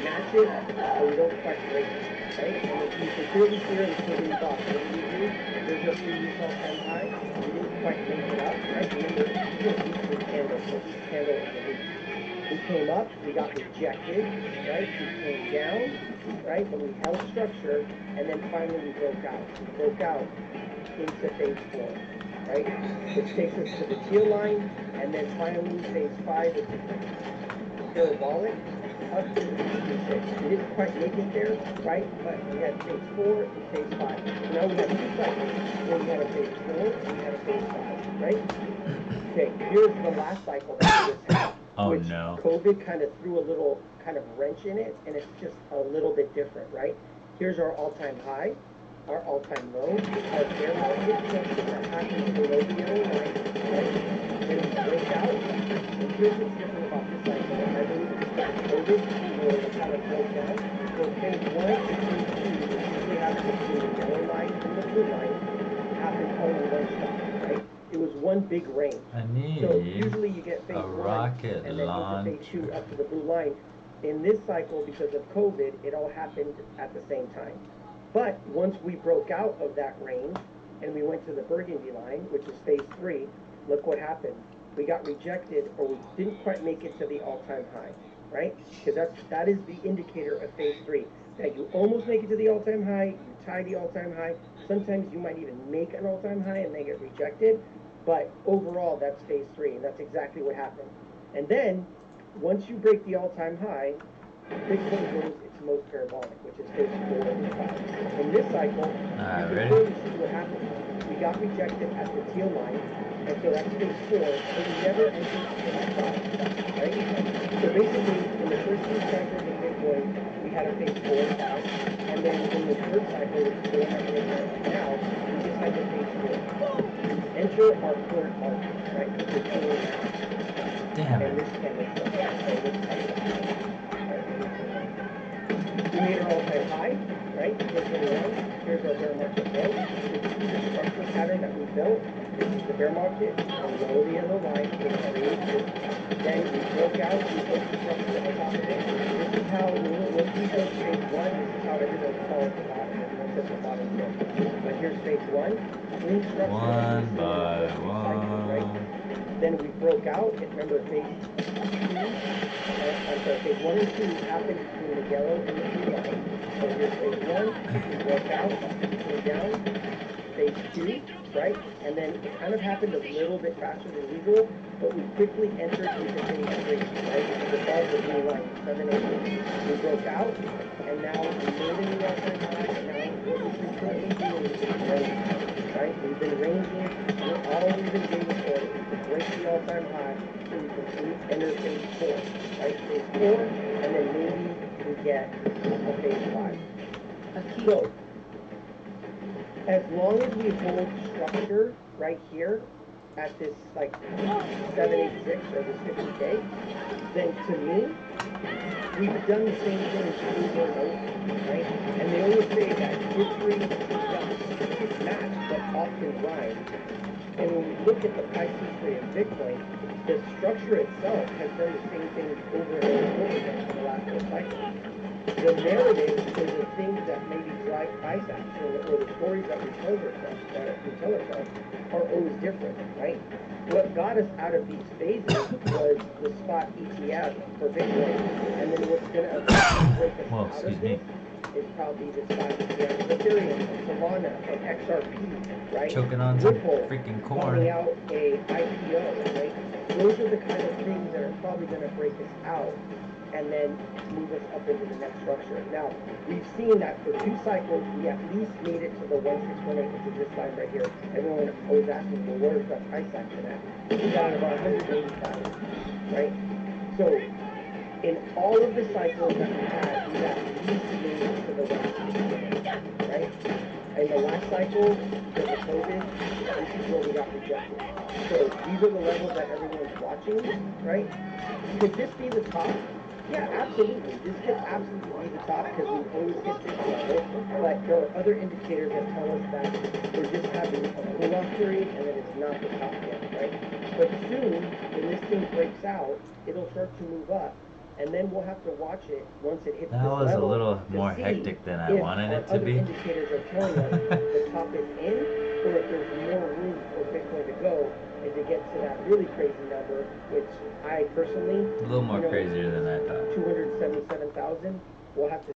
match it, but we don't quite break it, right? And if you can clearly see in the curving box, what do we do? There's a previous all-time high. We didn't quite make it up, right? Remember, this candle, so each candle is a week. We came up, we got rejected, right? We came down, right? But we held structure, and then finally we broke out. We broke out into phase 4, right? Which takes us to the teal line, and then finally phase 5 is parabolic up to the 66. We didn't quite make it there, right? But we had phase 4 and phase 5. So now we have 2 cycles where we had a phase 4 and we had a phase 5, right? Okay, here's the last cycle that we just had. Oh, which no. COVID kind of threw a little kind of wrench in it, and it's just a little bit different, right? Here's our all-time high, our all-time low, our bear market structure that happens below the yellow line, right? Then we break out, and here's what's different about this cycle. I believe it's because COVID, where it kind of broke down. So phase 1 and phase 2, which usually happens between the yellow line and the blue line, happened all in one shot, right? It was one big range. I need So usually you get phase a 1 rocket and then into phase 2 launcher. up to the blue line. In this cycle, because of COVID, it all happened at the same time. But once we broke out of that range and we went to the burgundy line, which is phase 3, look what happened. We got rejected, or we didn't quite make it to the all-time high, right? Because that is the indicator of phase 3. That you almost make it to the all-time high, you tie the all-time high. Sometimes you might even make an all-time high and they get rejected. But overall, that's phase 3, and that's exactly what happened. And then, once you break the all-time high, Bitcoin goes its most parabolic, which is phase 4 and 5. In this cycle, you can clearly see what happened. We got rejected at the teal line, and so that's phase 4, but we never entered phase 5, right? So basically, in the first 2 cycles of Bitcoin, we had a phase 4 and 5, and then in the third cycle, which is the one that we're in now, we just had the phase 4. Enter our current market, right? Damn and it. this candle we made our all-time high, right? Here's our bear market low. This is the structure pattern that we built. This is the bear market below the yellow line. Then we broke out, we built the structure on top of it. This is how, once we built phase 1, this is how everyone falls at the bottom. Everyone sits at the bottom here. But here's phase 1. Clean structure. One by one. Right? Then we broke out. Remember phase 2, phase 1 and 2 happened between the yellow and the blue line. So here's phase 1, we broke out, came down, phase 2, right? And then it kind of happened a little bit faster than usual, but we quickly entered into phase 3, right? Which is above the blue line, 7 and 8. We broke out, and now we made a new all-time high, and now what we've been currently doing is ranging, right? We've been ranging, and all we've been doing for is to break the all-time high, so we can enter phase 4, right? Phase 4, and then maybe we get a phase 5. So, as long as we hold structure right here at this like 786 or this 50K, then to me, we've done the same thing over and over, right? And they always say that history does match but often rhymes. And when we look at the price history of Bitcoin, the structure itself has done the same thing over and over again for the last 4 cycles. The narrative or the things that maybe drive price action or the stories that we tell ourselves are always different, right? What got us out of these phases was the spot ETF for Bitcoin, and then what's going to break us out of this is probably the spot ETF of Ethereum, of Solana, of XRP, right? Choking on some Ripple, freaking corn. calling out a IPO, right? Those are the kind of things that are probably going to break us out and then move us up into the next structure. Now, we've seen that for 2 cycles, we at least made it to the 1618, which is this line right here. Everyone always asking me, well, where's the price action at? We got it about 180,000, right? So, in all of the cycles that we had, we at least made it to the 1618, right? In the last cycle, because of COVID, this is where we got rejected. So, these are the levels that everyone's watching, right? Could this be the top? Yeah, absolutely. This could absolutely be the top because we've always hit this level, but there are other indicators that tell us that we're just having a cool-off period and that it's not the top yet, right? But soon, when this thing breaks out, it'll start to move up, and then we'll have to watch it once it hits this level. That was a little more hectic than I wanted it to be. Other indicators are telling us the top is in, or if there's more room for Bitcoin to go and to get to that really crazy number, which I personally, A little more crazier than I thought. 277,000, we'll have to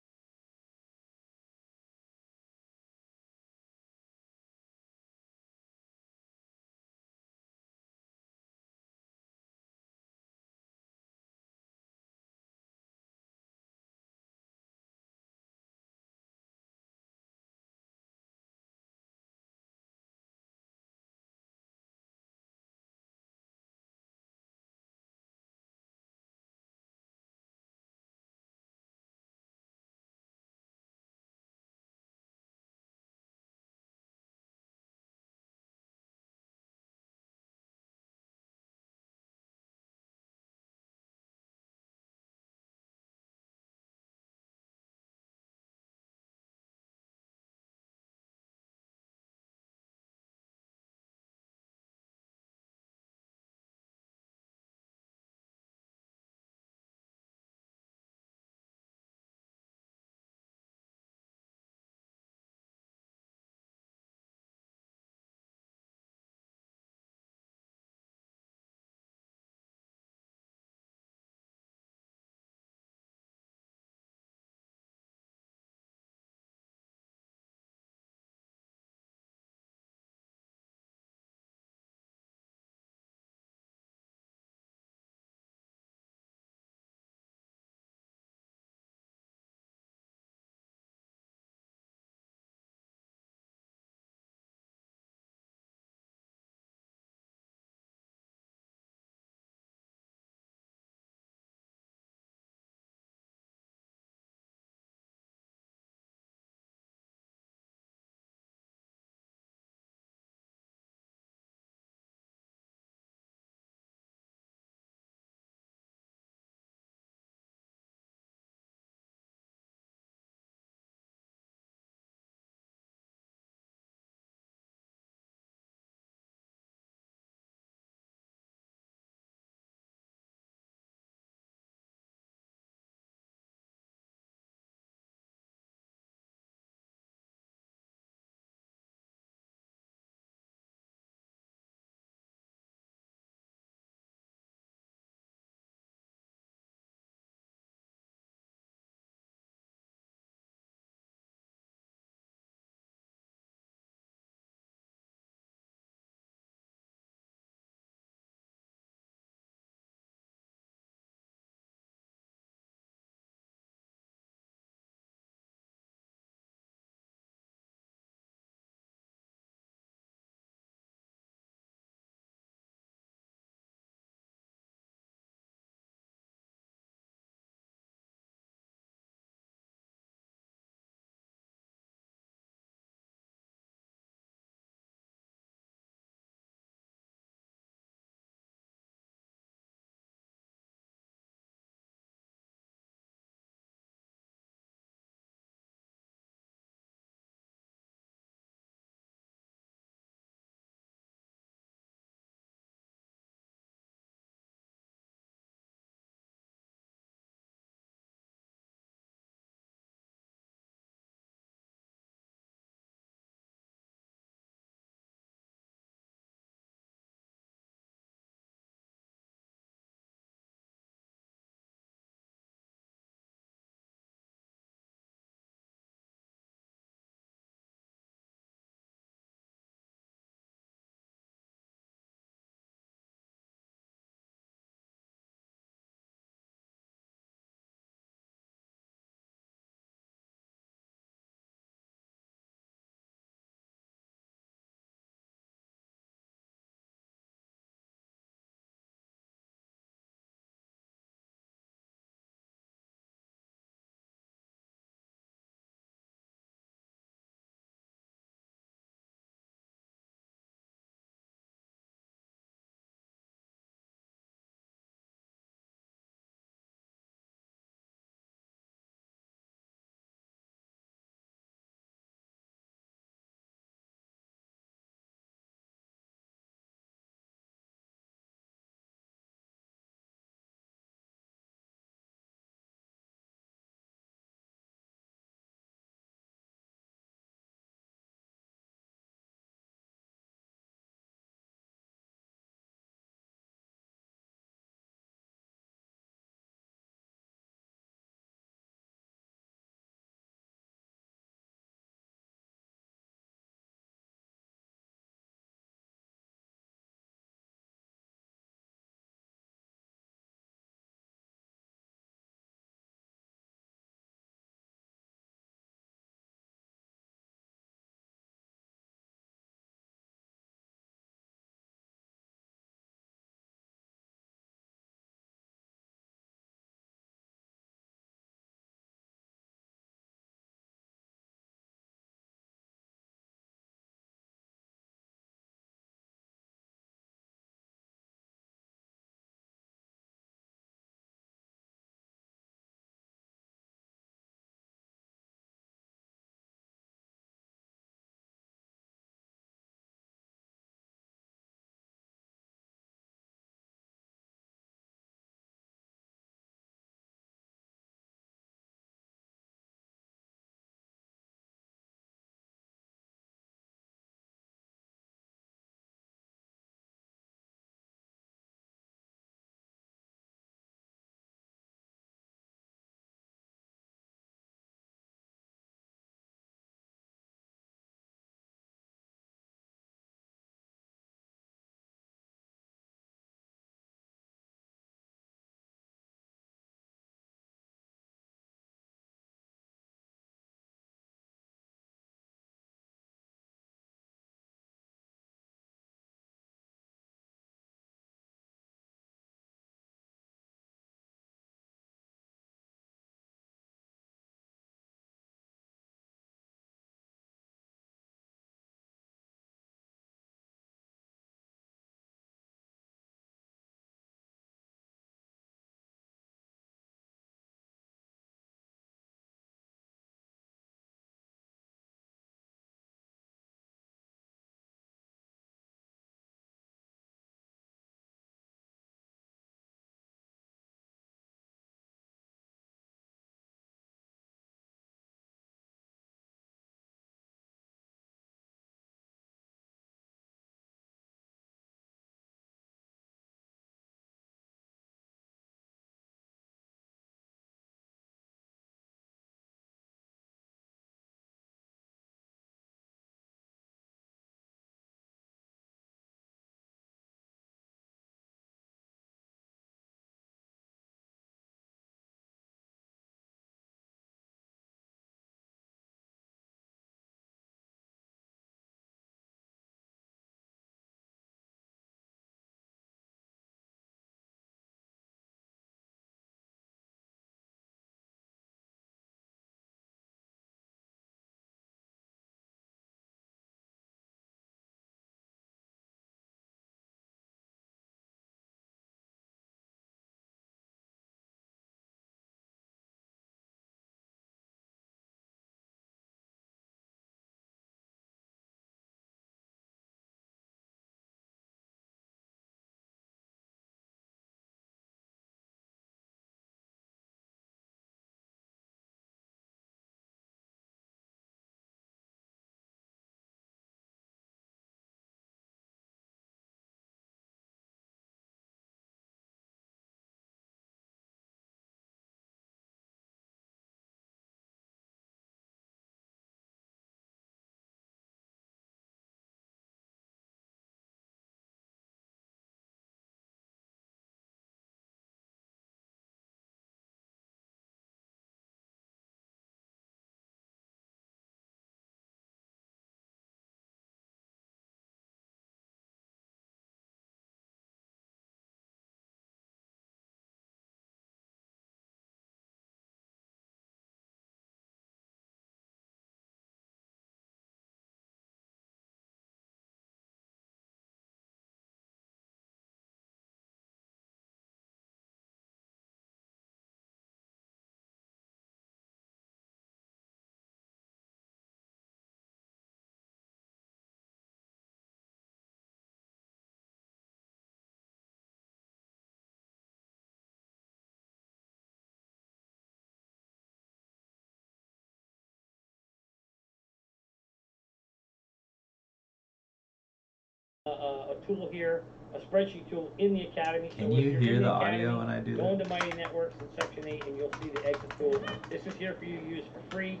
a tool here, a spreadsheet tool in the academy. Can so you if you're hear in the academy, audio when I do go that? into Mighty Networks in Section 8 and you'll see the exit tool. This is here for you to use for free.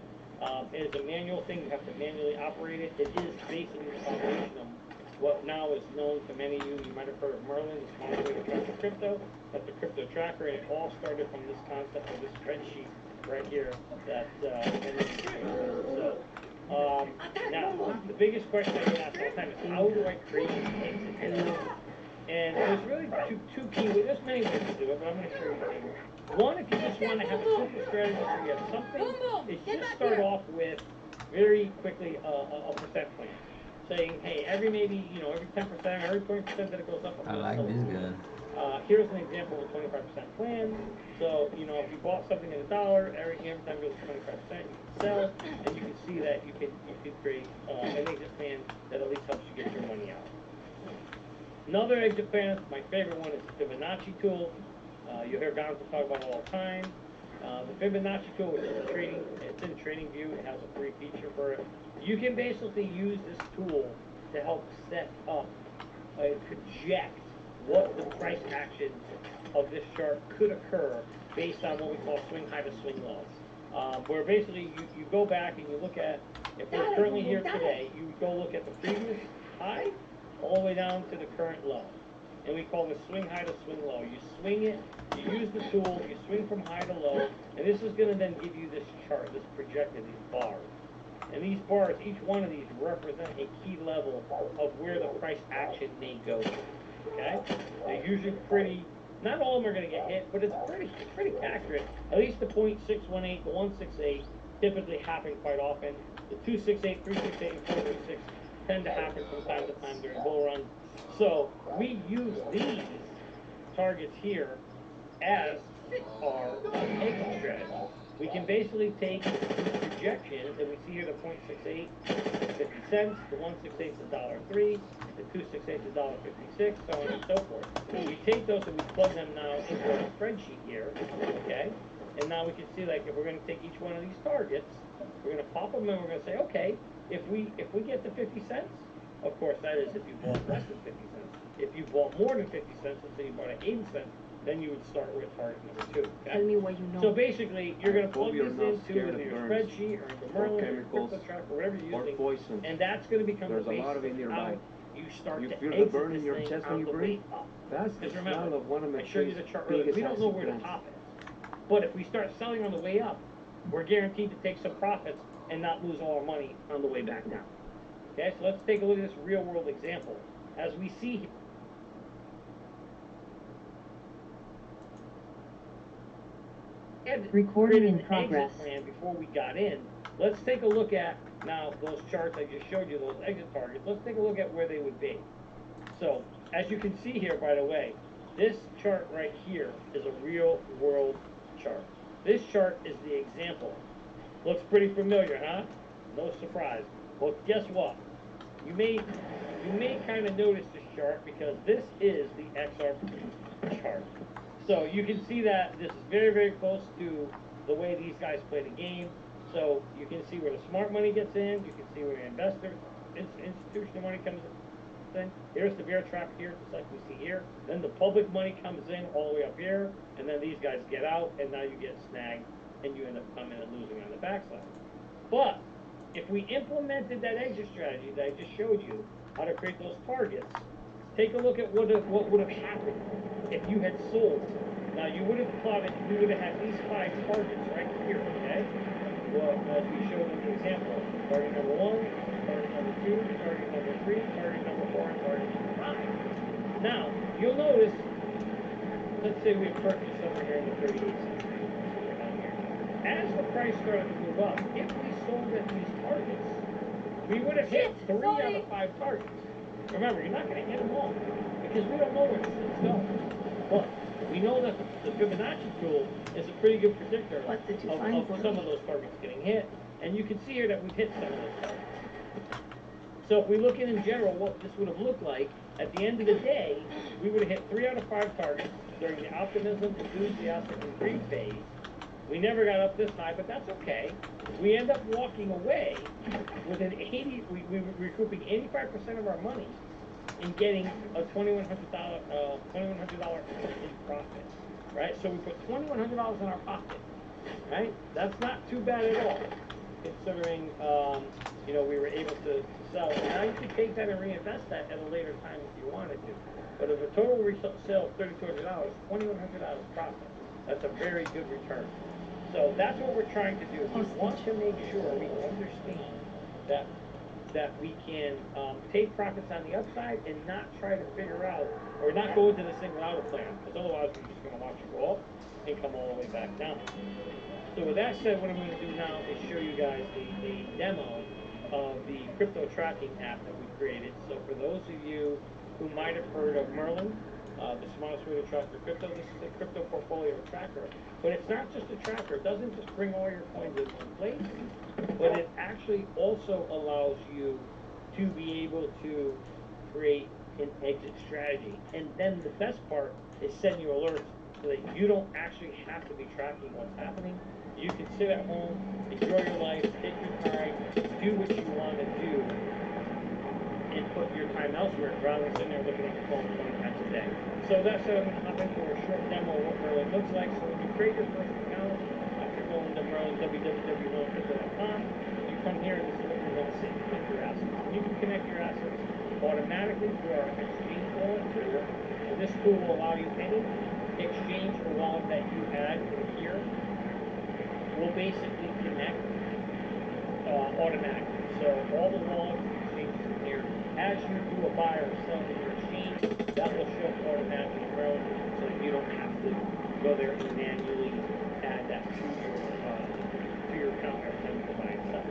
It is a manual thing. You have to manually operate it. It is basically the foundation of what now is known to many of you. You might have heard of Merlin, the smart way to track your crypto. That's the crypto tracker, and it all started from this concept of this spreadsheet right here that many of you use. So, now, the biggest question I get asked all the time is, how do I create an exit strategy? And there's really two key ways. There's many ways to do it, but I'm going to show you two. One, if you just want to have a simple strategy so you have something, is just start off with very quickly a percent plan. Saying, hey, every 10%, every 20% that it goes up, I like this gun. here's an example of a 25% plan. So, if you bought something at $1, every time it goes 25%, you can sell, and you can see that you can create an exit plan that at least helps you get your money out. Another exit plan, my favorite one, is the Fibonacci tool. You'll hear Gonzo talk about it all the time. The Fibonacci tool, which is it's in TradingView. It has a free feature for it. You can basically use this tool to help set up and project what the price action of this chart could occur based on what we call swing high to swing lows. Where basically you go back and you look at, if we're currently here today, you go look at the previous high all the way down to the current low. And we call this swing high to swing low. You swing it, you use the tool, you swing from high to low, and this is going to then give you this chart, this projected, these bars. And these bars, each one of these represent a key level of where the price action may go. Okay? They're usually pretty, not all of them are going to get hit, but it's pretty accurate. At least the 0.618, the 168 typically happen quite often. The 268, 368, and 436 tend to happen from time to time during bull runs. So we use these targets here as our exit strategy. We can basically take these projections, and we see here the 0.68 is 50 cents, the 168 is $1.03, the 268 is $1.56, so on and so forth. We take those and we plug them now into our spreadsheet here, okay? And now we can see, like, if we're going to take each one of these targets, we're going to pop them and we're going to say, okay, if we get to 50 cents, of course that is if you bought less than 50 cents. If you bought more than 50 cents, let's say you bought at 80 cents, then you would start with target number 2. Okay? Tell me what you know. So basically, you're going to plug You're this not into scared your of burns spreadsheet or into Merlin or your chemicals crypto tracker, whatever you're or using, poison. and that's going to become There's the a basis lot of it how nearby. you start You to feel the exit burn this in your thing chest on when you the breathe? way up. That's the Because smell remember, of one of I showed you the chart earlier. We don't know where the top is. But if we start selling on the way up, we're guaranteed to take some profits and not lose all our money on the way back down. Okay, so let's take a look at this real world example. As we see here, Recording in an progress. exit plan before we got in. Let's take a look at now those charts I just showed you, those exit targets. Let's take a look at where they would be. So, as you can see here, by the way, this chart right here is a real world chart. This chart is the example. Looks pretty familiar, huh? No surprise. Well, guess what? You may kind of notice this chart because this is the XRP chart. So you can see that this is very, very close to the way these guys play the game. So you can see where the smart money gets in. You can see where investor, institutional money comes in. Here's the bear trap here, just like we see here. Then the public money comes in all the way up here. And then these guys get out, and now you get snagged, and you end up coming and losing on the backside. But if we implemented that exit strategy that I just showed you, how to create those targets, take a look at what would have happened if you had sold. Now you would have plotted, we would have had these 5 targets right here, okay? Well, as we showed in the example, target number 1, target number 2, target number 3, target number 4, and target number 5. Now, you'll notice, let's say we purchased something here in the 38 cents. As the price started to move up, if we sold at these targets, we would have hit 3 out of 5 targets. Remember, you're not going to hit them all because we don't know where this is going. But we know that the Fibonacci tool is a pretty good predictor of some of those targets getting hit. And you can see here that we've hit some of those targets. So if we look in general what this would have looked like, at the end of the day, we would have hit 3 out of 5 targets during the optimism, enthusiastic, and greed phase. We never got up this high, but that's okay. We end up walking away with an 80, we were recouping 85% of our money in getting a $2,100 in profit, right? So we put $2,100 in our pocket, right? That's not too bad at all, considering you know, we were able to sell. Now you can take that and reinvest that at a later time if you wanted to. But if a total sale of $3,200, $2,100 profit, that's a very good return. So that's what we're trying to do. We want to make sure we understand that we can take profits on the upside and not try to figure out, or not go into this thing without a plan, because otherwise we're just going to watch it go up and come all the way back down. So with that said, what I'm going to do now is show you guys a demo of the crypto tracking app that we created. So for those of you who might have heard of Merlin, the smartest way to track your crypto, this is a crypto portfolio tracker. But it's not just a tracker. It doesn't just bring all your coins in one place, but it actually also allows you to be able to create an exit strategy. And then the best part is send you alerts so that you don't actually have to be tracking what's happening. You can sit at home, enjoy your life, take your time, do what you want to do, and put your time elsewhere rather than sitting there looking at your phone 20 times a day. So that's what I'm going to hop into a short demo of what Merlin looks like. So when you create your first account, after going to Merlin, www.merlincrypto.com, you come here and this is what you're going to see. Connect your assets. And you can connect your assets automatically through our exchange wallet tool. And this tool will allow you any exchange or wallet that you add here will basically connect automatically. So all the wallets and exchanges in here, as you do a buy or sell in your exchange, that will show automatically in Merlin, so that you don't have to go there and manually add that to your account every time you go buy and sell.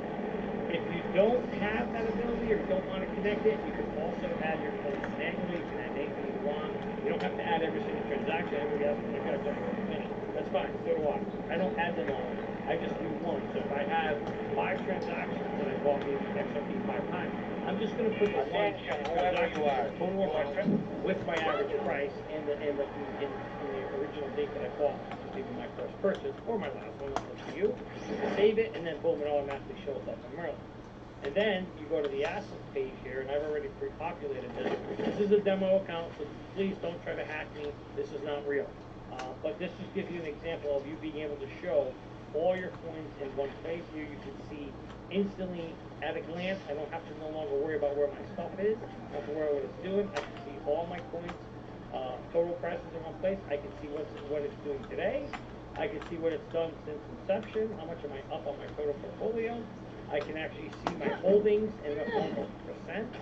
If you don't have that ability or don't want to connect it, you can also add your coins manually. You can add anything you want. You don't have to add every single transaction. Everybody asks me, "I got many." That's fine. So do I. I don't add them all. I just do one. So if I have 5 transactions and I bought maybe XRP 5 times, I'm just going to put the one transaction total amount with my average price and the original date that I bought, maybe my first purchase or my last one, up to you. Save it, and then boom, it automatically shows up in Merlin. And then you go to the assets page here, and I've already pre-populated this. This is a demo account, so please don't try to hack me. This is not real. But this just gives you an example of you being able to show all your coins in one place. Here you can see instantly at a glance. I don't have to no longer worry about where my stuff is. I don't have to worry what it's doing. I can see all my coins, total prices in one place. I can see what it's doing today. I can see what it's done since inception. How much am I up on my total portfolio? I can actually see my holdings in the form of percent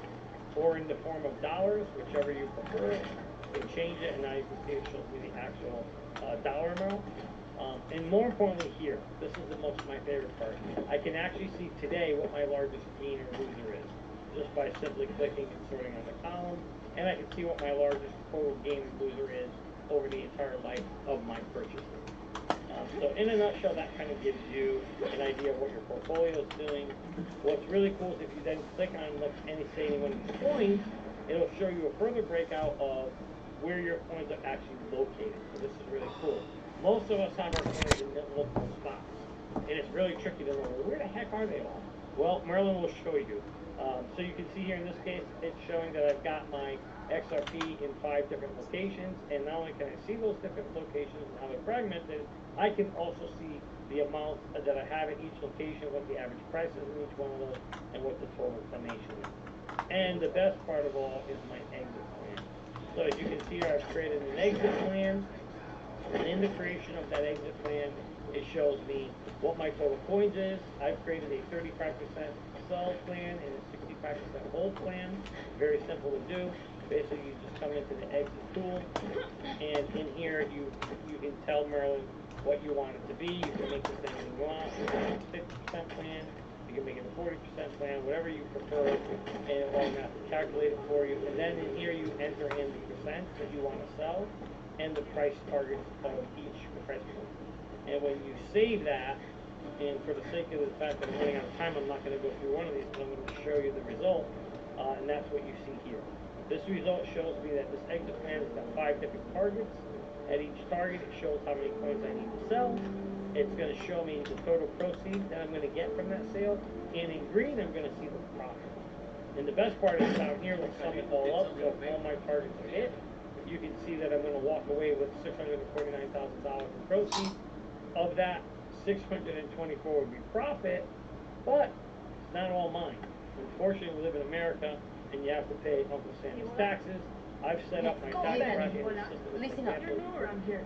or in the form of dollars, whichever you prefer. You can change it, and now you can see it shows me the actual dollar amount. And more importantly here, this is my favorite part. I can actually see today what my largest gain or loser is, just by simply clicking and sorting on the column. And I can see what my largest total gain or loser is over the entire life of my purchases. So in a nutshell, that kind of gives you an idea of what your portfolio is doing. What's really cool is if you then click on, let's say any one of these coins, it'll show you a further breakout of where your coins are actually located. So this is really cool. Most of us have our coins in multiple spots, and it's really tricky to know, where the heck are they all? Well, Merlin will show you. So you can see here in this case, it's showing that I've got my XRP in 5 different locations, and not only can I see those different locations and how they're fragmented, I can also see the amount that I have at each location, what the average price is in each one of those, and what the total summation is. And the best part of all is my exit plan. So as you can see here, I've created an exit plan, and in the creation of that exit plan, it shows me what my total coins is. I've created a 35% sell plan and a 65% hold plan. Very simple to do. Basically, you just come into the exit tool, and in here you can tell Merlin what you want it to be. You can make this anything you want. You can make it a 50% plan. You can make it a 40% plan, whatever you prefer, and it will automatically calculate it for you. And then in here you enter in the percent that you want to sell and the price targets of each price point. And when you save that, and for the sake of the fact that I'm running out of time, I'm not going to go through one of these, but I'm going to show you the result, and that's what you see here. This result shows me that this exit plan has got 5 different targets. At each target, it shows how many coins I need to sell. It's going to show me the total proceeds that I'm going to get from that sale, and in green, I'm going to see the profit. And the best part is down here, we sum it all up, so if all my targets are hit, you can see that I'm going to walk away with $649,000 in proceeds. Of that, 624 would be profit, but it's not all mine. Unfortunately, we live in America, and you have to pay Uncle Sam's taxes. I've set up my tax bracket system. Listen up. You know around here.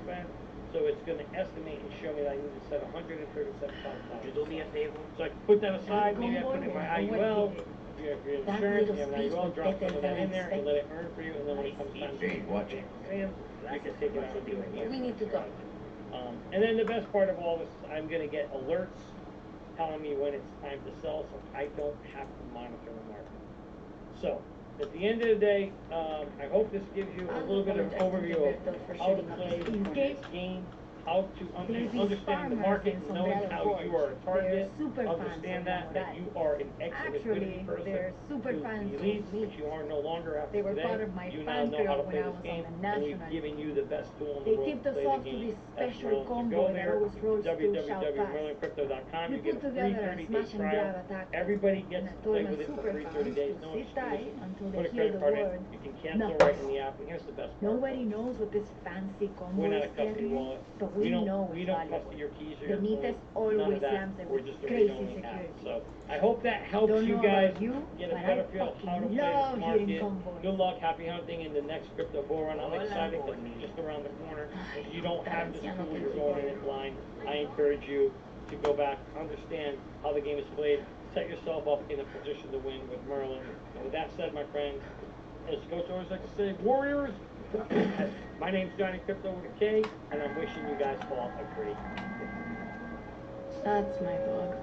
So it's going to estimate and show me that I need to set $137,000. You do me a favor? So I can put that aside, maybe I put it in my IUL. If you have insurance, you have an IUL, drop some of that in there and let it earn for you, and then when it comes time to watch it. Sam, you can take it out and do it. We need to talk. And then the best part of all this is I'm going to get alerts telling me when it's time to sell, so I don't have to monitor the market. So, at the end of the day, I hope this gives you a little bit of an overview of how to play this game, how to understand the market, knowing how you are a target, understand that you are an ex-liquidity person they're super to fans the of elites, me. that you are no longer after They were today. part of my You now fan know how to club play when I this was game, on the and we've national. given you the best tool in the They world tipped to us play the off to game. this That's special Merlin. So combo go that there, always rolls through shout fast. www.merlincrypto.com. We You get put a free together a 30-day smash and trial. grab attack. Everybody And gets I to told play my with it for super free fans 30 days. to No sit tight excuses. until Put they a hear credit the card in. word. You can cancel nuts. right in the app. And here's the best part. Nobody knows what this fancy combo We're not a is custody carrying, wallet. but we know We it's don't valuable. custody your keys or your Benitez phone. None always of that. slams it We're with just a crazy read-only app. security. So I hope that helps Don't you know guys about you, get a but better I feel of how to fucking play love this hearing market. combos. Good luck, happy hunting in the next crypto bull run. I'm excited because it's just around the corner. If you don't have this tool, you're going in it blind. I encourage you to go back, understand how the game is played, set yourself up in a position to win with Merlin. And with that said, my friends, as Coach always likes to say, Warriors, my name's Johnny Crypto with a K, and I'm wishing you guys all a great day. That's my dog.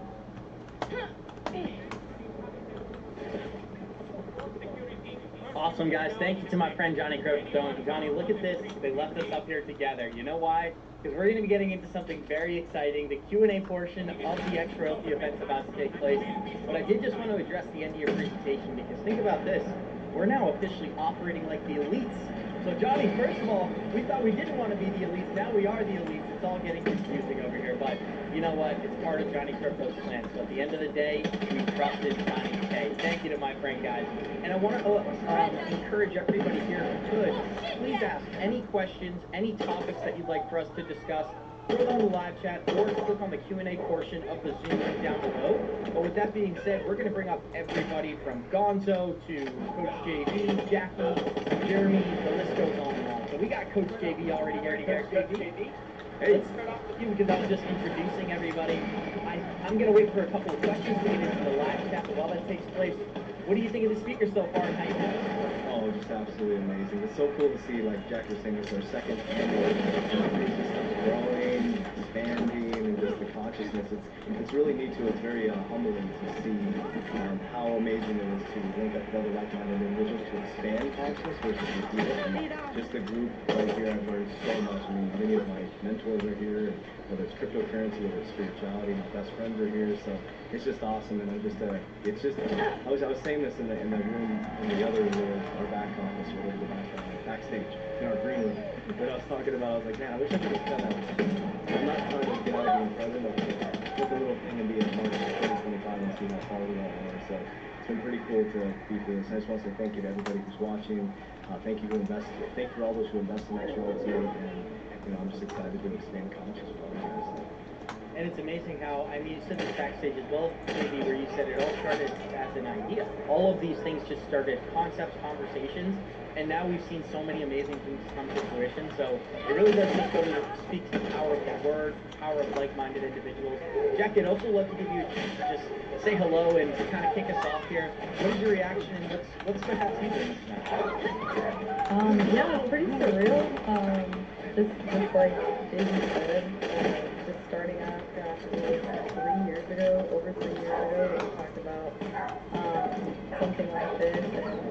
Awesome, guys. Thank you to my friend Johnny Crypto. And Johnny, look at this. They left us up here together. You know why? Because we're going to be getting into something very exciting, the Q&A portion of the X-Royalty event's about to take place. But I did just want to address the end of your presentation, because think about this. We're now officially operating like the elites. So, Johnny, first of all, we thought we didn't want to be the elites. Now we are the elites. It's all getting confusing over here. But you know what? It's part of Johnny Crypto's plan. So at the end of the day, we trusted Johnny K. Thank you to my friend, guys. And I want to encourage everybody here who could, please ask any questions, any topics that you'd like for us to discuss. Throw them in the live chat or click on the Q&A portion of the Zoom link down below. But with that being said, we're going to bring up everybody from Gonzo to Coach JV, Jackie, Jeremy, the list goes on and on. So we got Coach JV already here. Coach JV. Hey. Let's start off with you because I was just introducing everybody. I'm going to wait for a couple of questions to get into the live chat, but while that takes place, what do you think of the speaker so far and how you doing? Oh, just absolutely amazing. It's so cool to see, like Jack was saying, it's our second annual, and it's just growing, expanding, and just the consciousness. It's really neat too. It's very humbling to see how amazing it is to link up with other like-minded individuals to expand consciousness versus repeat it. And just the group right here, I've learned so much. I mean, many of my mentors are here, and whether it's cryptocurrency, whether it's spirituality, my best friends are here. So it's just awesome, and I'm just it's just I was saying this in the room in the other room, our back office, or whatever the backstage in our green room. But I was talking about, I was like, man, I wish I could have done that. I'm not trying to get out of being president, but put the little thing and be a part of 2025 and see how far we are. So it's been pretty cool to be through this. I just want to say thank you to everybody who's watching. Thank you for all those who invest in X-Royalty, and I'm just excited to expand consciousness with you guys. And it's amazing how, I mean, you said this backstage as well, maybe, where you said it all started as an idea. All of these things just started concepts, conversations, and now we've seen so many amazing things come to fruition. So it really does just go to speak to the power of the word, power of like-minded individuals. Jack, I'd also love to give you a chance to just say hello and kind of kick us off here. What is your reaction and what's stuck out to you during this match? Yeah, it's pretty surreal. Just like JD said, just starting off, gosh, it was over 3 years ago, that we talked about something like this.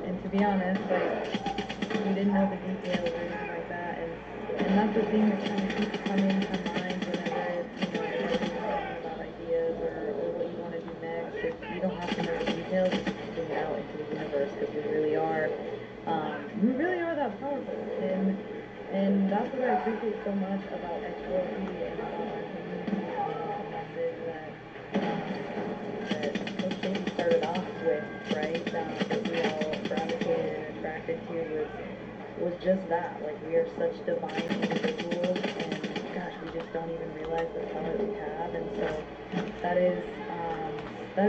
And to be honest, like, we didn't know the details or anything like that. And that's the thing that kind of keeps coming to mind whenever it's, whenever you're talking about ideas or what you want to do next. You don't have to know the details, just putting it out into the universe, because we really are that powerful. And that's what I appreciate so much about X-Royalty and about our community and the message that Coach Davey started off with, right? That we attracted to was just that. Like, we are such divine individuals, and gosh, we just don't even realize the power that we have. And so that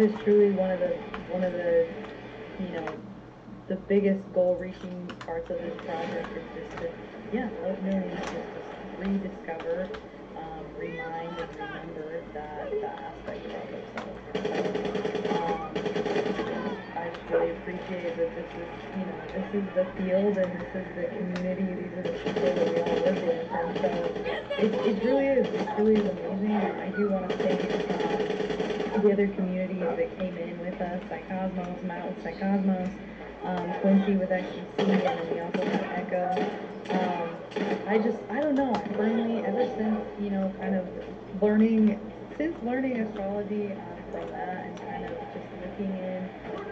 is truly one of the you know, the biggest goal-reaching parts of this project is just to, help millions just to rediscover, remind, and remember that aspect about themselves. I really appreciate that this is the field, and this is the community, these are the people that we all live with, and so it really is amazing. I do want to thank the other communities that came in with us, Psycosmos, Matt with Psycosmos, Quincy with XTC, and then we also have Echo. I don't know, I firmly, ever since, kind of learning astrology from that, and kind of just looking in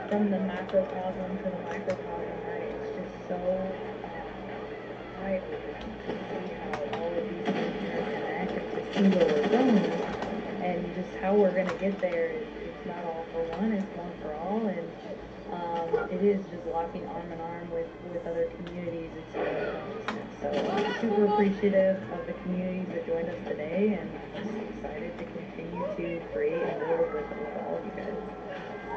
from the macrocosm to the microcosm, right, it's just so eye-opening to see how all of these things interconnect, and to see where we're going, and just how we're going to get there. It's not all for one, it's one for all, and it is just walking arm in arm with other communities, expanding consciousness. So I'm super appreciative of the communities that joined us today, and I'm just excited to continue to create and build with all of you guys.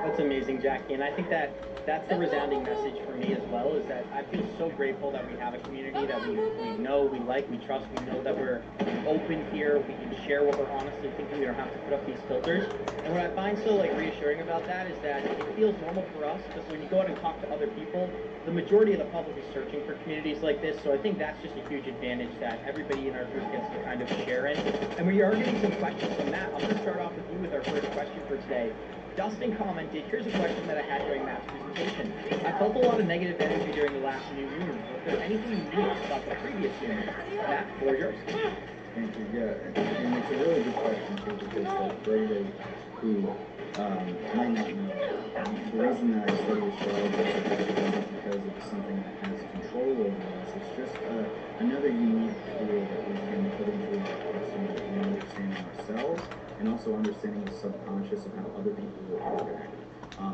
That's amazing, Jackie, and I think that's the resounding message for me as well, is that I feel so grateful that we have a community that we know, we like, we trust, we know that we're open here, we can share what we're honestly thinking, we don't have to put up these filters. And what I find so reassuring about that is that it feels normal for us, but when you go out and talk to other people, the majority of the public is searching for communities like this, so I think that's just a huge advantage that everybody in our group gets to kind of share in. And we are getting some questions. So Matt, I'm going to start off with you with our first question for today. Dustin commented, here's a question that I had during Matt's presentation. I felt a lot of negative energy during the last new moon. Was there anything unique about the previous new moon? Matt, the floor is yours. Thank you. Yeah, and it's a really good question too, because for everybody who might not know, the reason that I study astrology is because it's something that has control over us. It's just another unique tool that we can put into our arsenal in understanding ourselves, and also understanding the subconscious of how other people will interact.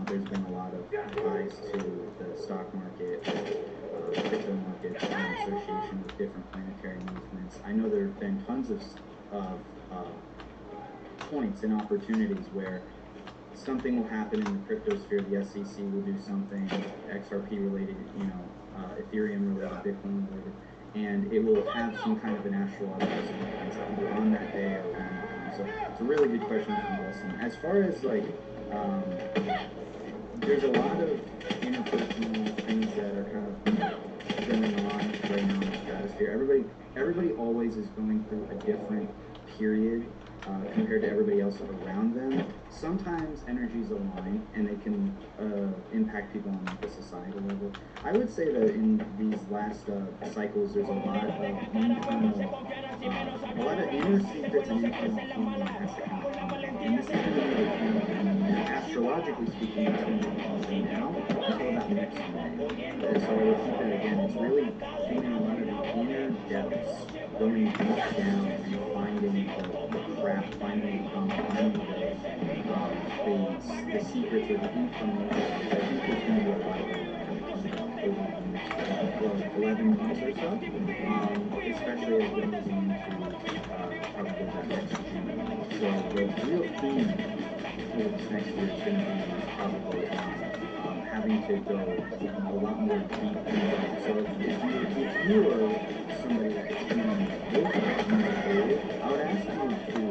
There's been a lot of ties to the stock market, crypto market, in association with different planetary movements. I know there have been tons of points and opportunities where something will happen in the crypto sphere, the SEC will do something XRP related, Ethereum related, Bitcoin related, and it will have some kind of an astrological significance either on that day or around that time. So it's a really good question from Dustin. As far as there's a lot of interpersonal things that are kind of going on right now in the stratosphere. Everybody always is going through a different period compared to everybody else around them. Sometimes energies align and they can impact people on the societal level. I would say that in these last cycles, there's a lot of inner secrets and internal healing that has to kind of come about. And this is going to be astrologically speaking, it's going to be from now until about next May. So I'll repeat that again. It's really feeling a lot of the inner depths, going deep down and finding the craft, finding the gunk, finding the secrets or the information. I think there's going to be a lot of that coming out over the next 11 months or so, especially as we're moving into probably that next June. So the real theme over this next year is going to be probably having to go a lot more deep. So if you are somebody that is feeling low, I would ask you to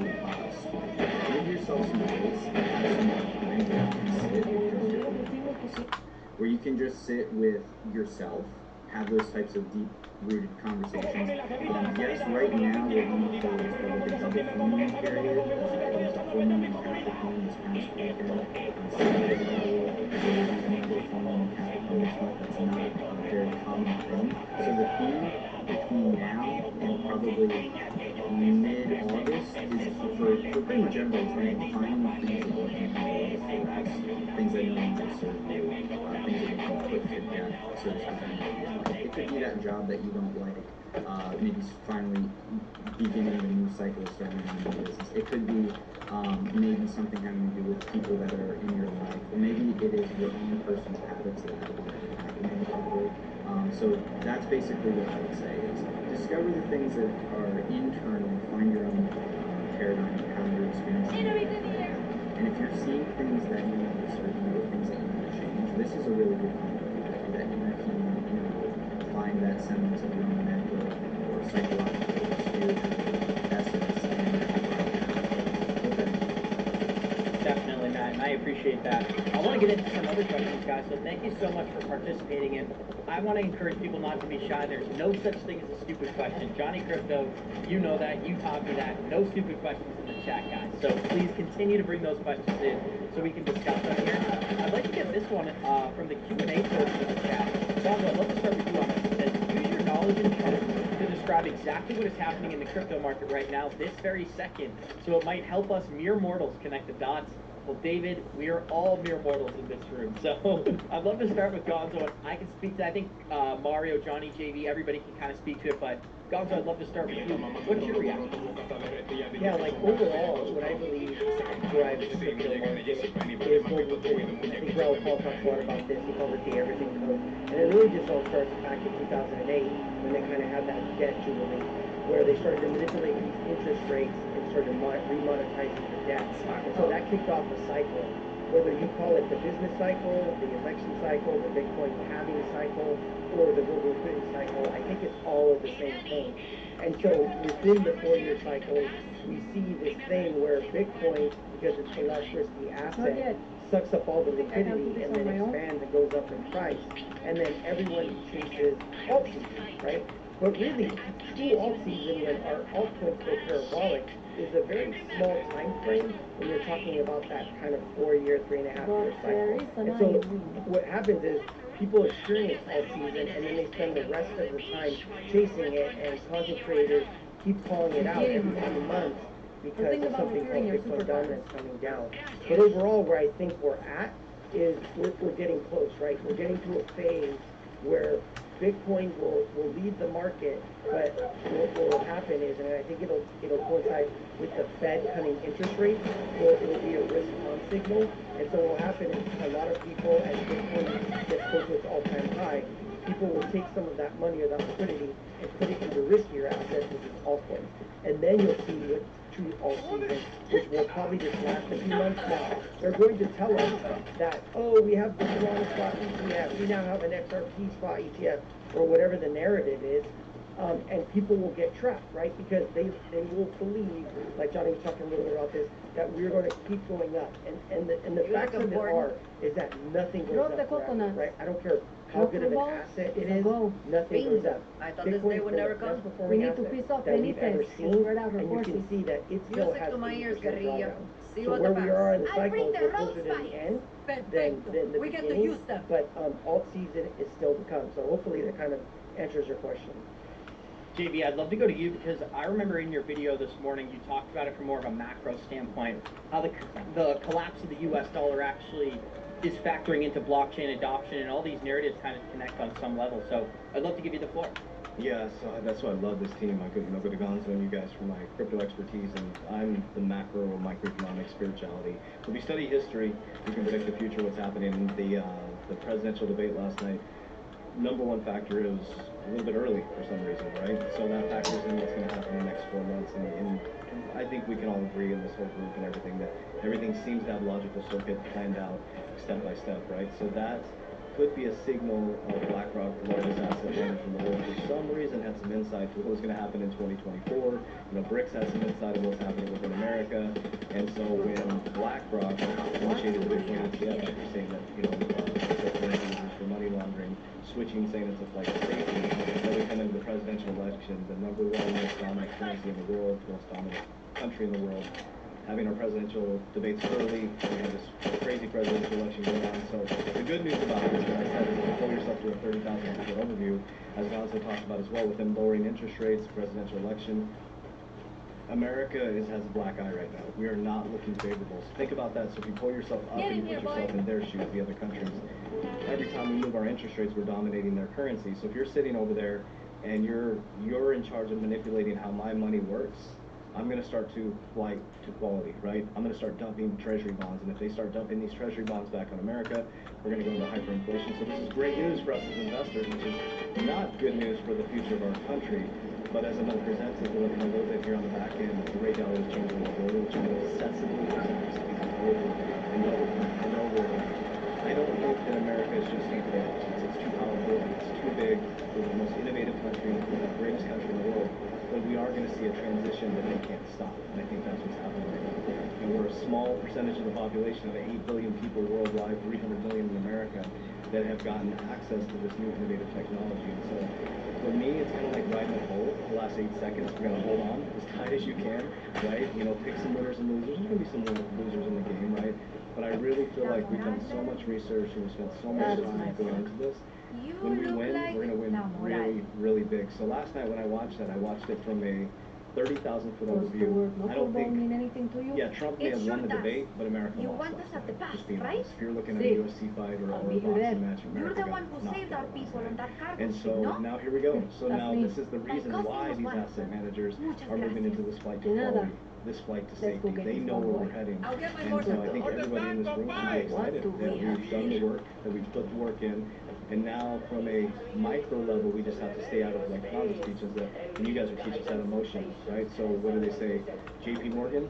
give yourself some space and have some time where you can sit with just your own thoughts, where you can just sit with yourself, have those types of deep-rooted conversations. Yes, right now we're going through what's called the double full moon period. It was a full moon in Capricorn this past weekend. On Saturday, there will be another full moon in Capricorn this month. That's not a very common thing. So the theme between now and probably mid-August is for pretty much everybody is going to be finding things that you can no longer focus, things that no longer serve you, things that you can put to death, so to speak, in your life. It could be that job that you don't like, maybe finally beginning the new cycle, starting a new business. It could be maybe something having to do with people that are in your life, or maybe it is your own personal habits that are happening lately. So that's basically what I would say is discover the things that are internal, find your own paradigm of how you're experiencing life right now. And if you're seeing things that you want to certain or things that you want to change, this is a really good time that you can find that semblance of your own mental or psychological or spiritual essence Definitely, Matt, and I appreciate that. I want to get into some other questions, guys, so thank you so much for participating, and I want to encourage people not to be shy. There's no such thing as a stupid question. Johnny Crypto, you know that, you taught me that. No stupid questions in the chat, guys, so please continue to bring those questions in so we can discuss them here. I'd like to get this one from the Q&A portion of the chat. Gonzo, I'd love to start with you on this. It says, use your knowledge and charts to describe exactly what is happening in the crypto market right now, this very second, so it might help us mere mortals connect the dots. Well, David, we are all mere mortals in this room, so I'd love to start with Gonzo, and I can speak to, I think Mario, Johnny, JV, everybody can kind of speak to it, but Gonzo, I'd love to start with you. What's your reaction? Yeah, like overall, what I believe drives the crypto market is global trading. I think Raul Paul talks a lot about this. He calls it the everything code. And it really just all starts back in 2008 when they kind of had that debt jubilee, where they started to manipulate these interest rates and started remonetizing the debt. And so that kicked off a cycle. Whether you call it the business cycle, the election cycle, the Bitcoin halving cycle, or the global liquidity cycle, I think it's all of the same thing. And so within the 4-year cycle, we see this thing where Bitcoin, because it's the less risky asset, sucks up all the liquidity and then expands and goes up in price. And then everyone chases alt season, right? But really, true alt season, when our altcoins go parabolic, is a very small time frame when you're talking about that kind of 4-year, 3.5-year cycle. And so what happens is people experience alt season and then they spend the rest of the time chasing it, and content creators keep calling it out every few months because of something called Bitcoin dominance coming down. But overall, where I think we're at is we're getting close, right? We're getting to a phase where Bitcoin will lead the market, but what will happen is, and I think it'll coincide with the Fed cutting interest rates, it'll be a risk-on signal. And so what will happen is a lot of people, as Bitcoin gets close to its all-time high, people will take some of that money or that liquidity and put it into riskier assets, which is altcoins. And then you'll see what true alt season, which will probably just last a few months. Now, they're going to tell us that, oh, we have the Solana spot ETF, we now have an XRP spot ETF, or whatever the narrative is, and people will get trapped, right? Because they will believe, like Johnny was talking a little bit about this, that we're going to keep going up. And the facts of it is that nothing goes up forever, right? I don't care how good of an asset it is, nothing goes up. I thought this day would never come. We need to piece up that we've ever seen, and you can see that it still has 80% drawdown. So where we are in the cycle, we're closer to the end than the beginning, but alt season is still to come. So hopefully that kind of answers your question. JB, I'd love to go to you because I remember in your video this morning you talked about it from more of a macro standpoint, how the collapse of the U.S. dollar actually is factoring into blockchain adoption, and all these narratives kind of connect on some level. So I'd love to give you the floor. Yeah, so that's why I love this team. I couldn't go to Gonzo and you guys for my crypto expertise, and I'm the macro or microeconomic spirituality. When we study history, we can predict the future, what's happening. In the presidential debate last night, number one factor is a little bit early for some reason, right? So that factors in what's going to happen in the next 4 months, and I think we can all agree in this whole group and everything that everything seems to have logical circuit planned out step by step, right? So that could be a signal of BlackRock, the largest asset manager in the world, for some reason had some insight to what was going to happen in 2024. BRICS had some insight of what's happening within America, and so when BlackRock initiated the Bitcoin ETF, after saying that cryptocurrency is used for money laundering, switching, saying it's a flight to safety, then we come into the presidential election, the number one most dominant currency in the world, most dominant country in the world, having our presidential debates early, we have this crazy presidential election going on. So the good news about this, what I said, is if you pull yourself through a 30,000-foot overview, as Gonzo talked about as well, with them lowering interest rates, presidential election, America has a black eye right now. We are not looking favorable. So think about that. So if you pull yourself up and you put yourself in their shoes, the other countries, every time we move our interest rates, we're dominating their currency. So if you're sitting over there and you're in charge of manipulating how my money works, I'm going to start to flight to quality, right? I'm going to start dumping treasury bonds, and if they start dumping these treasury bonds back on America, we're going to go into hyperinflation. So this is great news for us as investors, which is not good news for the future of our country. But as Emil presents, as we're looking at those that here on the back end, the rate value is changing the border, which I'm obsessively speaking over and over. I don't think that America is just something else. It's too powerful, it's too big, we're the most innovative country, we're the greatest country in the world. But we are going to see a transition that they can't stop. And I think that's what's happening right now. And we're a small percentage of the population of 8 billion people worldwide, 300 million in America, that have gotten access to this new innovative technology. And so for me, it's kind of like riding a bull the last 8 seconds. We're going to hold on as tight as you can, right? You know, pick some winners and losers. There's going to be some losers in the game, right? But I really feel like we've done so much research and we spent so much time going into this. When we win, we're going to win really, really big. So last night when I watched that, I watched it from a 30,000 foot overview. I don't think mean anything to you? Yeah, Trump may have won the debate, but America lost last night. Just being honest. If you're looking at a UFC fight or a boxing match, America got knocked out last night. And so now here we go. So now this is the reason why these asset managers are moving into this flight to quality, this flight to safety. They know where we're heading. And so I think everybody in this room can be excited that we've done the work, that we've put the work in. And now from a micro level, we just have to stay out of, like Franz teaches that, and you guys will teach us that emotions, right? So what do they say? JP Morgan,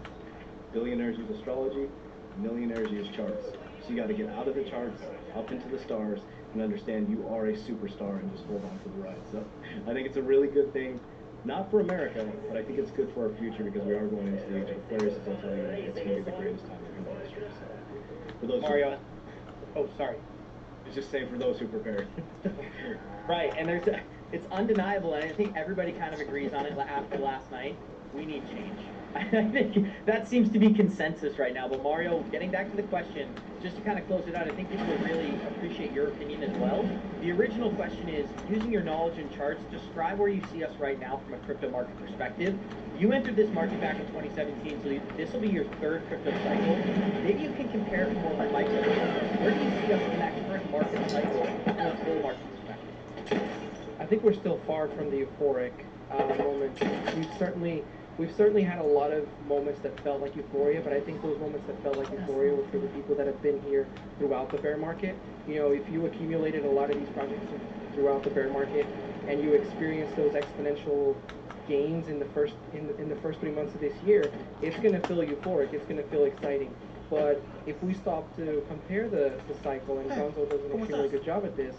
billionaires use astrology, millionaires use charts. So you got to get out of the charts, up into the stars, and understand you are a superstar and just hold on for the ride. So I think it's a really good thing, not for America, but I think it's good for our future because we are going into the age of Aquarius, as I'll tell you, it's going to be the greatest time in human history. So for those Mario, oh, sorry. It's just saying for those who prepared. Right, and it's undeniable, and I think everybody kind of agrees on it after last night. We need change. I think that seems to be consensus right now. But Mario, getting back to the question, just to kind of close it out, I think people would really appreciate your opinion as well. The original question is, using your knowledge in charts, describe where you see us right now from a crypto market perspective. You entered this market back in 2017, so this will be your third crypto cycle. Maybe you can compare it more from Mike's perspective. Where do you see us in that current market cycle from a full market perspective? I think we're still far from the euphoric moment. We've certainly had a lot of moments that felt like euphoria, but I think those moments that felt like euphoria were for the people that have been here throughout the bear market. You know, if you accumulated a lot of these projects throughout the bear market and you experienced those exponential gains in the first 3 months of this year, it's going to feel euphoric. It's going to feel exciting. But if we stop to compare the cycle, and Gonzo does an extremely good job at this,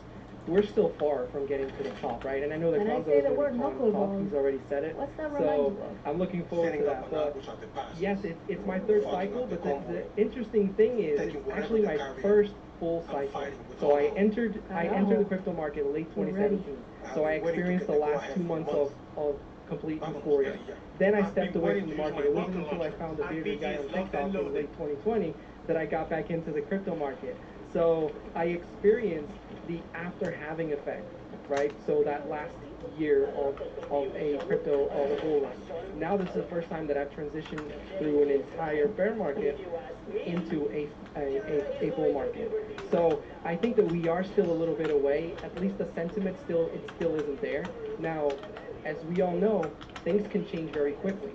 we're still far from getting to the top, right? And I know that Gonzo is going to call top. He's already said it. What's that remind so you of? I'm looking forward to that. But yes, it's my third cycle. But the interesting thing is, it's actually my first full cycle. So I entered the crypto market late 2017. So I experienced the last 2 months of complete euphoria. Then I stepped away from the market. It wasn't until I found a bearded guy on TikTok in late 2020 that I got back into the crypto market. So I experienced the after halving effect, right? So that last year of a bull run. Now this is the first time that I've transitioned through an entire bear market into a bull market. So I think that we are still a little bit away. At least the sentiment still isn't there. Now, as we all know, things can change very quickly.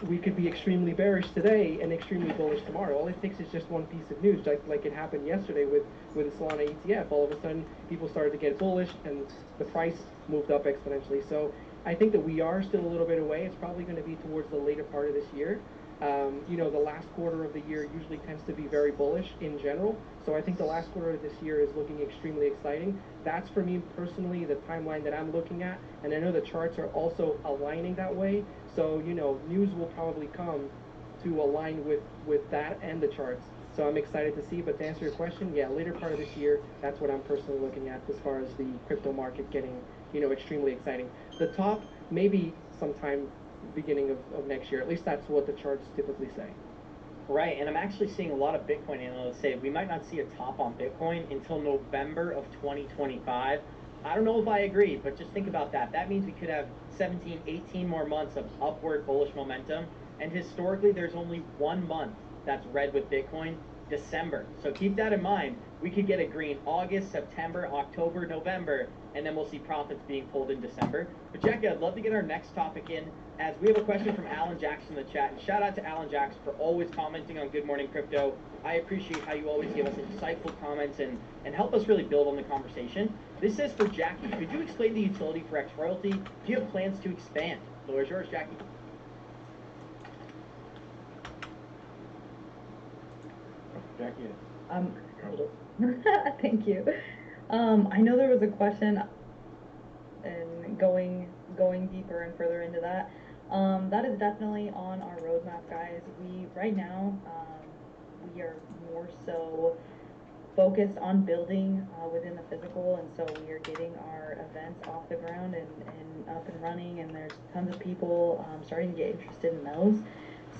We could be extremely bearish today and extremely bullish tomorrow. All it takes is just one piece of news, like it happened yesterday with the Solana ETF. All of a sudden, people started to get bullish, and the price moved up exponentially. So I think that we are still a little bit away. It's probably going to be towards the later part of this year. You know, the last quarter of the year usually tends to be very bullish in general. So I think the last quarter of this year is looking extremely exciting. That's, for me personally, the timeline that I'm looking at. And I know the charts are also aligning that way. So, you know, news will probably come to align with that and the charts. So I'm excited to see. But to answer your question, yeah, later part of this year, that's what I'm personally looking at as far as the crypto market getting, you know, extremely exciting. The top, maybe sometime beginning of next year. At least that's what the charts typically say. Right, and I'm actually seeing a lot of Bitcoin analysts say we might not see a top on Bitcoin until November of 2025. I don't know if I agree, but just think about that. That means we could have 17, 18 more months of upward bullish momentum. And historically, there's only 1 month that's red with Bitcoin, December. So keep that in mind. We could get a green August, September, October, November. and then we'll see profits being pulled in December. But Jackie, I'd love to get our next topic in, as we have a question from Alan Jackson in the chat. And shout out to Alan Jackson for always commenting on Good Morning Crypto. I appreciate how you always give us insightful comments and help us really build on the conversation. This says for Jackie, could you explain the utility for X royalty? Do you have plans to expand? The floor is yours, Jackie. Jackie. Thank you. I know there was a question, and going deeper and further into that. That is definitely on our roadmap, guys. Right now, we are more so focused on building within the physical, and so we are getting our events off the ground and up and running, and there's tons of people starting to get interested in those.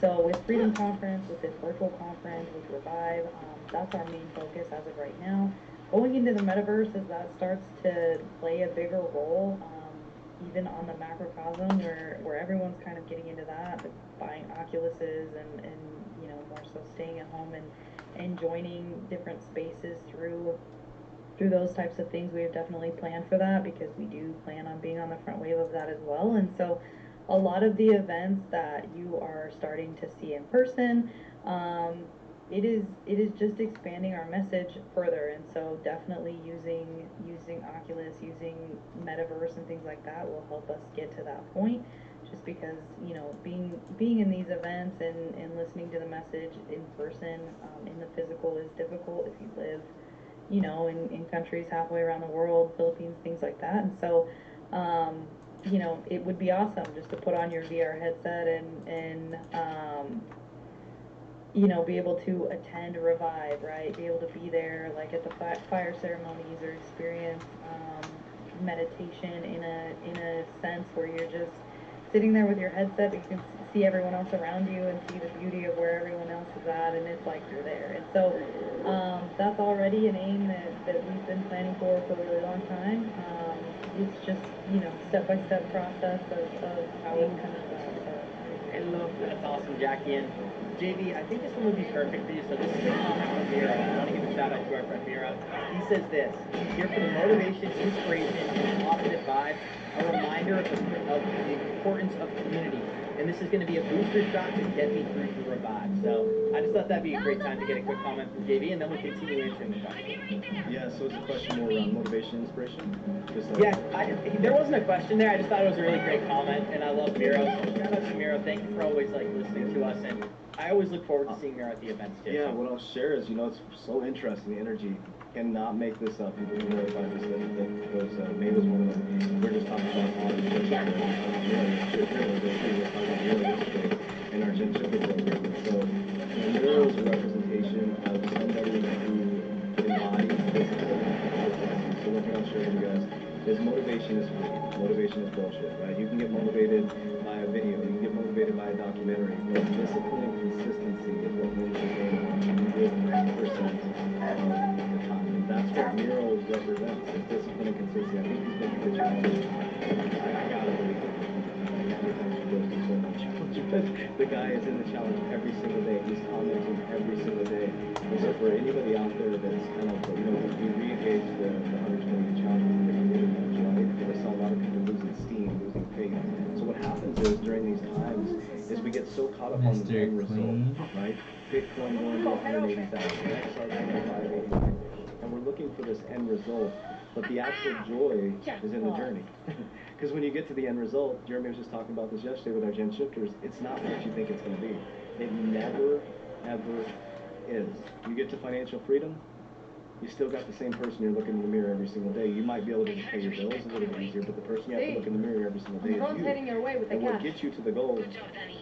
So with Freedom Conference, with this virtual conference, with Revive, that's our main focus as of right now. Going into the metaverse, as that starts to play a bigger role, even on the macrocosm, where everyone's kind of getting into that, buying Oculuses and you know, more so staying at home and joining different spaces through those types of things. We have definitely planned for that, because we do plan on being on the front wave of that as well. And so a lot of the events that you are starting to see in person, it is just expanding our message further. And so definitely using Oculus, using metaverse and things like that will help us get to that point, just because, you know, being in these events and listening to the message in person, in the physical, is difficult if you live, you know, in countries halfway around the world, Philippines, things like that. And so you know, it would be awesome just to put on your VR headset and you know, be able to attend Revive, right? Be able to be there, like at the fire ceremonies, or experience meditation in a sense where you're just sitting there with your headset, but you can see everyone else around you and see the beauty of where everyone else is at, and it's like you're there. And so that's already an aim that we've been planning for a really long time. It's just, you know, step-by-step process of how it's coming about. So I love that. That's awesome, Jackie. And JV, I think this one would be perfect for you. So this is a comment from Miro. I want to give a shout out to our friend Miro. He says this: here for the motivation, inspiration, and positive vibes, a reminder of the importance of community. And this is going to be a booster shot to get me through to Revive. So I just thought that'd be a great time to get a quick comment from JV, and then we'll continue answering the question. Yeah, so it's a question more around motivation, inspiration? Just like, yeah, there wasn't a question there. I just thought it was a really great comment, and I love Miro. So shout out to Miro. Thank you for always like listening to us, and I always look forward to seeing Miro at the events too. Yeah, what I'll share is, you know, it's so interesting, the energy. Cannot make this up. People can verify this. May was one of them. We're just talking about our and our Gentrific program. So, Miro is a representation of somebody who embodies physical. So one thing I'll share with you guys is motivation is free. Motivation is bullshit, right? You can get motivated by a video. You can get motivated by a documentary. But discipline and consistency is what wins the game 100% of the time. And that's what Miro represents, is discipline and consistency. I think he's been through the challenge. I gotta believe it. Every time she goes through so much challenge, because the guy is in the challenge every single day. He's commenting every single day. And so for anybody out there that's kind of, you know, we re-engaged the 120 challenge with the community, right? Because I saw a lot of people losing steam, losing faith. So what happens is, during these times, is we get so caught up on the end result, right? Bitcoin going to 180,000, XR going to 589, and we're looking for this end result, but the actual joy is in the journey. Because when you get to the end result, Jeremy was just talking about this yesterday with our Gen Shifters, it's not what you think it's going to be. It never, ever is. You get to financial freedom, you still got the same person you're looking in the mirror every single day. You might be able to just pay your bills a little bit easier, but the person you have to look in the mirror every single day is you. heading your way with the And what cash. gets you to the goal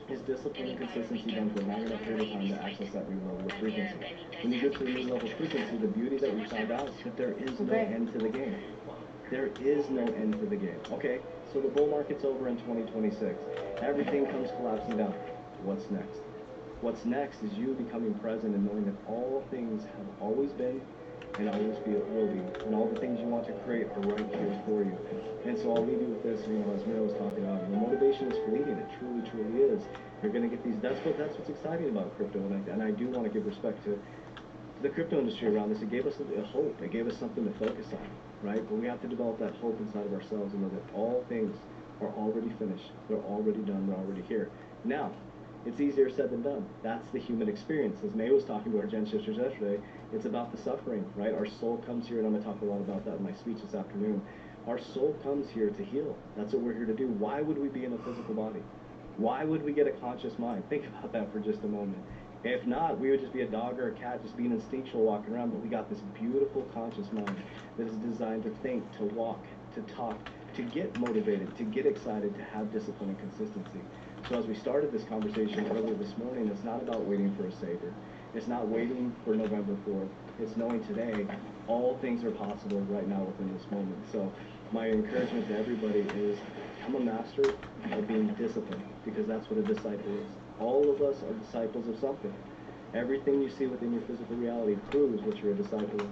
is discipline and consistency done for a long enough period of time to access that new level of frequency. When you get to the new level of frequency, the beauty that we found out is that there is no end to the game. There is no end to the game. Okay, so the bull market's over in 2026. Everything comes collapsing down. What's next? What's next is you becoming present and knowing that all things have always been and always will be, and all the things you want to create are right here for you. And so I'll leave you with this, you know, as Miro was talking about, you know, motivation is fleeting. It truly, truly is. You're going to get these, that's what's exciting about crypto, and I do want to give respect to the crypto industry around this. It gave us a hope. It gave us something to focus on. right? But we have to develop that hope inside of ourselves and know that all things are already finished. They're already done. They're already here. Now, it's easier said than done. That's the human experience. As May was talking to our Gen sisters yesterday, it's about the suffering, right? Our soul comes here, and I'm going to talk a lot about that in my speech this afternoon. Our soul comes here to heal. That's what we're here to do. Why would we be in a physical body? Why would we get a conscious mind? Think about that for just a moment. If not, we would just be a dog or a cat just being instinctual walking around, but we got this beautiful conscious mind that is designed to think, to walk, to talk, to get motivated, to get excited, to have discipline and consistency. So as we started this conversation earlier this morning, it's not about waiting for a Savior. It's not waiting for November 4th. It's knowing today all things are possible right now within this moment. So my encouragement to everybody is become a master of being disciplined, because that's what a disciple is. All of us are disciples of something. Everything you see within your physical reality proves what you're a disciple of.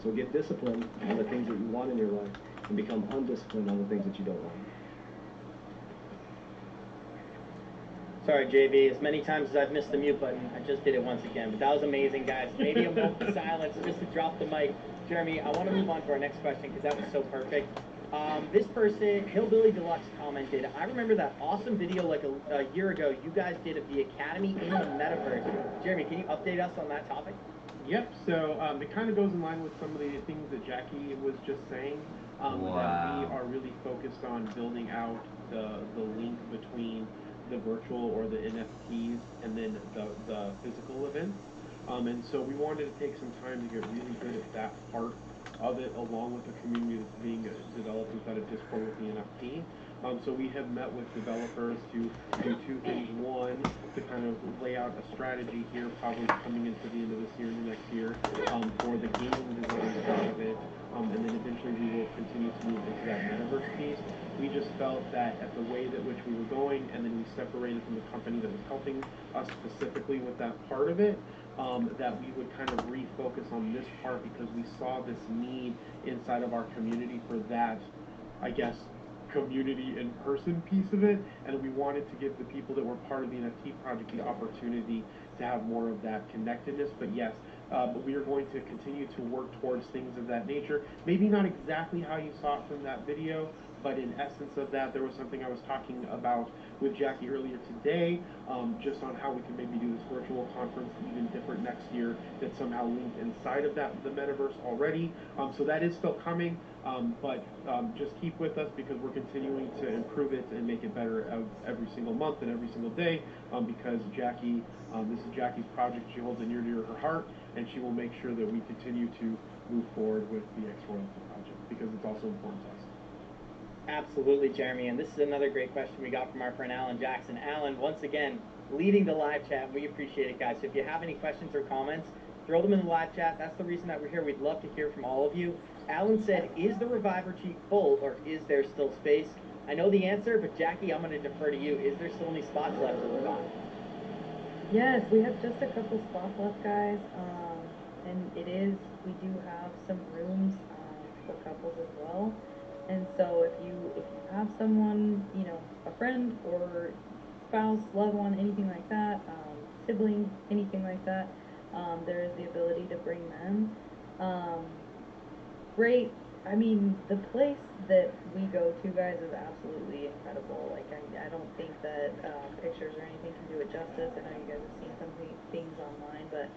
So get disciplined on the things that you want in your life and become undisciplined on the things that you don't want. Sorry, JV, as many times as I've missed the mute button, I just did it once again. But that was amazing, guys. Maybe a moment of silence just to drop the mic. Jeremy, I want to move on to our next question because that was so perfect. This person, Hillbilly Deluxe, commented, I remember that awesome video like a year ago you guys did of the Academy in the Metaverse. Jeremy, can you update us on that topic? Yep, so it kind of goes in line with some of the things that Jackie was just saying, that we are really focused on building out the link between the virtual or the NFTs and then the physical events. And so we wanted to take some time to get really good at that part of it, along with the community that's being developed inside of Discord with the NFT. So we have met with developers to do two things. One, to kind of lay out a strategy here, probably coming into the end of this year and the next year, for the gaming design part of it. And then eventually we will continue to move into that metaverse piece. We just felt that at the way that which we were going, and then we separated from the company that was helping us specifically with that part of it, that we would kind of refocus on this part because we saw this need inside of our community for that, I guess, community in-person piece of it, and we wanted to give the people that were part of the NFT project the opportunity to have more of that connectedness. But yes, but we are going to continue to work towards things of that nature. Maybe not exactly how you saw it from that video, but in essence of that, there was something I was talking about with Jackie earlier today, just on how we can maybe do this virtual conference even different next year that's somehow linked inside of that the metaverse already. So that is still coming, but just keep with us because we're continuing to improve it and make it better every single month and every single day, because Jackie, this is Jackie's project. She holds it near to her heart, and she will make sure that we continue to move forward with the X Royalty project because it's also important to us. Absolutely, Jeremy, and this is another great question we got from our friend Alan Jackson. Alan, once again, leading the live chat. We appreciate it, guys. So if you have any questions or comments, throw them in the live chat. That's the reason that we're here. We'd love to hear from all of you. Alan said, is the Reviver Chief full, or is there still space? I know the answer, but Jackie, I'm going to defer to you. Is there still any spots left at Revive? Yes, we have just a couple spots left, guys. And we do have some rooms for couples as well. And so if you have someone, a friend or spouse, loved one, anything like that, sibling, anything like that, there is the ability to bring them. Great. I mean, the place that we go to, guys, is absolutely incredible. Like, I don't think that pictures or anything can do it justice. I know you guys have seen some things online, but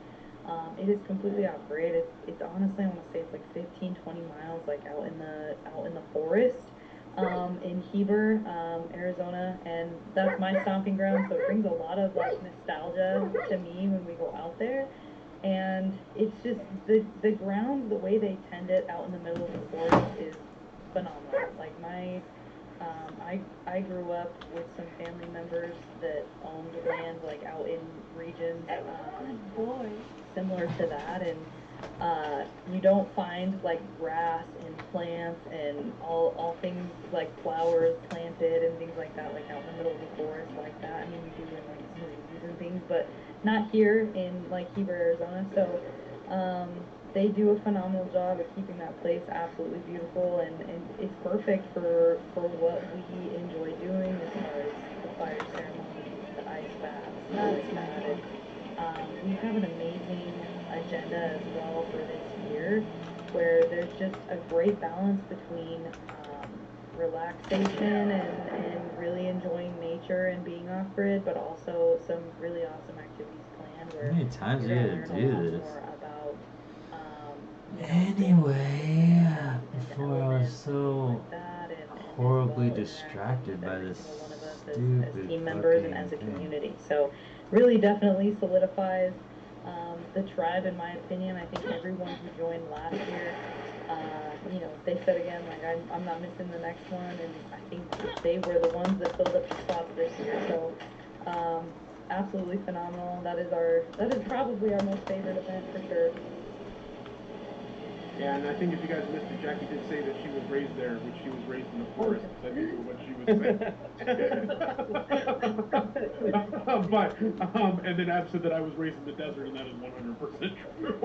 it is completely off-grid. It's honestly, I want to say it's like 15, 20 miles, like out in the forest, in Heber, Arizona, and that's my stomping ground. So it brings a lot of like nostalgia to me when we go out there. And it's just the ground, the way they tend it out in the middle of the forest is phenomenal. Like I grew up with some family members that owned land like out in regions similar to that, and you don't find like grass and plants and all things like flowers planted and things like that, like out in the middle of the forest like that. I mean, you do in like movies and things, but not here in like Heber, Arizona. So they do a phenomenal job of keeping that place absolutely beautiful, and it's perfect for what we enjoy doing as far as the fire ceremonies, the ice baths, and we have an amazing agenda as well for this year. where there's just a great balance between relaxation and really enjoying nature and being off grid, but also some really awesome activities planned where How many times you're you gonna gotta learn a do lot this? more about Anyway, before I was so horribly distracted by this stupid team members and as a community. So really definitely solidifies the tribe, in my opinion. I think everyone who joined last year, they said again, like, I'm not missing the next one, and I think they were the ones that filled up the spots this year. So absolutely phenomenal. That is probably our most favorite event for sure. Yeah, and I think if you guys missed it, Jackie did say that she was raised there, which she was raised in the forest. I think is what she was saying. And then Ab said that I was raised in the desert, and that is 100% true.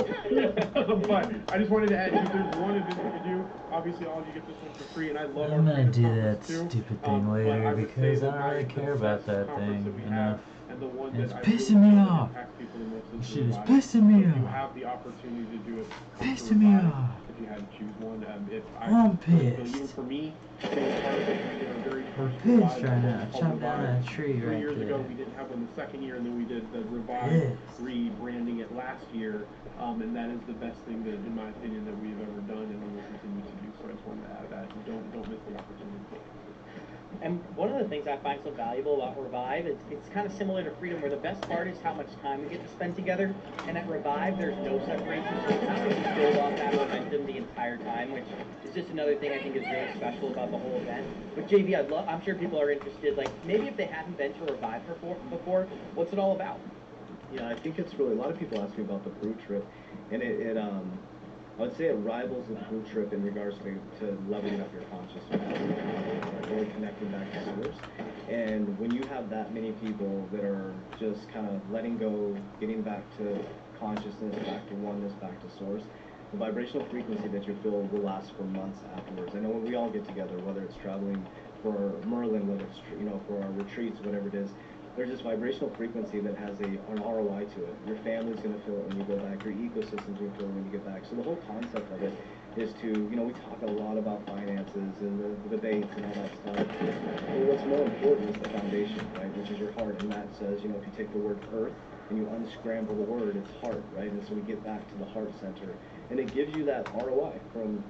But I just wanted to add, if there's one event you could do, obviously all of you get this one for free, and I love I'm gonna do Freedom that Conference too. stupid thing But later I would say because I that don't really the care about best that conference thing that we enough. have, and the one It's that pissing I me really off. impacts people the most This is shit is Revive. pissing me So if you off. have the opportunity to do it, Pissing me off. if you had to choose one, I'm so pissed. even for me, being part of our very first pissed Revive, right now. I called chopped down Revive. that tree 3 right years there. ago, we didn't have one the second year, and then we did the Revive Pissed. rebranding it last year, and that is the best thing that, in my opinion, that we've ever done, and we will continue to do. So I just wanted to add that. Don't miss the opportunity. And one of the things I find so valuable about Revive, it's kind of similar to Freedom, where the best part is how much time we get to spend together. And at Revive, there's no separation, so it's not like we build off that momentum the entire time, which is just another thing I think is really special about the whole event. But JV, I'm sure people are interested, like, maybe if they haven't been to Revive before, what's it all about? Yeah, I think it's really, a lot of people ask me about the Brew Trip, and I would say it rivals the Brew Trip in regards to leveling up your consciousness, really connecting back to source. And when you have that many people that are just kind of letting go, getting back to consciousness, back to oneness, back to source, the vibrational frequency that you feel will last for months afterwards. I know when we all get together, whether it's traveling for Merlin, whether it's, for our retreats, whatever it is, there's this vibrational frequency that has an ROI to it. Your family's going to feel it when you go back. Your ecosystem's going to feel it when you get back. So the whole concept of it is to, we talk a lot about finances and the debates and all that stuff. But what's more important is the foundation, right, which is your heart. And that says, if you take the word earth and you unscramble the word, it's heart, right? And so we get back to the heart center. And it gives you that ROI from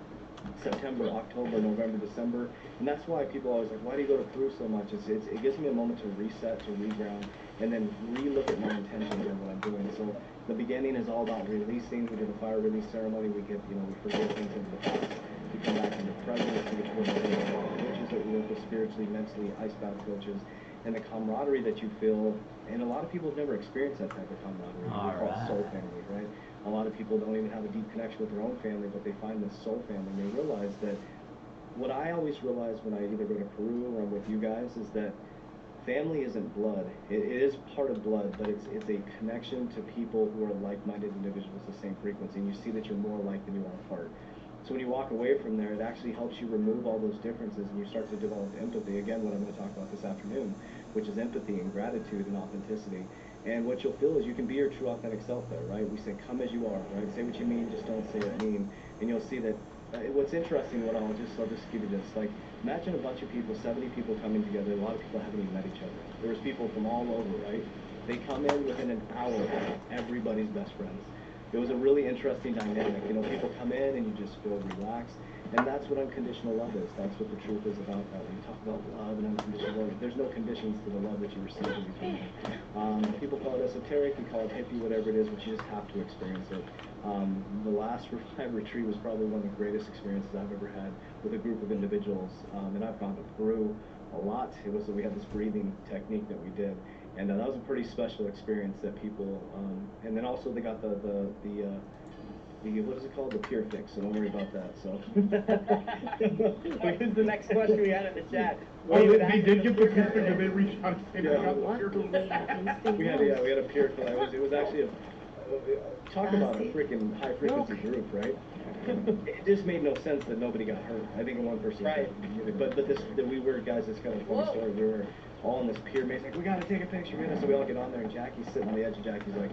September, October, November, December, and that's why people always like, why do you go to Peru so much? It gives me a moment to reset, to reground, and then re-look at my intentions and what I'm doing. So the beginning is all about releasing. We did a fire release ceremony. We get, we forget things into the past. We come back into the present. We get to work with coaches that we work with spiritually, mentally, icebound coaches, and the camaraderie that you feel. And a lot of people have never experienced that type of camaraderie. We call it soul family, right? A lot of people don't even have a deep connection with their own family, but they find this soul family, and they realize that what I always realize when I either go to Peru or I'm with you guys is that family isn't blood. It is part of blood, but it's a connection to people who are like-minded individuals, the same frequency, and you see that you're more alike than you are apart. So when you walk away from there, it actually helps you remove all those differences, and you start to develop empathy. Again, what I'm going to talk about this afternoon, which is empathy and gratitude and authenticity. And what you'll feel is you can be your true authentic self there, right? We say, come as you are, right? Say what you mean, just don't say it mean. And you'll see that what's interesting, I'll just give you this. Like, imagine a bunch of people, 70 people coming together. A lot of people haven't even met each other. There was people from all over, right? They come in within an hour, everybody's best friends. It was a really interesting dynamic. People come in and you just feel relaxed. And that's what unconditional love is. That's what the truth is about. That when you talk about love and unconditional love, there's no conditions to the love that you receive in return. People call it esoteric, you call it hippie, whatever it is, but you just have to experience it. The last Revive retreat was probably one of the greatest experiences I've ever had with a group of individuals. And I've gone to Peru a lot. It was that we had this breathing technique that we did. And that was a pretty special experience that people, and then also they got the what is it called? The Pure Fix, so don't worry about that, so. Which is the next question we had in the chat. Oh, they did get the Pure Fix, and they reached out and said, yeah. I got the Pure Fix. We had a Pure Fix. It was actually talk about a freaking high frequency group, right? It just made no sense that nobody got hurt. I think one person did. But we were, guys, it's kind of a funny story. We were all in this pyramid, like, we gotta take a picture, man. So we all get on there, and Jackie's sitting on the edge, and Jackie's like,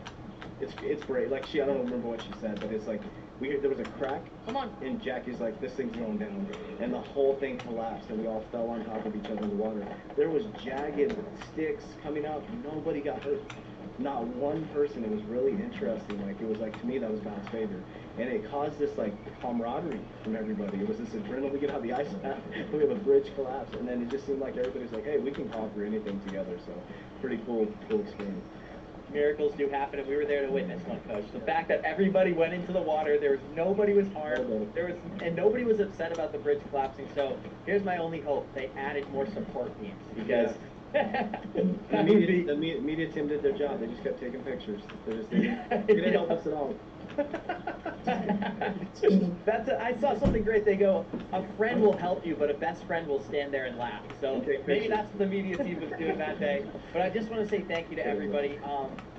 it's great. Like I don't remember what she said, but it's like there was a crack. Come on. And Jackie's like, this thing's going down, and the whole thing collapsed, and we all fell on top of each other in the water. There was jagged sticks coming out. Nobody got hurt. Not one person. It was really interesting. Like, it was like, to me, that was God's favor. And it caused this, like, camaraderie from everybody. It was this adrenaline. We get out the ice path, we have a bridge collapse, and then it just seemed like everybody's like, hey, we can conquer anything together. So, pretty cool experience. Miracles do happen, and we were there to witness one, Coach. The fact that everybody went into the water, nobody was harmed, and nobody was upset about the bridge collapsing. So here's my only hope: they added more support beams because. The media team did their job. They just kept taking pictures. They didn't help us at all. I saw something great. They go, a friend will help you, but a best friend will stand there and laugh. So maybe that's what the media team was doing that day. But I just want to say thank you to everybody.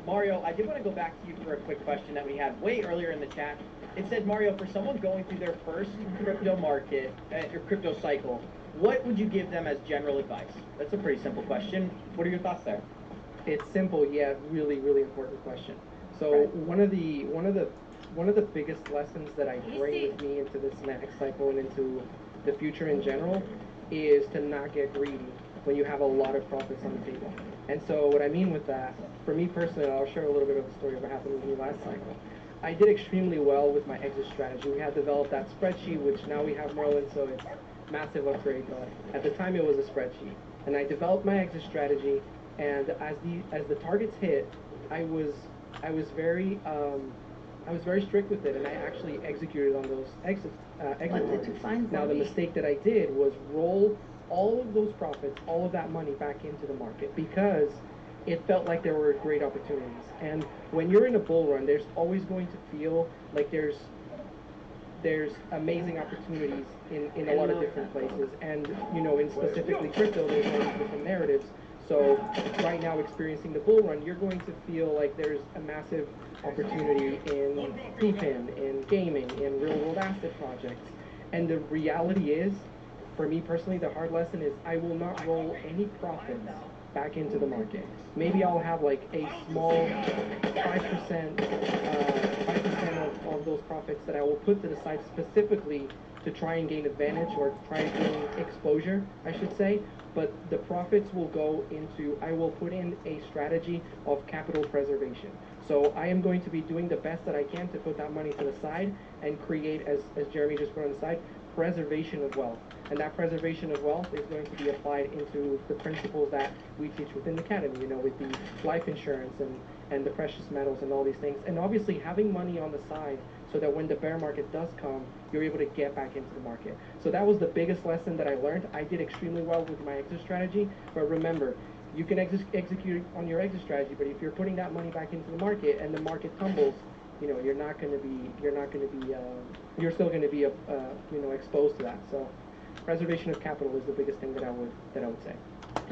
Mario, I did want to go back to you for a quick question that we had way earlier in the chat. It said, Mario, for someone going through their first crypto market, your crypto cycle, what would you give them as general advice? That's a pretty simple question. What are your thoughts there? It's simple, yeah, really, really important question. So one of the biggest lessons that I bring with me into this next cycle and into the future in general is to not get greedy when you have a lot of profits on the table. And so what I mean with that, for me personally, I'll share a little bit of the story of what happened with me last cycle. I did extremely well with my exit strategy. We had developed that spreadsheet, which now we have Merlin, so it's massive upgrade, but at the time it was a spreadsheet. And I developed my exit strategy, and as the targets hit, I was very strict with it, and I actually executed on those exit targets. Now the mistake that I did was roll all of those profits, all of that money back into the market because it felt like there were great opportunities. And when you're in a bull run, there's always going to feel like there's amazing opportunities in a lot of different places. And, in specifically crypto, there's all these different narratives. So right now, experiencing the bull run, you're going to feel like there's a massive opportunity in pre-pin, in gaming, in real-world asset projects. And the reality is, for me personally, the hard lesson is I will not roll any profits back into the market. Maybe I'll have like a small 5% of those profits that I will put to the side specifically to try and gain advantage or try and gain exposure, I should say. But the profits will go into, I will put in a strategy of capital preservation. So I am going to be doing the best that I can to put that money to the side and create, as Jeremy just put on the side, preservation of wealth. And that preservation of wealth is going to be applied into the principles that we teach within the academy, with the life insurance and the precious metals and all these things. And obviously having money on the side so that when the bear market does come, you're able to get back into the market. So that was the biggest lesson that I learned. I did extremely well with my exit strategy, but remember, you can execute on your exit strategy, but if you're putting that money back into the market and the market tumbles, you're still going to be exposed to that. So preservation of capital is the biggest thing that I would say.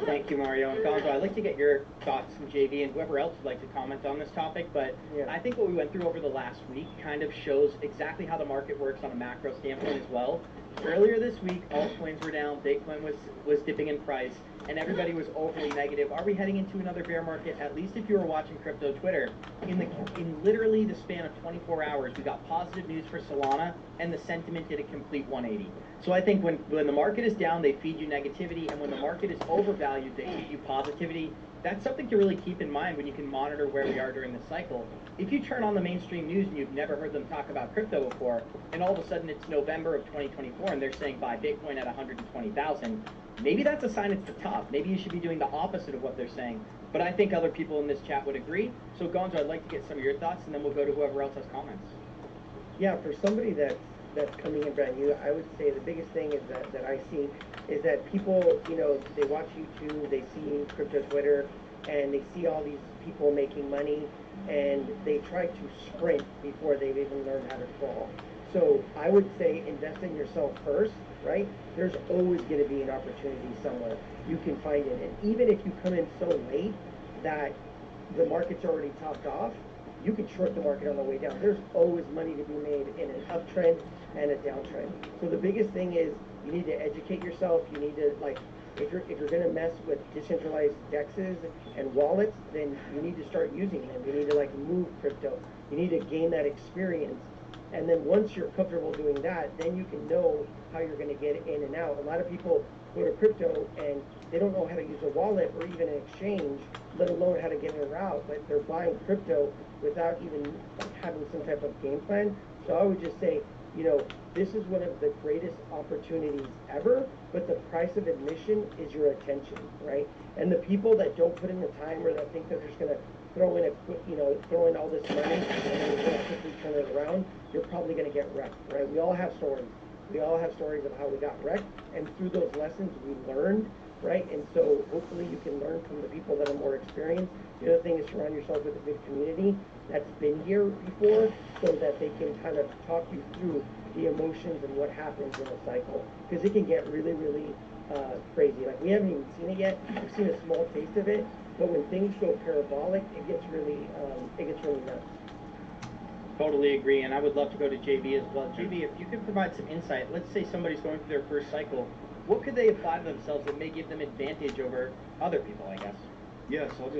Thank you, Mario. And Gonzo, I'd like to get your thoughts from JV and whoever else would like to comment on this topic, but I think what we went through over the last week kind of shows exactly how the market works on a macro standpoint as well. Earlier this week, altcoins were down, Bitcoin was dipping in price, and everybody was overly negative. Are we heading into another bear market? At least if you were watching crypto Twitter, in literally the span of 24 hours, we got positive news for Solana, and the sentiment did a complete 180. So I think when the market is down, they feed you negativity, and when the market is overvalued, they feed you positivity. That's something to really keep in mind when you can monitor where we are during this cycle. If you turn on the mainstream news and you've never heard them talk about crypto before, and all of a sudden it's November of 2024 and they're saying buy Bitcoin at 120,000, maybe that's a sign it's the top. Maybe you should be doing the opposite of what they're saying. But I think other people in this chat would agree. So Gonzo, I'd like to get some of your thoughts, and then we'll go to whoever else has comments. Yeah, for somebody that's coming in brand new, I would say the biggest thing is that I see is that people, they watch YouTube, they see crypto Twitter, and they see all these people making money, and they try to sprint before they've even learned how to crawl. So I would say invest in yourself first, right? There's always going to be an opportunity somewhere. You can find it. And even if you come in so late that the market's already topped off, you can short the market on the way down. There's always money to be made in an uptrend and a downtrend. So the biggest thing is you need to educate yourself. You need to if you're gonna mess with decentralized dexes and wallets, then you need to start using them. You need to like move crypto. You need to gain that experience. And then once you're comfortable doing that, then you can know how you're going to get in and out. A lot of people go to crypto and they don't know how to use a wallet or even an exchange, let alone how to get in or out. But they're buying crypto without even having some type of game plan. So I would just say, you know, this is one of the greatest opportunities ever, but the price of admission is your attention, right? And the people that don't put in the time or that think that they're just going to throw in throw in all this money and then you're going to quickly turn it around, you're probably going to get wrecked, right? We all have stories. We all have stories of how we got wrecked, and through those lessons we learned, right? And so hopefully you can learn from the people that are more experienced. The other thing is surround yourself with a good community that's been here before so that they can kind of talk you through the emotions and what happens in a cycle. Because it can get really, really crazy. Like we haven't even seen it yet. We've seen a small taste of it, but when things go parabolic, it gets really nuts. Totally agree, and I would love to go to JB as well. JB, if you could provide some insight, let's say somebody's going through their first cycle, what could they apply to themselves that may give them advantage over other people, I guess? Yes, I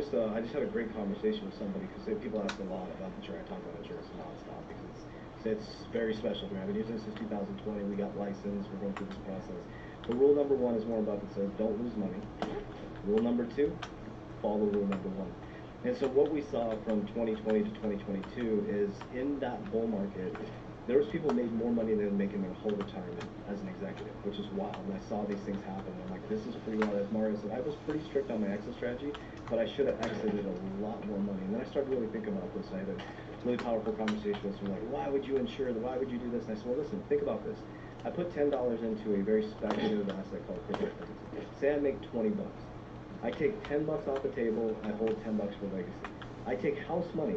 just had a great conversation with somebody because people ask a lot about insurance. I talk about insurance nonstop because it's very special to me. I've been using it since 2020. We got licensed. We're going through this process. But rule number one, as Warren Buffett says, don't lose money. Rule number two, follow rule number one. And so what we saw from 2020 to 2022 is in that bull market, there was people made more money than they make in their whole retirement as an executive, which is wild. And I saw these things happen. And I'm like, this is pretty wild. As Mario said, I was pretty strict on my exit strategy, but I should have exited a lot more money. And then I started really thinking about this. I had a really powerful conversation with someone like, why would you insure? Why would you do this? And I said, well, listen, think about this. I put $10 into a very speculative asset called cryptocurrency. Say I make 20 bucks. I take 10 bucks off the table, I hold 10 bucks for legacy. I take house money,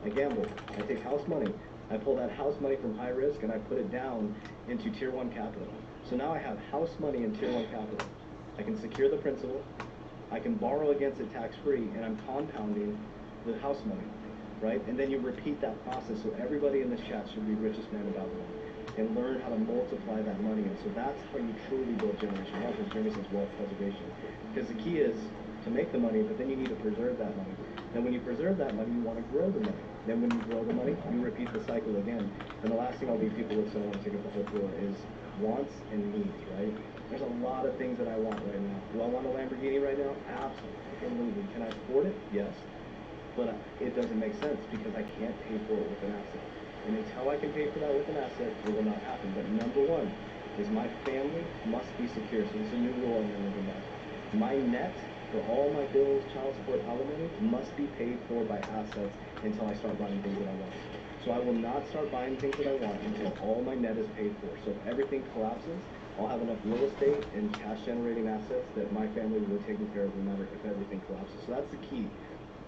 I gamble, I take house money, I pull that house money from high risk and I put it down into tier 1 capital. So now I have house money in tier 1 capital. I can secure the principal, I can borrow against it tax-free, and I'm compounding the house money, right? And then you repeat that process. So everybody in this chat should be richest man in Babylon and learn how to multiply that money. And so that's how you truly build generational wealth, as Jeremy says, wealth preservation. Because the key is to make the money, but then you need to preserve that money. Then when you preserve that money, you want to grow the money. Then when you grow the money, you repeat the cycle again. And the last thing I'll leave people with, so I don't want to take up the whole floor, is wants and needs, right? There's a lot of things that I want right now. Do I want a Lamborghini right now? Absolutely. Can I afford it? Yes. But it doesn't make sense because I can't pay for it with an asset. And until I can pay for that with an asset, it will not happen. But number one is my family must be secure. So this is a new rule I'm going to bring back. My net for all my bills, child support, alimony must be paid for by assets until I start buying things that I want. So I will not start buying things that I want until all my net is paid for. So if everything collapses, I'll have enough real estate and cash generating assets that my family will be taken care of no matter if everything collapses. So that's the key.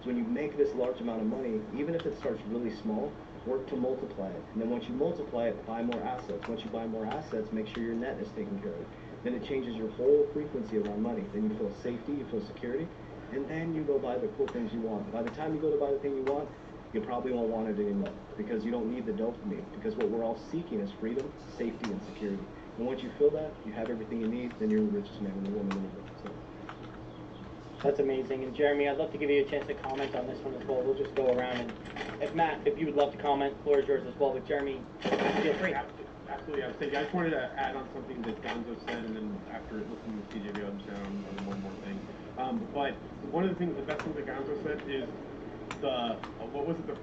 So when you make this large amount of money, even if it starts really small, work to multiply it. And then once you multiply it, buy more assets. Once you buy more assets, make sure your net is taken care of. Then it changes your whole frequency around money. Then you feel safety, you feel security, and then you go buy the cool things you want. By the time you go to buy the thing you want, you probably won't want it anymore because you don't need the dopamine. Because what we're all seeking is freedom, safety, and security. And once you feel that, you have everything you need, then you're the richest man and woman in the world. So. That's amazing. And Jeremy, I'd love to give you a chance to comment on this one as well. We'll just go around, and if Matt, if you would love to comment, the floor is yours as well. But Jeremy, feel free. Absolutely. I just wanted to add on something that Gonzo said, and then after listening to TJV, I'll just add on one more thing. But one of the things, the best thing that Gonzo said is the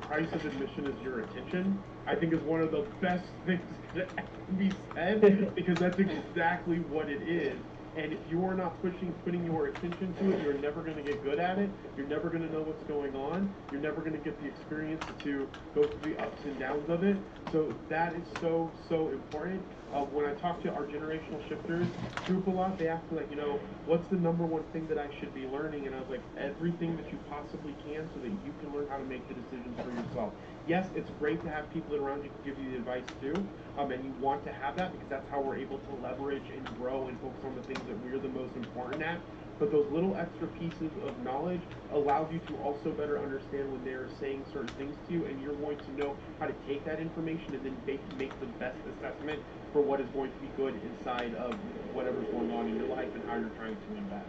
price of admission is your attention. I think is one of the best things that can be said because that's exactly what it is. And if you're not putting your attention to it, you're never going to get good at it. You're never going to know what's going on. You're never going to get the experience to go through the ups and downs of it. So that is so, so important. When I talk to our generational shifters group a lot, they ask me, like, what's the number one thing that I should be learning? And I was like, everything that you possibly can so that you can learn how to make the decisions for yourself. Yes, it's great to have people around you who give you the advice too, and you want to have that because that's how we're able to leverage and grow and focus on the things that we're the most important at. but those little extra pieces of knowledge allows you to also better understand when they're saying certain things to you, and you're going to know how to take that information and then make the best assessment for what is going to be good inside of whatever's going on in your life and how you're trying to invest.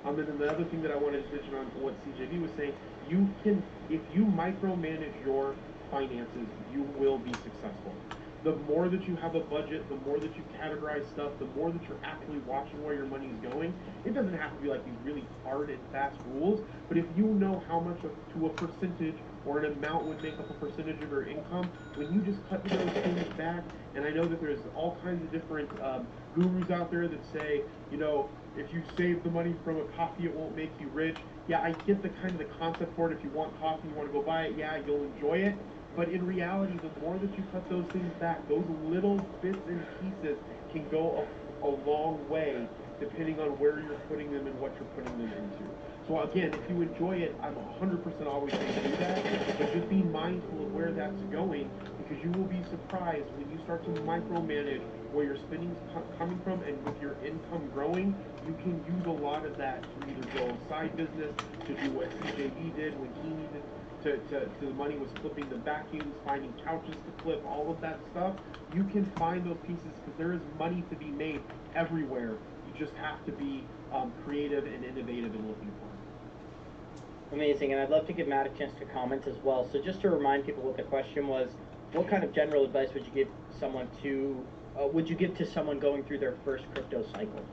And then the other thing that I wanted to mention on what CJV was saying, you can, if you micromanage your finances, you will be successful. The more that you have a budget, the more that you categorize stuff, the more that you're actually watching where your money is going. It doesn't have to be like these really hard and fast rules, but if you know how much to a percentage or an amount would make up a percentage of your income, when you just cut those things back, and I know that there's all kinds of different gurus out there that say, you know, if you save the money from a coffee, it won't make you rich. Yeah, I get the kind of the concept for it. If you want coffee, you want to go buy it, yeah, you'll enjoy it. But in reality, the more that you cut those things back, those little bits and pieces can go a long way depending on where you're putting them and what you're putting them into. So again, if you enjoy it, I'm 100% always saying do that, but just be mindful of where that's going, because you will be surprised when you start to micromanage where your spending's coming from, and with your income growing, you can use a lot of that to either go side business, to do what CJB did when he needed to the money was flipping the vacuums, finding couches to flip, all of that stuff. You can find those pieces because there is money to be made everywhere. You just have to be creative and innovative in looking for it. Amazing, and I'd love to give Matt a chance to comment as well. So just to remind people what the question was, what kind of general advice would you give someone to someone going through their first crypto cycle?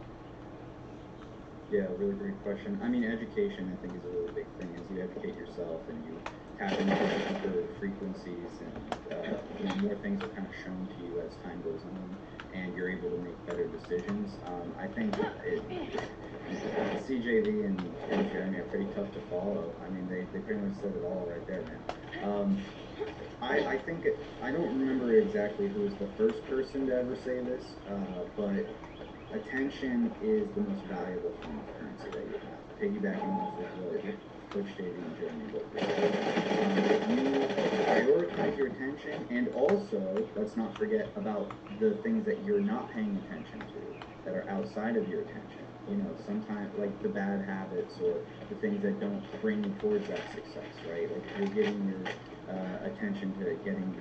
Yeah, really great question. I mean, education, I think, is a really big thing. As you educate yourself and you tap into deeper frequencies, and you know, more things are kind of shown to you as time goes on, and you're able to make better decisions. I think CJV and Jeremy are pretty tough to follow. I mean, they pretty much said it all right there, man. I think I don't remember exactly who was the first person to ever say this, but attention is the most valuable form of currency that you have. Piggybacking off of what Coach JV and Jeremy both said. You prioritize your attention, and also, let's not forget about the things that you're not paying attention to, that are outside of your attention. You know, sometimes, like the bad habits or the things that don't bring you towards that success, right? Like if you're giving your attention to getting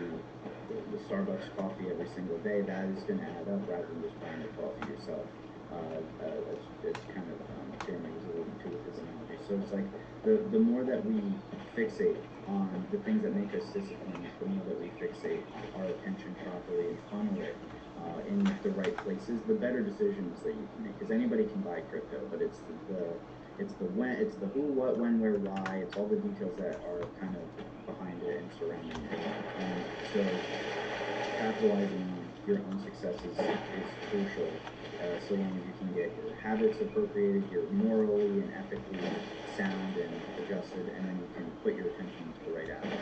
the Starbucks coffee every single day, that is going to add up rather than just buying the coffee yourself. It's kind of Jeremy was alluding to with his analogy. So it's like the more that we fixate on the things that make us disciplined, the more that we fixate our attention properly and funnel it in the right places, the better decisions that you can make. Because anybody can buy crypto, but it's the when, it's the who, what, when, where, why. It's all the details that are kind of behind it and surrounding it. So capitalizing on your own successes is crucial. So long as you can get your habits appropriated, you're morally and ethically sound and adjusted, and then you can put your attention into the right avenue.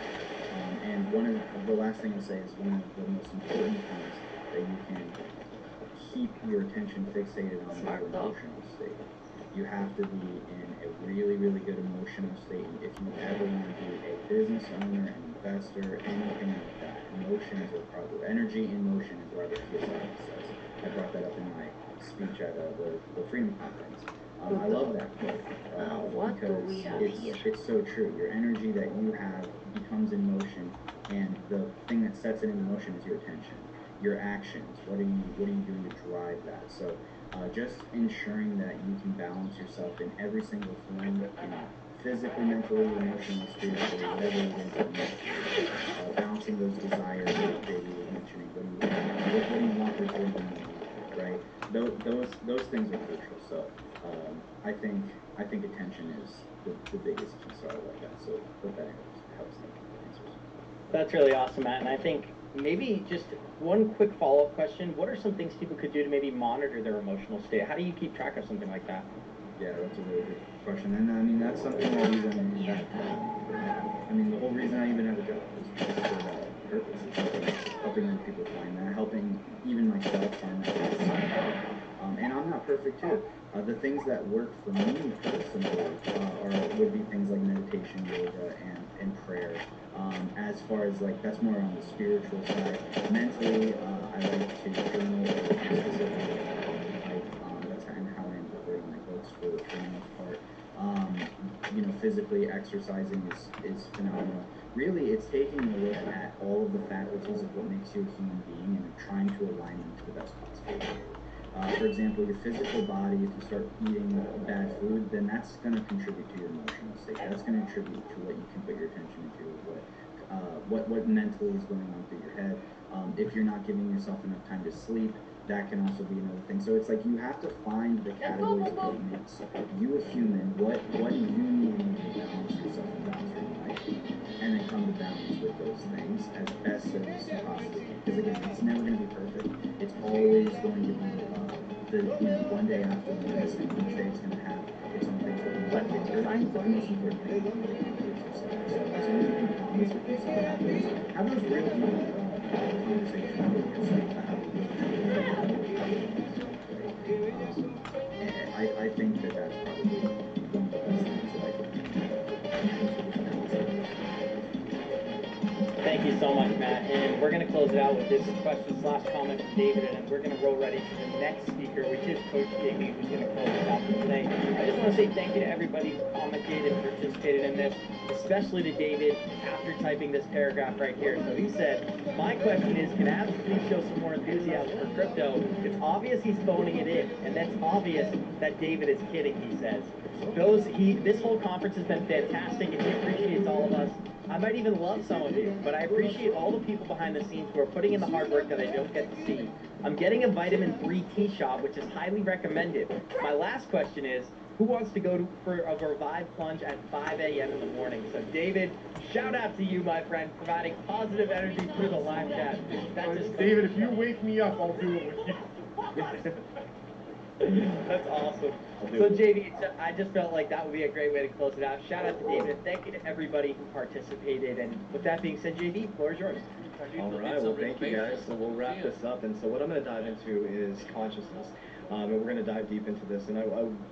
And one of the last thing I'll say is one of the most important things that you can keep your attention fixated on is your emotional state. You have to be in a really, really good emotional state. And if you ever want to be a business owner, an investor, anything like that, emotions are probably, energy in motion, as Robert Kiyosaki says. I brought that up in my speech at the Freedom Conference. I love that quote because it's so true. Your energy that you have becomes in motion, and the thing that sets it into motion is your attention, your actions. What are you doing to drive that? So just ensuring that you can balance yourself in every single form, you know, physically, mentally, emotionally, spiritually, whatever it is that you balancing those desires that JD was mentioning. What do you want before you want it, right? Those things are crucial. So I think attention is the biggest key. So I love that. So hope that helps them answers. That's really awesome, Matt. And I think maybe just one quick follow-up question. What are some things people could do to maybe monitor their emotional state? How do you keep track of something like that? Yeah, that's a really good question. And I mean, that's something that even, I mean, the whole reason I even have a job is for that purpose. It's helping other people find that, helping even myself find that. And I'm not perfect too. The things that work for me personally would be things like meditation, yoga, and prayer. As far as like, that's more on the spiritual side. Mentally, I like to journal specifically. That's how I end up writing my books for the most part. physically exercising is phenomenal. Really, it's taking a look at all of the faculties of what makes you a human being and trying to align them to the best possible way. For example, your physical body, if you start eating bad food, then that's going to contribute to your emotional state. That's going to contribute to what you can put your attention into, what mentally is going on through your head. If you're not giving yourself enough time to sleep, that can also be another thing. So it's like you have to find the categories of what makes you a human, what do you need in order to balance yourself and balance your life, and then come to balance with those things as best as you possibly can. Because again, it's never going to be perfect. It's always going to be one day after the next, and each day is going to have its own things that we work on. But the most important thing is yourself. So as long as you can be honest with yourself, have those real deep conversations with yourself about I think that's probably one of the best things that I can. Thank you so much, Matt. And we're going to close it out with this question/comment from David, and then we're going to roll right into the next speaker, which is Coach JB, who's going to close us out for today. I just want to say thank you to everybody who commented and participated in this, especially to David after typing this paragraph right here. So he said, my question is, can Abs please show some more enthusiasm for crypto? It's obvious he's phoning it in, and that's obvious that David is kidding, he says. This whole conference has been fantastic, and he appreciates all of us. I might even love some of you, but I appreciate all the people behind the scenes who are putting in the hard work that I don't get to see. I'm getting a vitamin 3 tea shot, which is highly recommended. My last question is, who wants to go for a revived plunge at 5 a.m. in the morning? So David, shout out to you, my friend, providing positive energy through the live chat. David, if you wake me up, I'll do it with you. That's awesome. So JD, I just felt like that would be a great way to close it out. Shout out to David, and thank you to everybody who participated. And with that being said, JD, the floor is yours. All right, well, thank you guys. So we'll wrap this up. And so what I'm going to dive into is consciousness. And we're going to dive deep into this. And I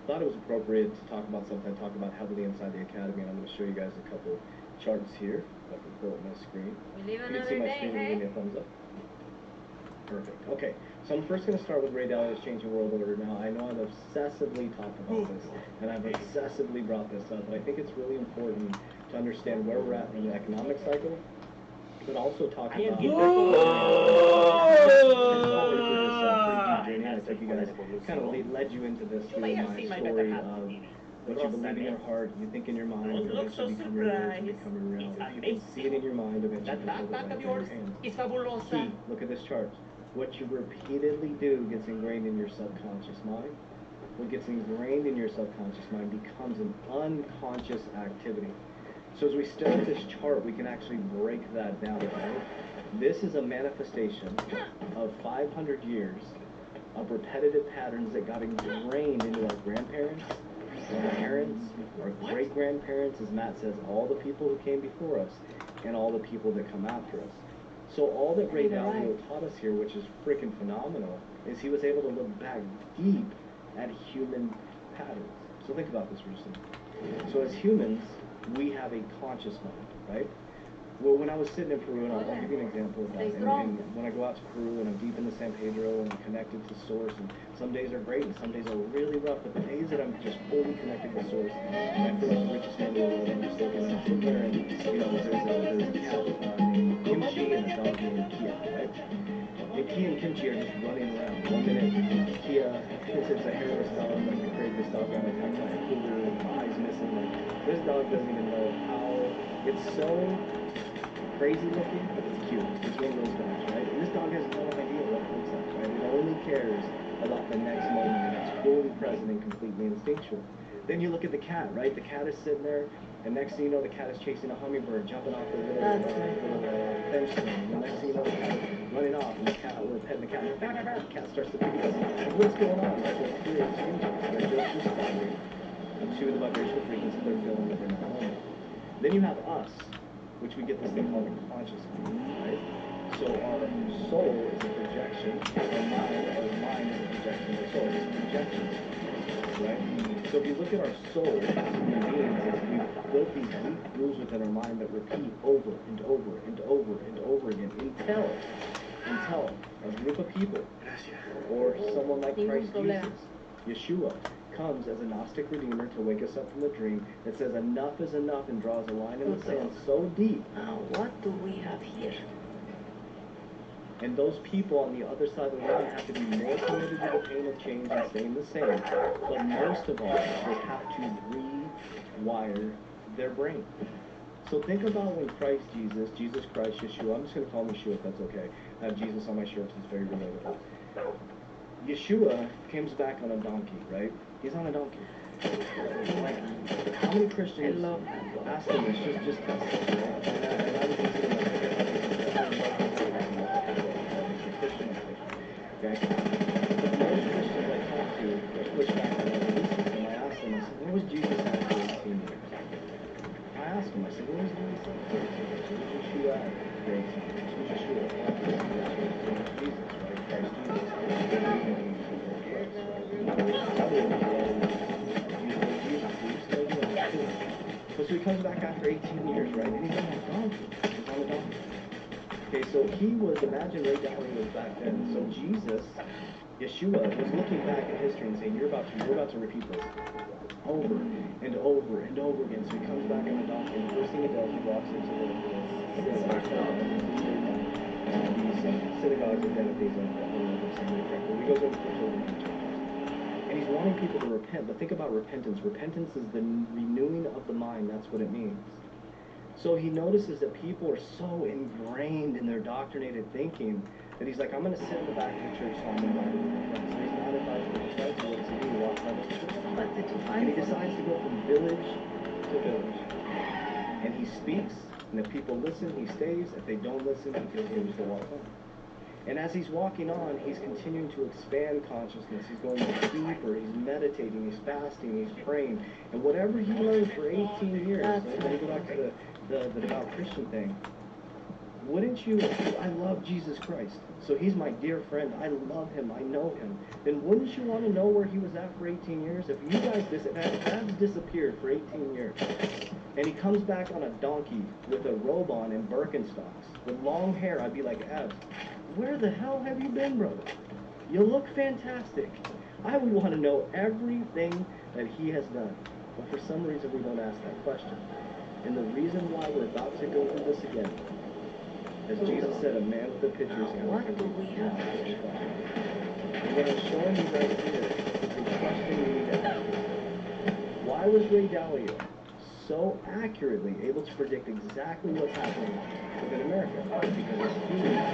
thought it was appropriate to talk about something I talk about heavily inside the academy. And I'm going to show you guys a couple charts here. If I can pull up my screen. We live You can see my screen and give me a thumbs up. Perfect. Okay, so I'm first going to start with Ray Dalio's Changing World Order. Now, I know I've obsessively talked about this, and I've obsessively brought this up, but I think it's really important to understand where we're at in the economic cycle, but also talk about... I took you guys, kind of led you into this through my story of what you believe in your heart, you think in your mind, will eventually become your words and become your reality. People see it in your mind, eventually hold it right in your hands. Key, look at this chart. What you repeatedly do gets ingrained in your subconscious mind. What gets ingrained in your subconscious mind becomes an unconscious activity. So as we stare at this chart, we can actually break that down, right? This is a manifestation of 500 years of repetitive patterns that got ingrained into our grandparents, our parents, our great-grandparents, as Matt says, all the people who came before us, and all the people that come after us. So all that Ray Dalio taught us here, which is freaking phenomenal, is he was able to look back deep at human patterns. So think about this for a second. So as humans, we have a conscious mind, right? Well, when I was sitting in Peru, and I'll give you an example of that, and when I go out to Peru and I'm deep in the San Pedro and I'm connected to Source, and some days are great and some days are really rough, but the days that I'm just fully connected to Source, and I feel like the richest man in the world, I'm just looking and I'm sitting there, and there's a cat named Kimchi and a dog named Kia, right? And Kia and Kimchi are just running around. 1 minute, Kia, it's a hairless dog, like the craziest dog around, like kind of cougar, eyes missing, like this dog doesn't even know how, it's so crazy looking, but it's cute. It's one of those dogs, right? And this dog has no idea what it looks like, right? It only cares about the next moment, and it's fully present and completely instinctual. Then you look at the cat, right? The cat is sitting there, and next thing you know, the cat is chasing a hummingbird, jumping off the little bench thing. And the next thing you know, the cat is running off, and the cat, we're petting the cat, and the cat starts to pick us. Like, what's going on? Like, those three exchanges, right? They're just shooting the vibrational frequency, they're feeling that they're not home. Then you have us, which we get this thing called a conscious mind, right? So our soul is a projection, our mind is a projection, our soul is a projection, right? So if you look at our soul as human beings, we've built these deep grooves within our mind that repeat over and over and over and over again until a group of people or someone like Christ Jesus, Yeshua, comes as a Gnostic redeemer to wake us up from the dream that says enough is enough and draws a line in the sand so deep. What do we have here? And those people on the other side of the line have to be more committed to the pain of change and staying the same. But most of all, they have to rewire their brain. So think about when Jesus Christ, Yeshua, I'm just going to call him Yeshua if that's okay. I have Jesus on my shirt because it's very relatable. Yeshua comes back on a donkey, right? He's on a donkey. Like, how many Christians ask him this? Just test it, right? And I would consider okay? But most Christians I talk to that push back on that belief system, I ask them, I said, where was Jesus at for 18 years? I asked him, I said, where was Jesus at for 18 years? Where was Yeshua at for 18 years? Who's Yeshua? Jesus, right? Christ Jesus. So he comes back after 18 years, right? And he's on a donkey. He's on a donkey. Okay, so he was, imagine Ray Dalio was back then. So Jesus, Yeshua, was looking back at history and saying, you're about to repeat this over and over and over again. So he comes back on a donkey, and the first thing he does, he walks into these synagogues of Genesis, I don't know if I'm saying it correctly. He goes over to the children. And he's wanting people to repent, but think about repentance. Repentance is the renewing of the mind. That's what it means. So he notices that people are so ingrained in their doctrinated thinking that he's like, I'm going to sit in the back of the church so I'm invited with my friends. So he's not invited with his friends. So what does he do? He walks out of the church. And he decides to go from village to village. And he speaks, and if people listen, he stays. If they don't listen, he continues to walk on. And as he's walking on, he's continuing to expand consciousness. He's going deeper. He's meditating. He's fasting. He's praying. And whatever he learned for 18 years, let me go back to the devout Christian thing. Wouldn't you, I love Jesus Christ. So he's my dear friend. I love him. I know him. Then wouldn't you want to know where he was at for 18 years? If you guys, Abs disappeared for 18 years. And he comes back on a donkey with a robe on and Birkenstocks with long hair, I'd be like, Abs, where the hell have you been, brother? You look fantastic. I would want to know everything that he has done. But for some reason, we don't ask that question. And the reason why we're about to go through this again, as Jesus said, a man with a pitcher is going to What do we have? And what I'm showing you right here is the question we need to ask. Why was Ray Dalio so accurately able to predict exactly what's happening within America? Because as humans,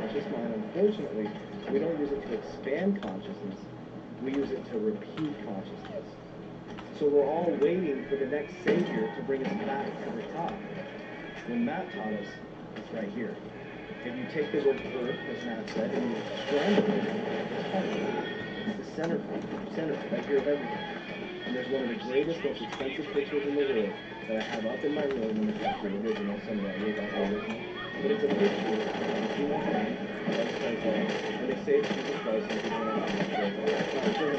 conscious mind, unfortunately, we don't use it to expand consciousness. We use it to repeat consciousness. So we're all waiting for the next savior to bring us back to the top. When Matt taught us, it's right here. If you take the word earth, as Matt said, and you scramble it, it's heart. It's the center right here of everything. And there's one of the greatest, most expensive pictures in the world that I have up in my room in the factory, original, someday I will buy the original. But it's a picture of a human hand that's present, and they say it's Jesus Christ, and people are not sure.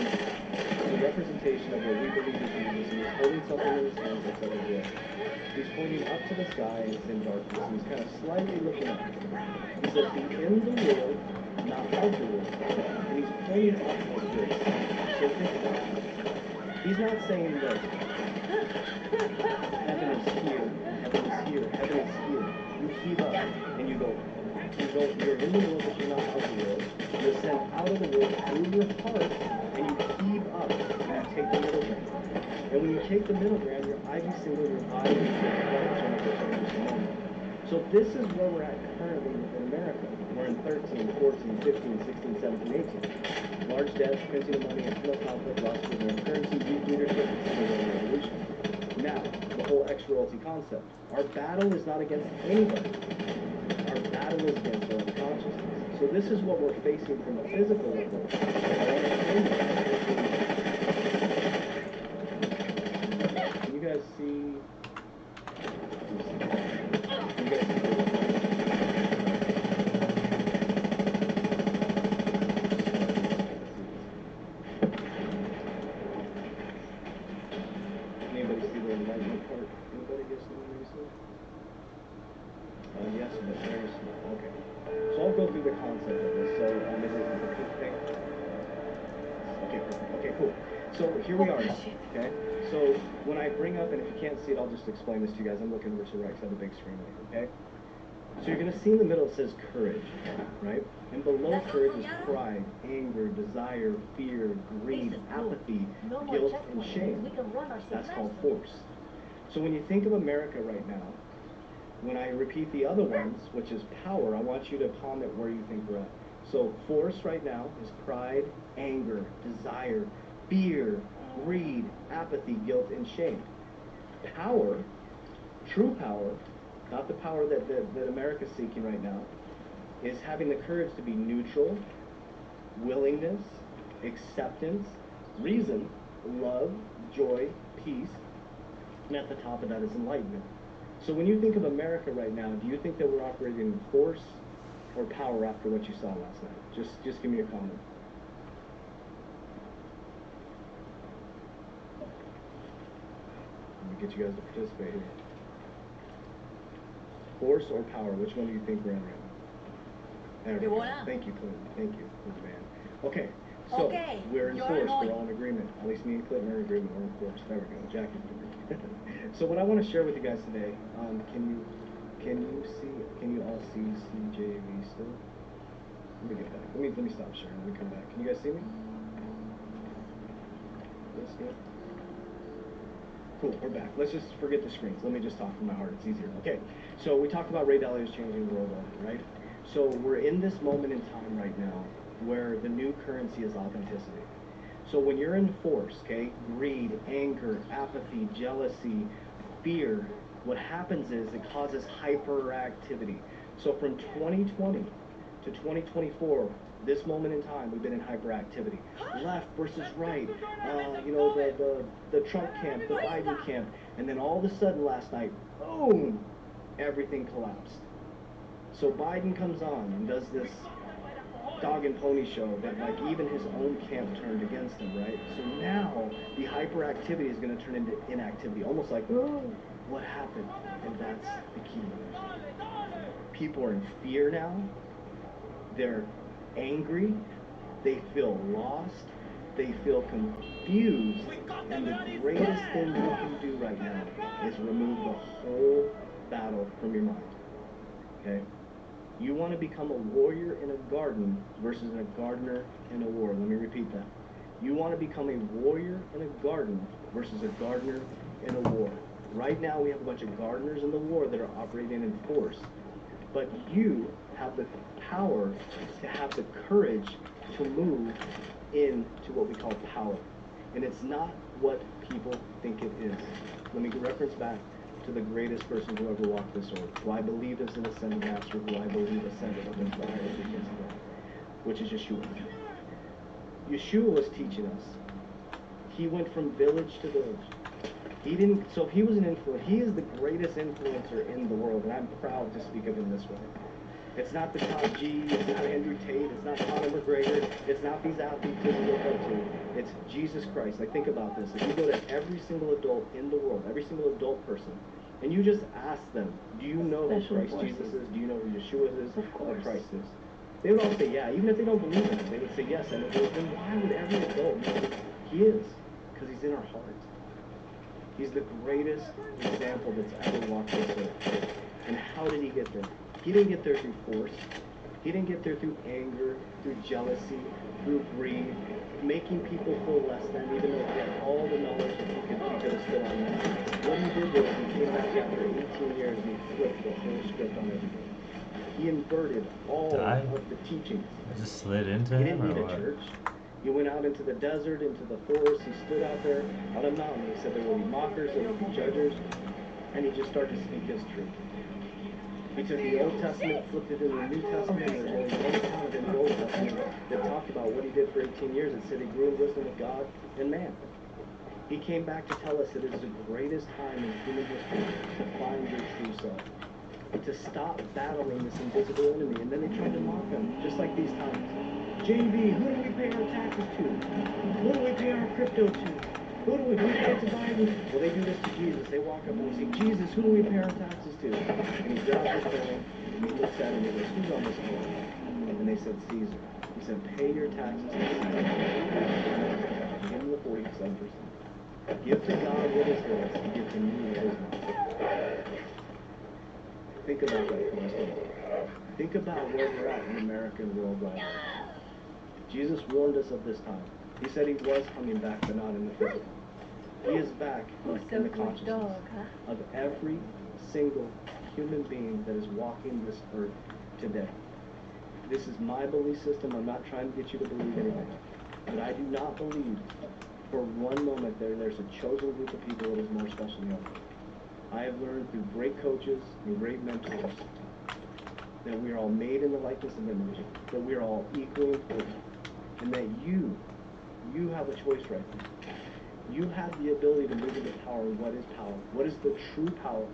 It's a representation of what we believe is Jesus, and he's holding something in his hands that's like a gift. He's pointing up to the sky, and it's in darkness, and he's kind of slightly looking up. He says, be in the world, not of the world. And he's pointing up like this. So think about it. He's not saying that heaven is here, heaven is here, heaven is here. You heave up, and you go, you're in the world, but you're not out of the world. You ascend out of the world through your heart, and you heave up, and you take the middle ground. And when you take the middle ground, your ivy single, your eye, so this is where we're at currently within America. We're in 13, 14, 15, 16, 17, 18. Large debt, printing of money, internal conflict, loss of ignorance, currency, weak leadership, and civil revolution. Now, the whole ex-royalty concept. Our battle is not against anybody. Our battle is against our own consciousness. So this is what we're facing from a physical level. Can you guys see? Anybody see the enlightenment part? Anybody guess what you see? Yes, but very small. Okay. So I'll go through the concept of this. So is it the pink thing? Okay, perfect. Okay, cool. So here we are, okay? So when I bring up, and if you can't see it, I'll just explain this to you guys. I'm looking over to the right because I have a big screen there, okay? So you're going to see in the middle it says courage, right? And below courage is pride, anger, desire, fear, greed, apathy, guilt, and shame. That's called force. So when you think of America right now, when I repeat the other ones, which is power, I want you to comment where you think we're at. So force right now is pride, anger, desire, fear, greed, apathy, guilt, and shame. Power, true power, not the power that America's seeking right now, is having the courage to be neutral, willingness, acceptance, reason, love, joy, peace, and at the top of that is enlightenment. So when you think of America right now, do you think that we're operating in force or power after what you saw last night? Just give me a comment. Let me get you guys to participate here. Force or power? Which one do you think we're in right now? There we go. Thank you, Clinton. Thank you, man. Okay, so we're in force. We're all in agreement. At least me and Clinton are in agreement. We're in force. There we go. Jackie's agreement. So what I want to share with you guys today, can you all see CJV still? Let me get back. Let me stop sharing. Let me come back. Can you guys see me? Yes, good. Cool, we're back. Let's just forget the screens. Let me just talk from my heart. It's easier. Okay, so we talked about Ray Dalio's changing the world order, right? So we're in this moment in time right now where the new currency is authenticity. So when you're in force, okay, greed, anger, apathy, jealousy, fear, what happens is it causes hyperactivity. So from 2020 to 2024, this moment in time, we've been in hyperactivity. Left versus right, you know, the Trump camp, the Biden camp, and then all of a sudden last night, boom, everything collapsed. So Biden comes on and does this dog and pony show that like even his own camp turned against him, right? So now the hyperactivity is going to turn into inactivity, almost like, oh, what happened? And that's the key. People are in fear now. They're angry. They feel lost. They feel confused. And the greatest thing you can do right now is remove the whole battle from your mind. Okay? You want to become a warrior in a garden versus a gardener in a war. Let me repeat that. You want to become a warrior in a garden versus a gardener in a war. Right now we have a bunch of gardeners in the war that are operating in force. But you have the power to have the courage to move into what we call power. And it's not what people think it is. Let me reference back to the greatest person who ever walked this earth, who I believe is an ascended master, who I believe ascended up into the highest regions of God, which is Yeshua. Yeshua was teaching us. He went from village to village. He didn't, so if he was an influencer, he is the greatest influencer in the world, and I'm proud to speak of him this way. It's not the top G, it's not Andrew Tate, it's not Conor McGregor, it's not these athletes that we look up to. It's Jesus Christ. Like, think about this. If you go to every single adult in the world, every single adult person, and you just ask them, do you know who Christ Jesus is? Do you know who Yeshua is? Or Christ is? They would all say, yeah. Even if they don't believe in it, they would say yes. And then why would every adult know he is? Because he's in our hearts. He's the greatest example that's ever walked this earth. And how did he get there? He didn't get there through force. He didn't get there through anger, through jealousy, through greed, making people feel less than, even though he had all the knowledge that he could have stood on that. What he did was he came back after 18 years and he flipped the whole script on everything. He inverted all of the teachings. Just slid into He him, didn't need or a what? church. He went out into the desert, into the forest. He stood out there on a mountain. He said there will be mockers, there will be judges. And he just started to speak his truth. He took the Old Testament, flipped it into the New Testament, and there was one account in the Old Testament that talked about what he did for 18 years. It said he grew in wisdom with God and man. He came back to tell us that it is the greatest time in human history to find your true self, to stop battling this invisible enemy. And then they tried to mock him, just like these times. JB, who do we pay our taxes to? Who do we pay our crypto to? Who do we pay to Biden? Well, they do this to Jesus. They walk up and they say, Jesus, who do we pay our taxes to? And he grabs his phone, and he looks at him and he goes, who's on this phone? And they said, Caesar. He said, pay your taxes to Caesar. give him the 47%. Give to God what is his, and give to me what is mine. Think about that for a second. Think about where we're at in America and world right now. Jesus warned us of this time. He said he was coming back, but not in the physical. He is back in the consciousness of every single human being that is walking this earth today. This is my belief system. I'm not trying to get you to believe anything. But I do not believe for one moment there's a chosen group of people that is more special than others. I have learned through great coaches and great mentors that we are all made in the likeness of image, that we are all equally important, and that you have a choice right now. You have the ability to move into power. What is power? What is the true power?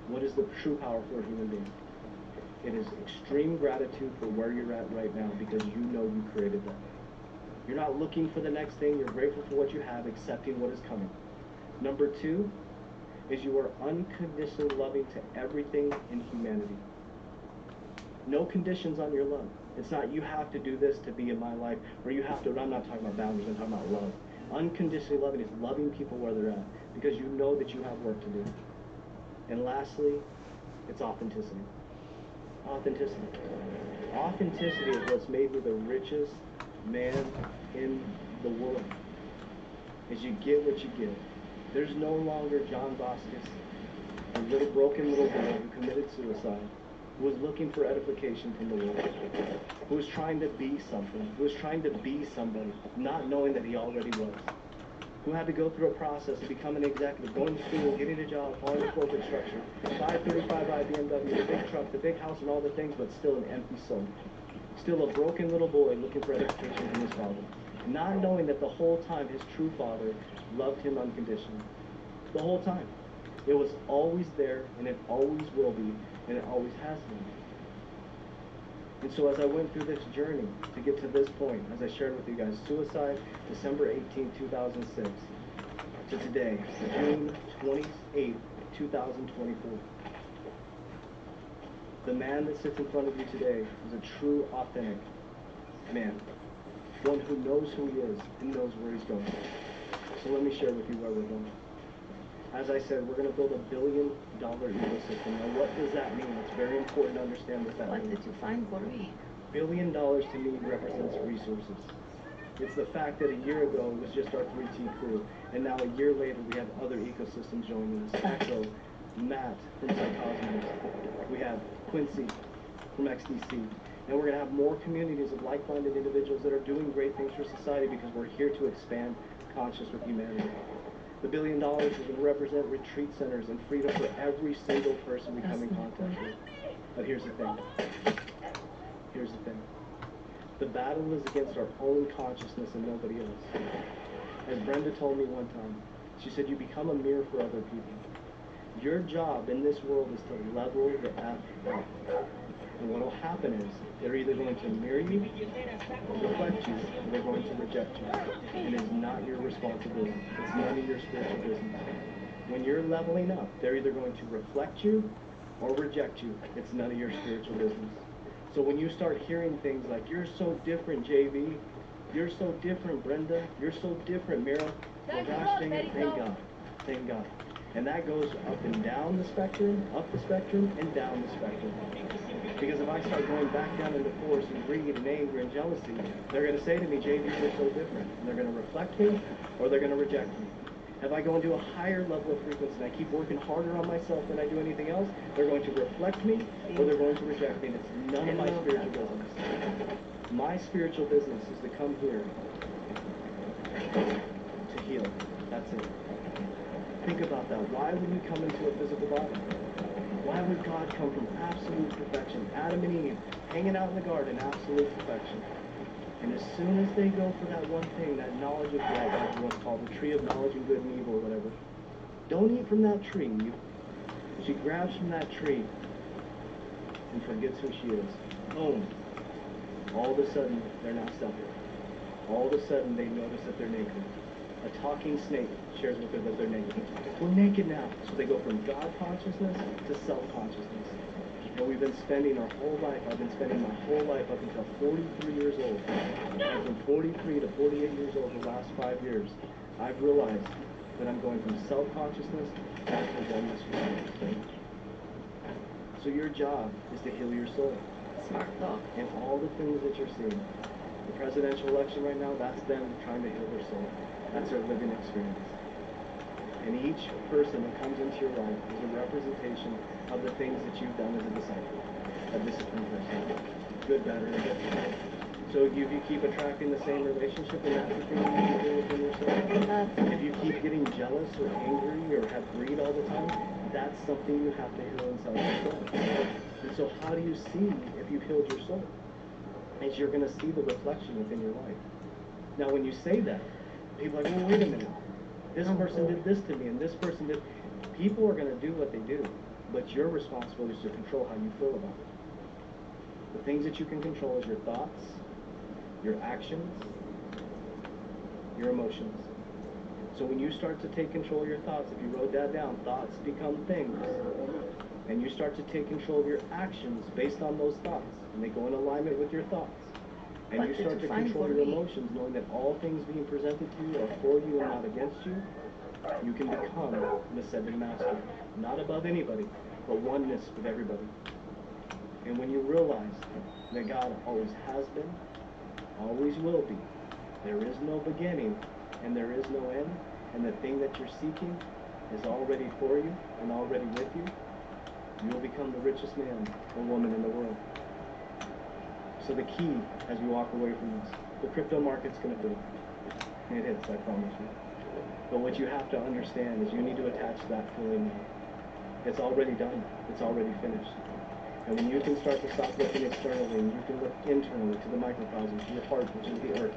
What is the true power for a human being? It is extreme gratitude for where you're at right now because you know you created that. You're not looking for the next thing. You're grateful for what you have, accepting what is coming. Number two is you are unconditionally loving to everything in humanity. No conditions on your love. It's not you have to do this to be in my life, or you have to, I'm not talking about boundaries, I'm talking about love. Unconditionally loving is loving people where they're at because you know that you have work to do. And lastly, it's authenticity. Authenticity. Authenticity is what's made me the richest man in the world. Is you get what you give. There's no longer John Vasquez, a little broken little boy who committed suicide, who was looking for edification from the Lord, who was trying to be something, who was trying to be somebody, not knowing that he already was, who had to go through a process of becoming an executive, going to school, getting a job, following the corporate structure, 535i BMW, the big truck, the big house, and all the things, but still an empty soul. Still a broken little boy looking for edification from his father, not knowing that the whole time his true father loved him unconditionally. The whole time. It was always there, and it always will be, and it always has been. And so as I went through this journey to get to this point, as I shared with you guys, suicide, December 18, 2006, to today, June 28, 2024. The man that sits in front of you today is a true, authentic man. One who knows who he is and knows where he's going. So let me share with you where we're going. As I said, we're going to build $1 billion ecosystem. Now, what does that mean? It's very important to understand what that means. What did you find for me? $1 billion to me represents resources. It's the fact that a year ago it was just our 3T crew, and now a year later we have other ecosystems joining us. Echo, Matt from Psychosmos. We have Quincy from XDC. And we're going to have more communities of like-minded individuals that are doing great things for society because we're here to expand consciousness with humanity. The $1 billion is going to represent retreat centers and freedom for every single person we come in contact with. But here's the thing. Here's the thing. The battle is against our own consciousness and nobody else. As Brenda told me one time, she said, you become a mirror for other people. Your job in this world is to level the F up. And what will happen is, they're either going to mirror you, reflect you, or they're going to reject you. And it's not your responsibility. It's none of your spiritual business. When you're leveling up, they're either going to reflect you or reject you. It's none of your spiritual business. So when you start hearing things like, you're so different, JV, you're so different, Brenda, you're so different, Mira, well, gosh dang it, thank God. Thank God. And that goes up and down the spectrum, up the spectrum, and down the spectrum. Because if I start going back down into force and greed and anger and jealousy, they're going to say to me, JV, you're so different. And they're going to reflect me, or they're going to reject me. If I go into a higher level of frequency and I keep working harder on myself than I do anything else, they're going to reflect me, or they're going to reject me. And it's none of my spiritual business. My spiritual business is to come here to heal. That's it. Think about that. Why would we come into a physical body? Why would God come from absolute perfection? Adam and Eve hanging out in the garden, absolute perfection. And as soon as they go for that one thing, that knowledge of God, like what's called the tree of knowledge and good and evil or whatever, don't eat from that tree. She grabs from that tree and forgets who she is. Boom. All of a sudden, they're now separate. All of a sudden, they notice that they're naked. A talking snake shares with her that they're naked. We're naked now. So they go from God consciousness to self-consciousness. And we've been spending our whole life, I've been spending my whole life up until 43 years old. And from 43 to 48 years old, the last 5 years, I've realized that I'm going from self-consciousness back to oneness with God. So your job is to heal your soul. Smart thought. And all the things that you're seeing. The presidential election right now, that's them trying to heal their soul. That's their living experience. And each person that comes into your life is a representation of the things that you've done as a disciple, a disciplined person. Good, bad, or indifferent. So if you keep attracting the same relationship, and that's the thing you need to do within yourself. If you keep getting jealous or angry or have greed all the time, that's something you have to heal inside yourself. And so how do you see if you've healed your soul? Is you're going to see the reflection within your life. Now when you say that, people are like, well, wait a minute. This person did this to me, and this person did. People are going to do what they do, but your responsibility is to control how you feel about it. The things that you can control is your thoughts, your actions, your emotions. So when you start to take control of your thoughts, if you wrote that down, thoughts become things. And you start to take control of your actions based on those thoughts, and they go in alignment with your thoughts. And you start to control your emotions, knowing that all things being presented to you are for you and not against you. You can become an ascended master. Not above anybody, but oneness with everybody. And when you realize that God always has been, always will be, there is no beginning and there is no end, and the thing that you're seeking is already for you and already with you, you will become the richest man or woman in the world. So the key, as we walk away from this, the crypto market's going to fail. It is, I promise you. But what you have to understand is you need to attach that feeling now. It's already done. It's already finished. And when you can start to stop looking externally, and you can look internally to the microcosm, to your heart, which is the earth,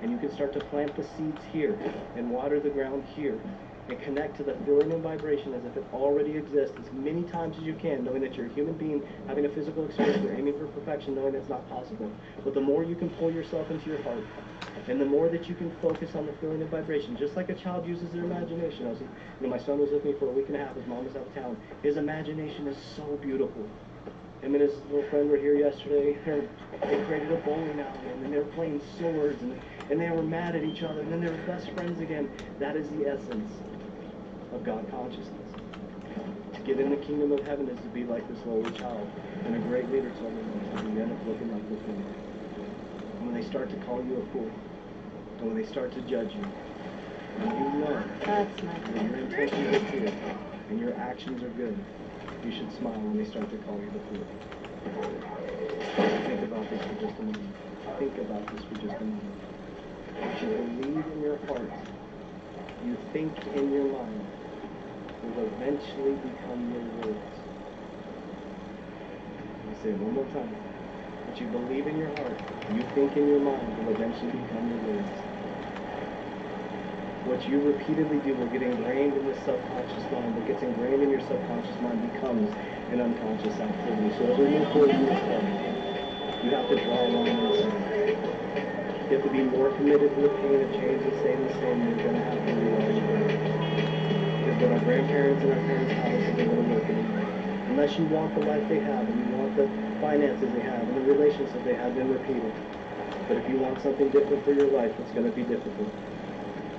and you can start to plant the seeds here and water the ground here, and connect to the feeling and vibration as if it already exists as many times as you can, knowing that you're a human being having a physical experience, you're aiming for perfection, knowing it's not possible. But the more you can pull yourself into your heart, and the more that you can focus on the feeling and vibration, just like a child uses their imagination. My son was with me for a week and a half, his mom was out of town. His imagination is so beautiful. Him and his little friend were here yesterday. They created a bowling alley, and then they were playing swords, and they were mad at each other, and then they were best friends again. That is the essence of God consciousness. To get in the kingdom of heaven is to be like this lowly child. And a great leader told me that you end up looking like the fool. And when they start to call you a fool, and when they start to judge you, and you know that your intentions are pure and your actions are good, you should smile when they start to call you the fool. Think about this for just a moment. Think about this for just a moment. What you believe in your heart, you think in your mind, will eventually become your words. I'll say it one more time. What you believe in your heart, you think in your mind, will eventually become your words. What you repeatedly do will get ingrained in the subconscious mind. What gets ingrained in your subconscious mind becomes an unconscious activity. So as we move forward in this time, you have to draw a line in the sand. You have to be more committed to the pain of change and staying the same than you're going to have to realize you are. Because what our grandparents and our parents have isn't going to work anymore. Unless you want the life they have, and you want the finances they have, and the relationships they have, then repeat it. But if you want something different for your life, it's going to be difficult.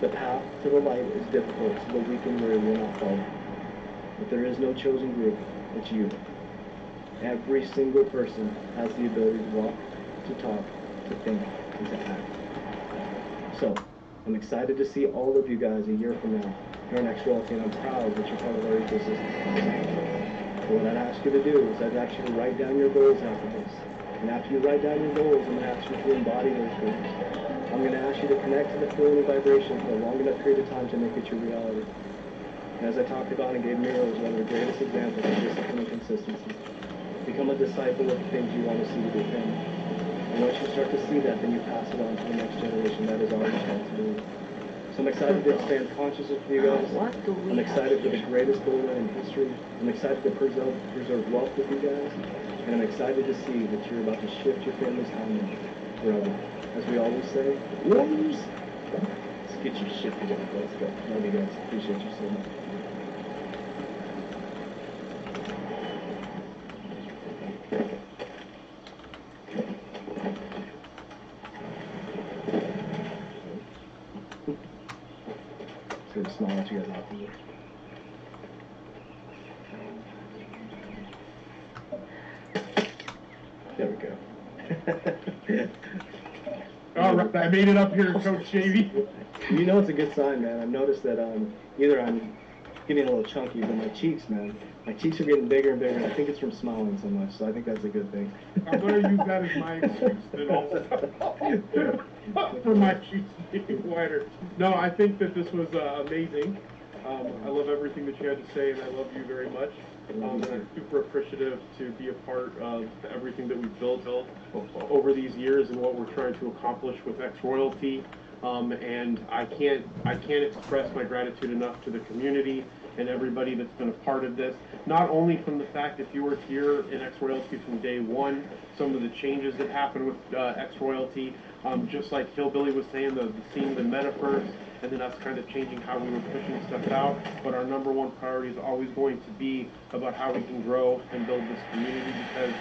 The path to the light is difficult, so the weak and weary will not follow. But there is no chosen group, it's you. Every single person has the ability to walk, to talk, to think, and to act. So, I'm excited to see all of you guys a year from now here in Next Realty, and I'm proud that you're part of our ecosystem. So what I'd ask you to do is I'd ask you to write down your goals after this. And after you write down your goals, I'm going to ask you to embody those goals. I'm going to ask you to connect to the feeling and vibration for a long enough period of time to make it your reality. And as I talked about and gave Miro as one of the greatest examples of discipline and consistency. Become a disciple of the things you want to see within. And once you start to see that, then you pass it on to the next generation. That is our responsibility. So I'm excited to expand consciousness for you guys. I'm excited for the greatest bull run in history. I'm excited to preserve wealth with you guys. And I'm excited to see that you're about to shift your family's timeline forever. As we always say, warriors, let's get you shifted up. Let's go. Love you guys. Appreciate you so much. smile at you guys afterwards. There we go. All right, I made it up here, Coach JV. You know it's a good sign, man. I've noticed that either I'm getting a little chunky, but my cheeks, man, my cheeks are getting bigger and bigger, and I think it's from smiling so much, so I think that's a good thing. I'm going to use that as my excuse then also for my cheeks being wider. No, I think that this was amazing. I love everything that you had to say, and I love you very much. And I'm super appreciative to be a part of everything that we've built over these years and what we're trying to accomplish with X Royalty. And I can't express my gratitude enough to the community and everybody that's been a part of this. Not only from the fact if you were here in X Royalty from day one, some of the changes that happened with X Royalty, just like Hillbilly was saying, seeing the metaverse, and then us kind of changing how we were pushing stuff out. But our number one priority is always going to be about how we can grow and build this community, because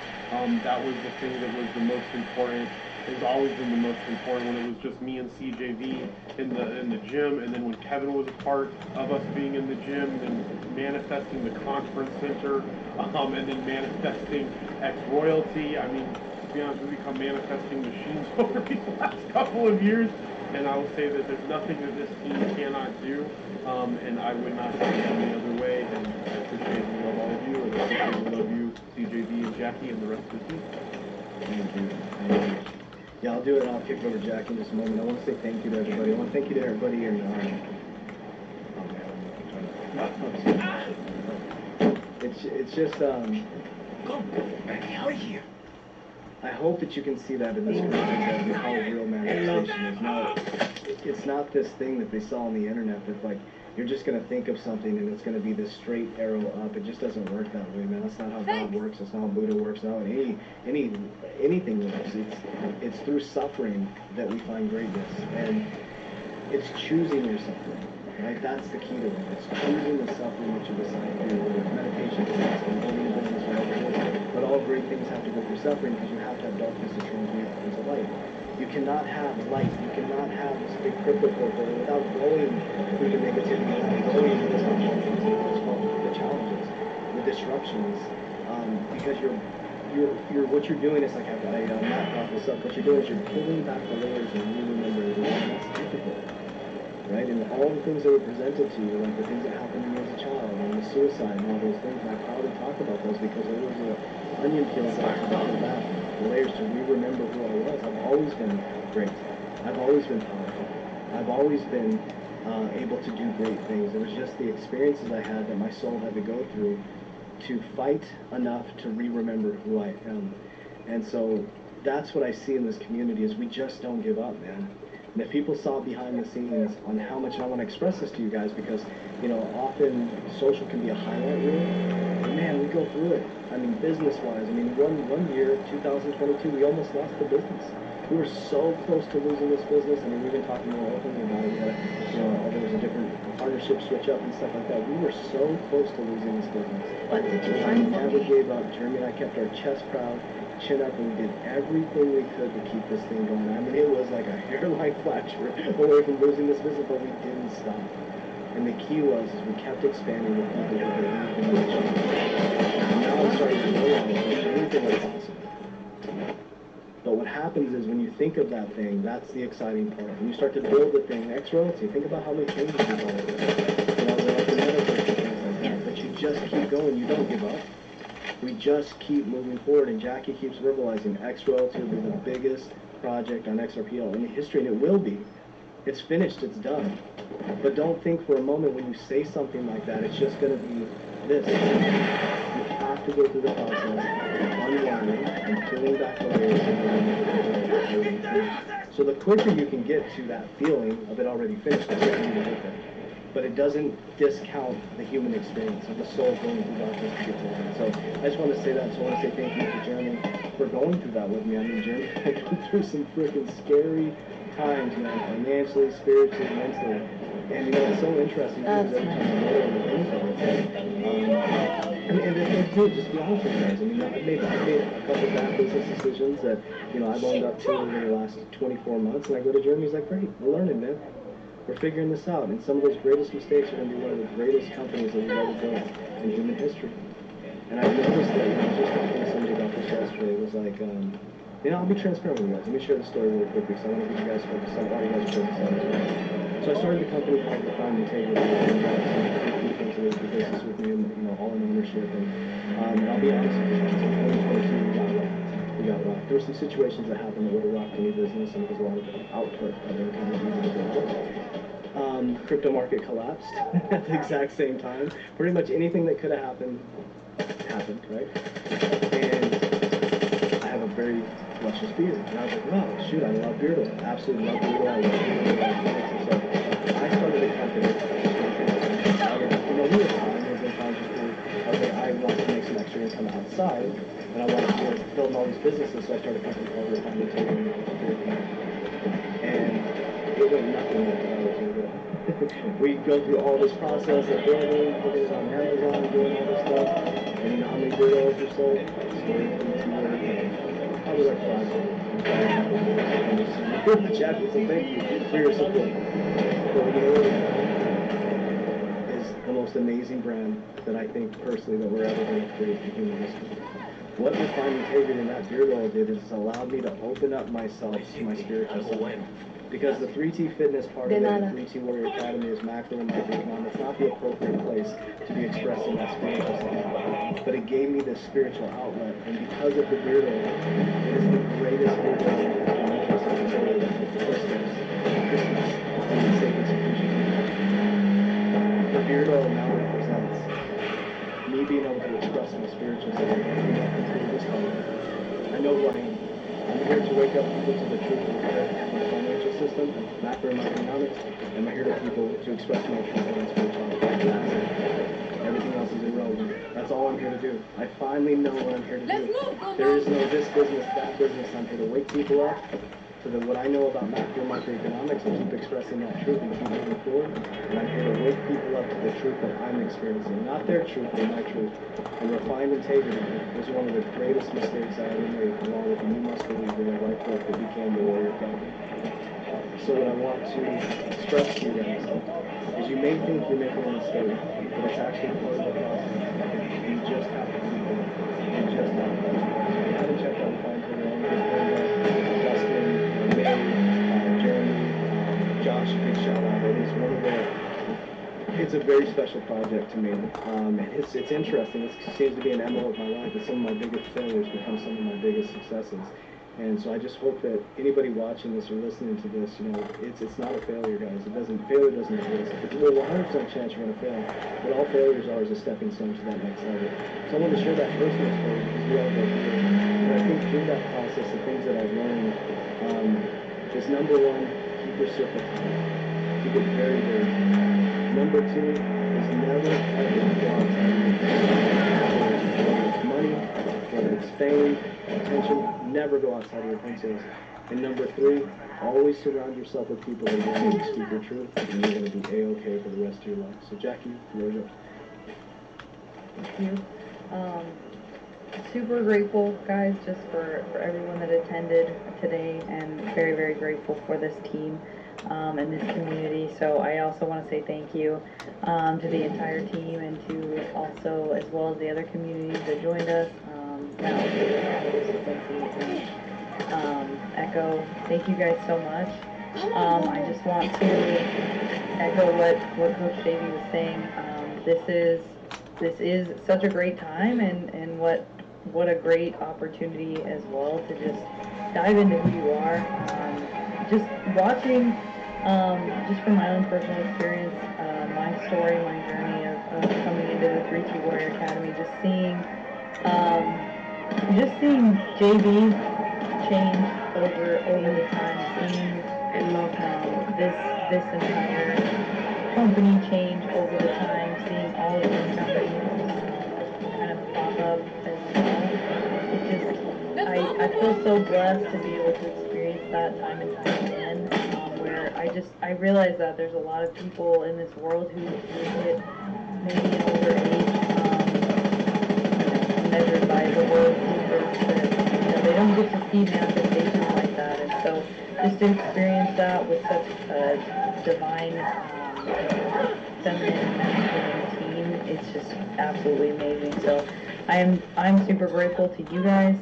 that was the thing that was the most important. Has always been the most important when it was just me and CJV in the gym, and then when Kevin was a part of us being in the gym, and then manifesting the conference center, and then manifesting X Royalty. I mean, to be honest, we've become manifesting machines over these last couple of years, and I will say that there's nothing that this team cannot do, and I would not have it any other way. And I appreciate and love all of you, and I appreciate and love you, CJV and Jackie, and the rest of the team. Thank you. Thank you. Yeah, I'll do it, and I'll kick it over to Jack in just a moment. I want to say thank you to everybody. I want to thank you to everybody in, it's just, Come, get me out of here. I hope that you can see that in this content that how real manifestation is. Now, it's not this thing that they saw on the internet that, like, you're just going to think of something and it's going to be this straight arrow up. It just doesn't work that way, man. That's not how God works. That's not how Buddha works. Not how anything works. It's through suffering that we find greatness. And it's choosing your suffering, right? That's the key to it. It's choosing the suffering that you decide to do, whether it's meditation, fasting, building a business, whatever it is. But all great things have to go through suffering, because you have to have darkness to transmute into light. You cannot have light. You cannot have this big crypto portfolio without going through the negativity, without going through the challenges, the challenges, the disruptions, because what you're doing is like Matt brought this up. What you're doing is you're pulling back the layers and you remember everything. That's difficult, right? And all the things that were presented to you, like the things that happened to me as a child, and the suicide and all those things, and I proudly talk about those because there was an onion peel that I pulled back the layers to re-remember who I was. I've always been great. I've always been powerful. I've always been able to do great things. It was just the experiences I had that my soul had to go through to fight enough to re-remember who I am. And so that's what I see in this community is we just don't give up, man. And if people saw behind the scenes on how much, and I want to express this to you guys because, you know, often social can be a highlight reel, but man, we go through it. I mean, business-wise, I mean, one year, 2022, we almost lost the business. We were so close to losing this business. I mean, we've been talking more openly about it. There was a different partnership switch up and stuff like that. We were so close to losing this business. What did you find? We never gave up. Jeremy and I kept our chest proud, chin up, and we did everything we could to keep this thing going. I mean, it was like a hairline fracture away from losing this business, but we didn't stop. And the key was we kept expanding with people who believed in the mission. And now I'm starting to realize that anything is possible. But what happens is when you think of that thing, that's the exciting part. When you start to build the thing, X Royalty, think about how many changes you've already done. You know, there are the metaverse and things like that. But you just keep going. You don't give up. We just keep moving forward. And Jackie keeps verbalizing X Royalty will be the biggest project on XRPL in history, and it will be. It's finished. It's done. But don't think for a moment when you say something like that, it's just going to be this. You have to go through the process of unwinding and peeling back the layers. So the quicker you can get to that feeling of it already finished, the quicker you get there. But it doesn't discount the human experience of the soul going through darkness to get to light. So I just want to say that. So I want to say thank you to Jeremy for going through that with me. I mean, Jeremy went through some freaking scary times, man, financially, spiritually, mentally. And you know, it's so interesting because every time I go on the things and dude, just be honest with you guys. I mean, I've made a couple bad business decisions that, you know, I've owned up to over the last 24 months, and I go to Jeremy, he's like, great, we're learning, man. We're figuring this out, and some of those greatest mistakes are going to be one of the greatest companies that we've ever built in human history. And I noticed that, I was just talking to somebody about this yesterday. It was like, I'll be transparent with you guys. Let me share the story really quickly, so I want to get you guys focused on all you guys are focused on as well. So I started a company called Refined Integrity, and got some people into the business with me, and all in ownership. And I'll be honest with you, in 2022 we got rocked. There were some situations that happened that would have rocked any business, and there was a lot of output that they were kind of needed to go out. Crypto market collapsed at the exact same time. Pretty much anything that could have happened, right? And I have a very luscious beard. And I was like, wow, shoot, I love beard oil. Absolutely love beard oil. I love beard oil. So I started a company. We were fine. We were doing fine. Okay, I wanted to make some extra income outside, and I wanted to build all these businesses, so I started a company called Refined Integrity. And it went nothing like what I was going to do. We go through all this process of building, putting it on Amazon, doing all this stuff, and you know how many beard oils are sold? Probably like 5. Jack, so thank you for your support. But you know what is the most amazing brand that I think personally that we're ever going to create in human history. What Refined Integrity and that beard oil did is allowed me to open up myself to my spiritual side. Because the 3T Fitness part of it, the 3T Warrior Academy is macro and microeconomics. It's not the appropriate place to be expressing that spiritual side. But it gave me this spiritual outlet, and because of the beard oil, it is the greatest beard oil in the interest of the world. The beard oil now represents me being able to express my spiritual side through this color. I know who I am. I'm here to wake up people to the truth of the financial system, macro and microeconomics, and I'm here to people to express my truth and spirituality. That's it. Everything else is irrelevant. That's all I'm here to do. I finally know what I'm here to do. There is no this business, that business. I'm here to wake people up to what I know about macro and microeconomics and keep expressing that truth and keep moving forward. And I'm here to wake people up to the truth that I'm experiencing. Not their truth, but my truth. And Refined Integrity was one of the greatest mistakes I ever made, along with the You Must Believe in a life book that became the Warrior Academy. So what I want to express to you guys is you may think you're making a mistake, but it's actually part of the process. You just have to keep going. You just have to keep going. If you haven't checked out Refined Integrity, Justin, May, Jeremy, Josh, big shout out. It is one of the it's a very special project to me. It's interesting. It seems to be an MO of my life. That some of my biggest failures become some of my biggest successes. And so I just hope that anybody watching this or listening to this, it's not a failure, guys. Failure doesn't exist. It's a 100% chance you're going to fail. But all failures are is a stepping stone to that next level. So I want to share that personal story because we all go through it. And I think through that process, the things that I've learned is number one, keep your circle tight. Keep it very, very tight. Number two is never ever go outside of your principles. Whether it's money, whether it's fame, attention, never go outside of your principles. And number three, always surround yourself with people that want you to speak your truth, and you're going to be A-okay for the rest of your life. So Jackie, floor's yours. Thank you. Super grateful, guys, just for everyone that attended today, and very, very grateful for this team. And this community. So I also want to say thank you to the entire team, and to also, as well as the other communities that joined us, Echo. Thank you guys so much. I just want to echo what Coach Davey was saying. This is such a great time, and what a great opportunity as well to just dive into who you are. Just watching, just from my own personal experience, my story, my journey of coming into the 3T Warrior Academy, just seeing JB change over the time, seeing this entire company change over the time, seeing all of these companies kind of pop up as well. It just, I feel so blessed to be able to experience that time and time again, where I realize that there's a lot of people in this world who hit maybe an older age, measured by the world that they don't get to see manifestations like that. And so just to experience that with such a divine, feminine, masculine team. It's just absolutely amazing. So I'm super grateful to you guys.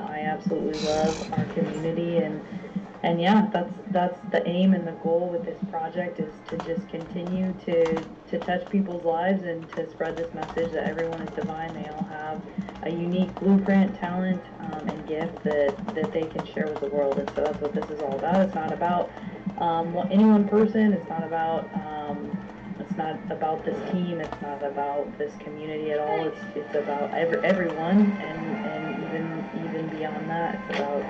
I absolutely love our community, and yeah, that's the aim and the goal with this project, is to just continue to touch people's lives and to spread this message that everyone is divine. They all have a unique blueprint, talent, and gift that they can share with the world. And so that's what this is all about. It's not about any one person. It's not about this team. It's not about this community at all. It's about everyone, and even beyond that, it's about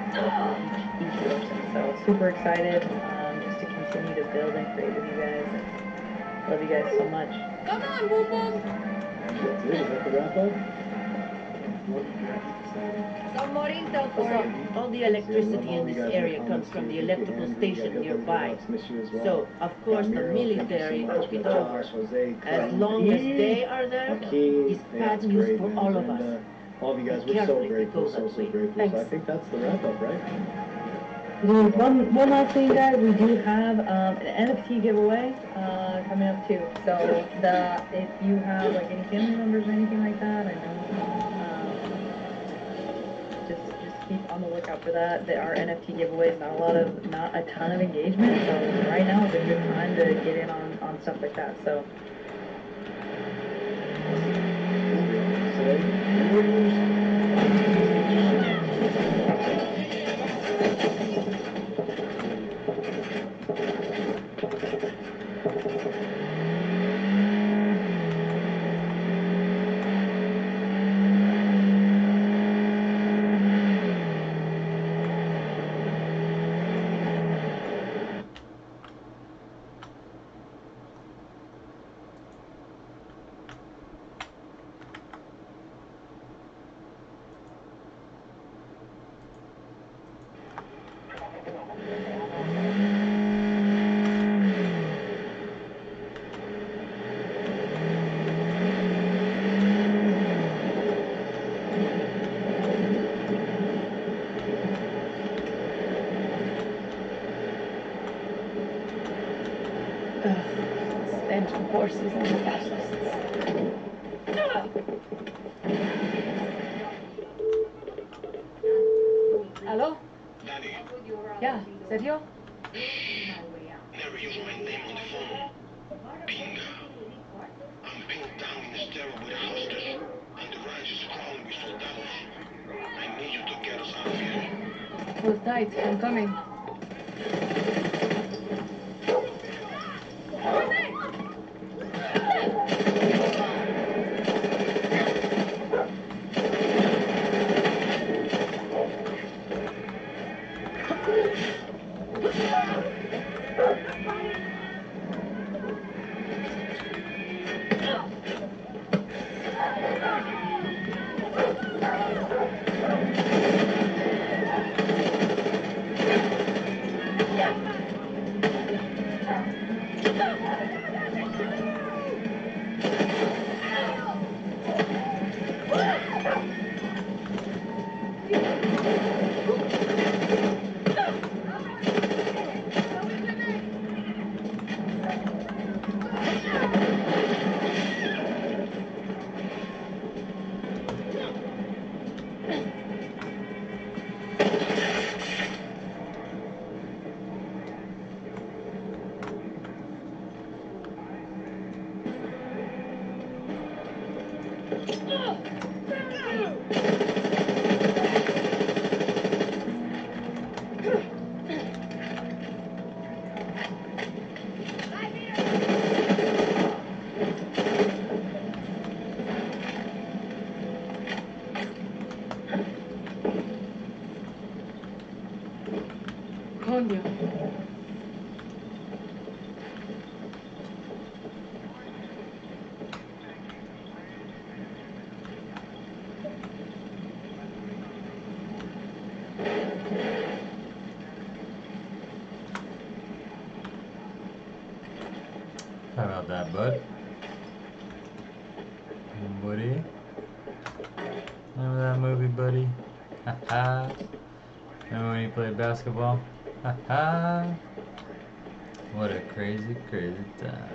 each person. So super excited just to continue to build and create with you guys. And love you guys so much. Come on, Boom Boom! That's it. Is that the wrap up? Some more intel for you. All the electricity in this area comes from the electrical station nearby. So, of course, the military took it over. As long as they are there, it's bad news for all of us. All of you guys, we're so grateful, so grateful. So I think that's the wrap up, right? One last thing, guys. We do have an NFT giveaway coming up too. So if you have like any family members or anything like that, I know just keep on the lookout for that. There are NFT giveaways, not a ton of engagement. So right now is a good time to get in on stuff like that. So. Stench of horses and fascists. Hello? Danny, Yeah, Sergio? never use my name on the phone. Pinga. I'm pinned down in the stairwell with a hostage, and the ranch is crawling with soldados. I need you to get us out of here. Hold tight, I'm coming. Coño. How about that, bud? Buddy? Remember that movie, buddy? Ha ha. Remember when you played basketball? Ha ha. What a crazy, crazy time.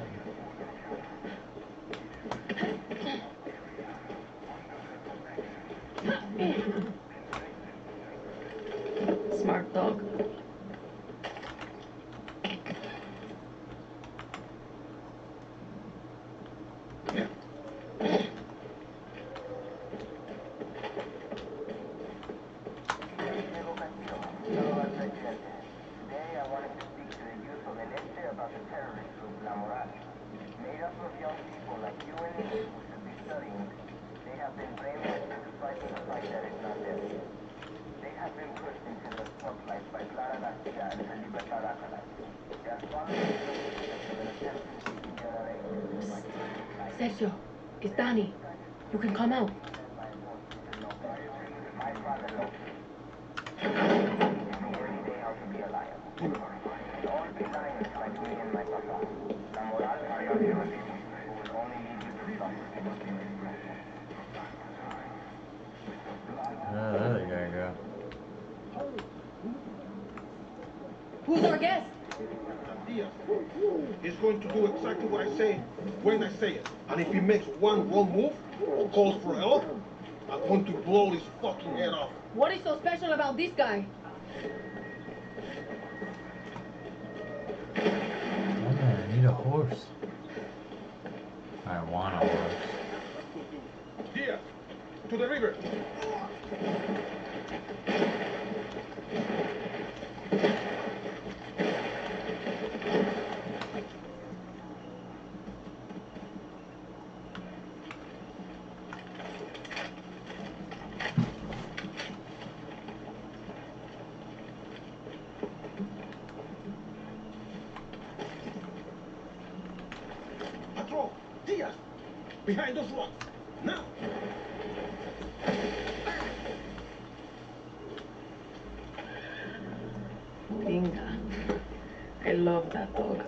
Smart dog. Sergio, it's Danny. You can come out. Where'd the other guy go? Who's our guest? Diaz. He's going to do exactly what I say when I say it. And if he makes one wrong move or calls for help, I'm going to blow his fucking head off. What is so special about this guy? Oh man, I need a horse. I want a horse. Diaz, to the river. Patrol, Diaz, behind those rocks. Now. Binga. I love that dog.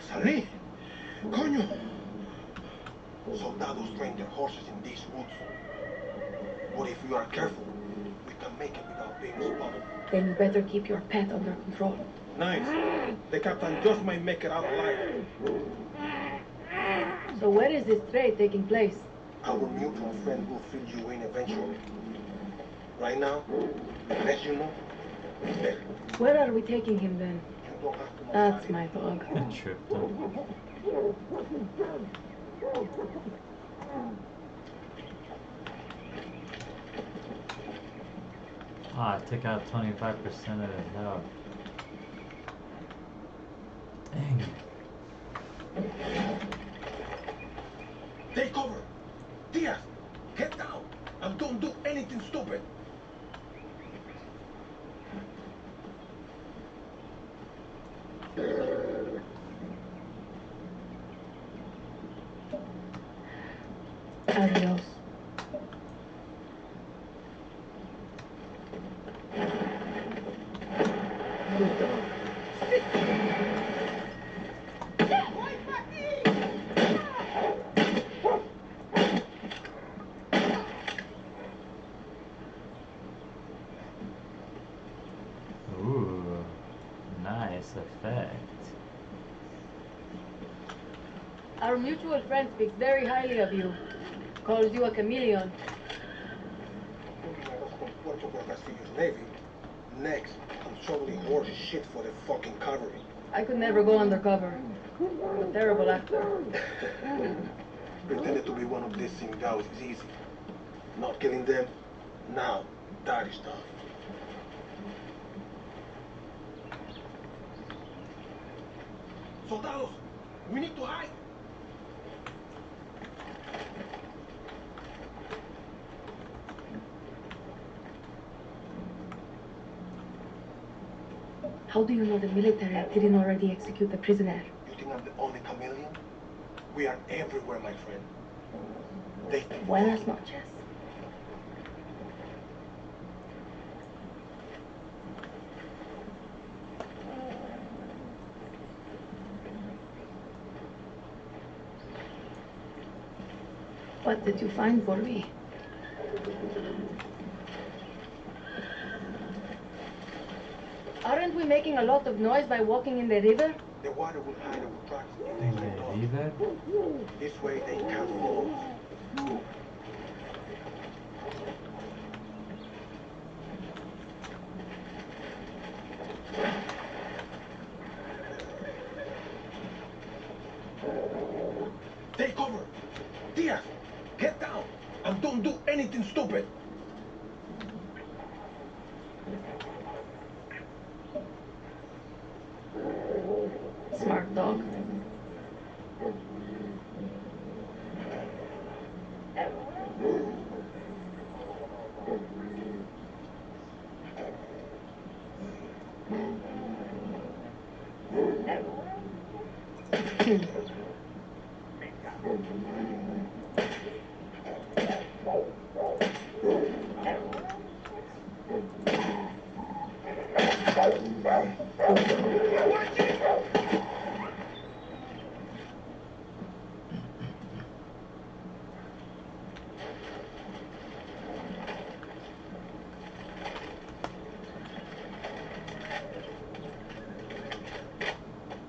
Salí. Coño. Soldados train their horses in these woods. But if we are careful, we can make it without being spotted. Then you better keep your pet under control. Nice. The captain just might make it out alive. So where is this trade taking place? Our mutual friend will fill you in eventually. Right now, as you know, there. Where are we taking him then? You don't have to know. That's my dog. I tripped him. Ah, I took out 25% of his health. Dang. Take cover. Diaz, get down and don't do anything stupid. Adios. Good dog. Ooh, nice effect. Our mutual friend speaks very highly of you. Calls you a chameleon. Navy. Next, I'm shoveling horse shit for the fucking cavalry. I could never go undercover. I'm a terrible actor. Pretending to be one of these Singaos is easy. Not killing them, now, that is tough. Soldados, we need to hide. How do you know the military didn't already execute the prisoner? You think I'm the only chameleon? We are everywhere, my friend. They Buenas noches. What did you find for me? Aren't we making a lot of noise by walking in the river? The water will hide our tracks if they get lost. This way they can't follow us. Take cover! Diaz, get down and don't do anything stupid! Smart dog.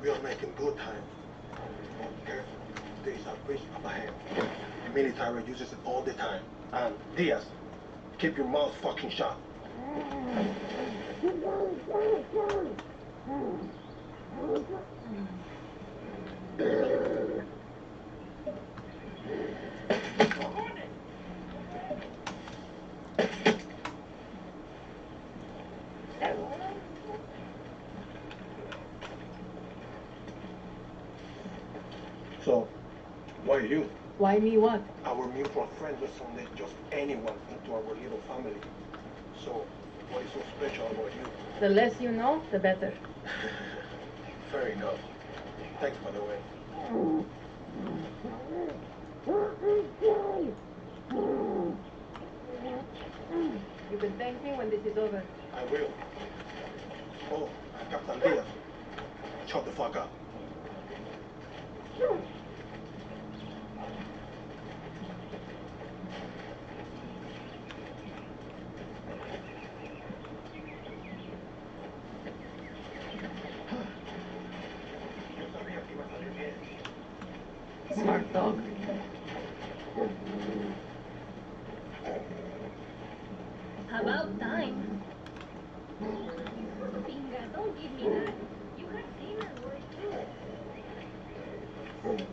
We are making good time. Be careful. There is a bridge up ahead. The military uses it all the time. And Diaz, keep your mouth fucking shut. So, why you? Why me what? Our mutual friend doesn't let just anyone into our little family. So, what is so special about you? The less you know, the better. Fair enough. Thanks, by the way. You can thank me when this is over. I will. Oh, Captain Diaz. Shut the fuck up. Smart dog. About time. Pinga, don't give me that. You had sailor work too.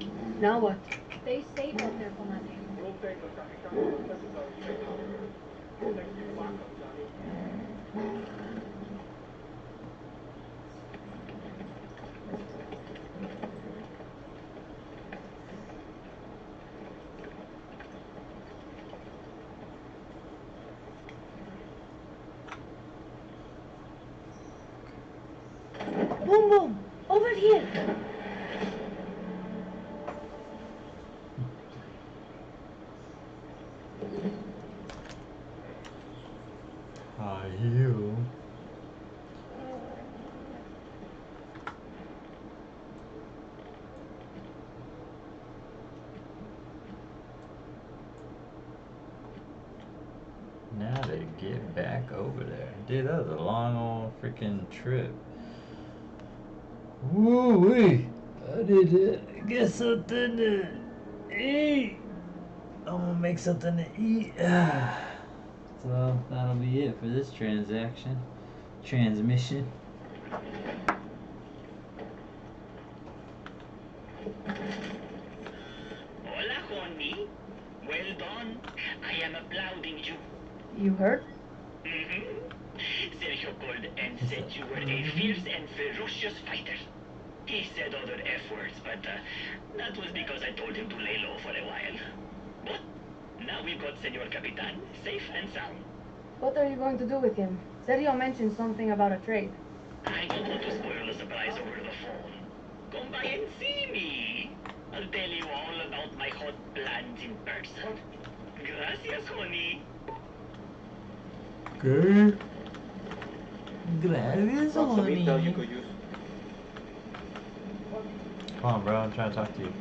Now what? Stay safe out there, Commander. Boom boom! Over here! Hi, you. Now to get back over there. Dude, that was a long old freaking trip. Woo-wee! I need to get something to eat. I'm gonna make something to eat. So that'll be it for this transmission. Hola, honey. Well done. I am applauding you. You heard? Sergio called and said you were a fierce and ferocious fighter. He said other F words, but that was because I told him to lay low for a while. But now we've got Senor Capitan safe and sound. What are you going to do with him? Sergio mentioned something about a trade. I don't want to spoil the surprise over the phone. Come by and see me. I'll tell you all about my hot plans in person. Gracias, honey. Okay. Gracias, honey. Come on, bro. I'm trying to talk to you.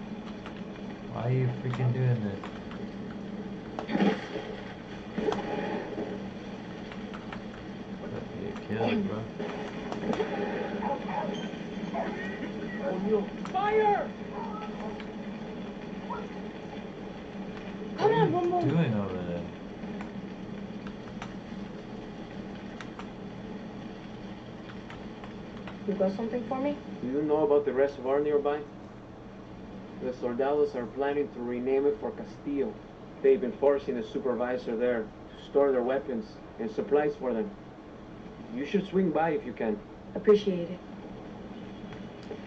Why are you freaking doing this? Get killed, bro. Fire! What are you doing over there? You got something for me? Do you know about the reservoir nearby? The soldados are planning to rename it for Castillo. They've been forcing the supervisor there to store their weapons and supplies for them. You should swing by if you can. Appreciate it.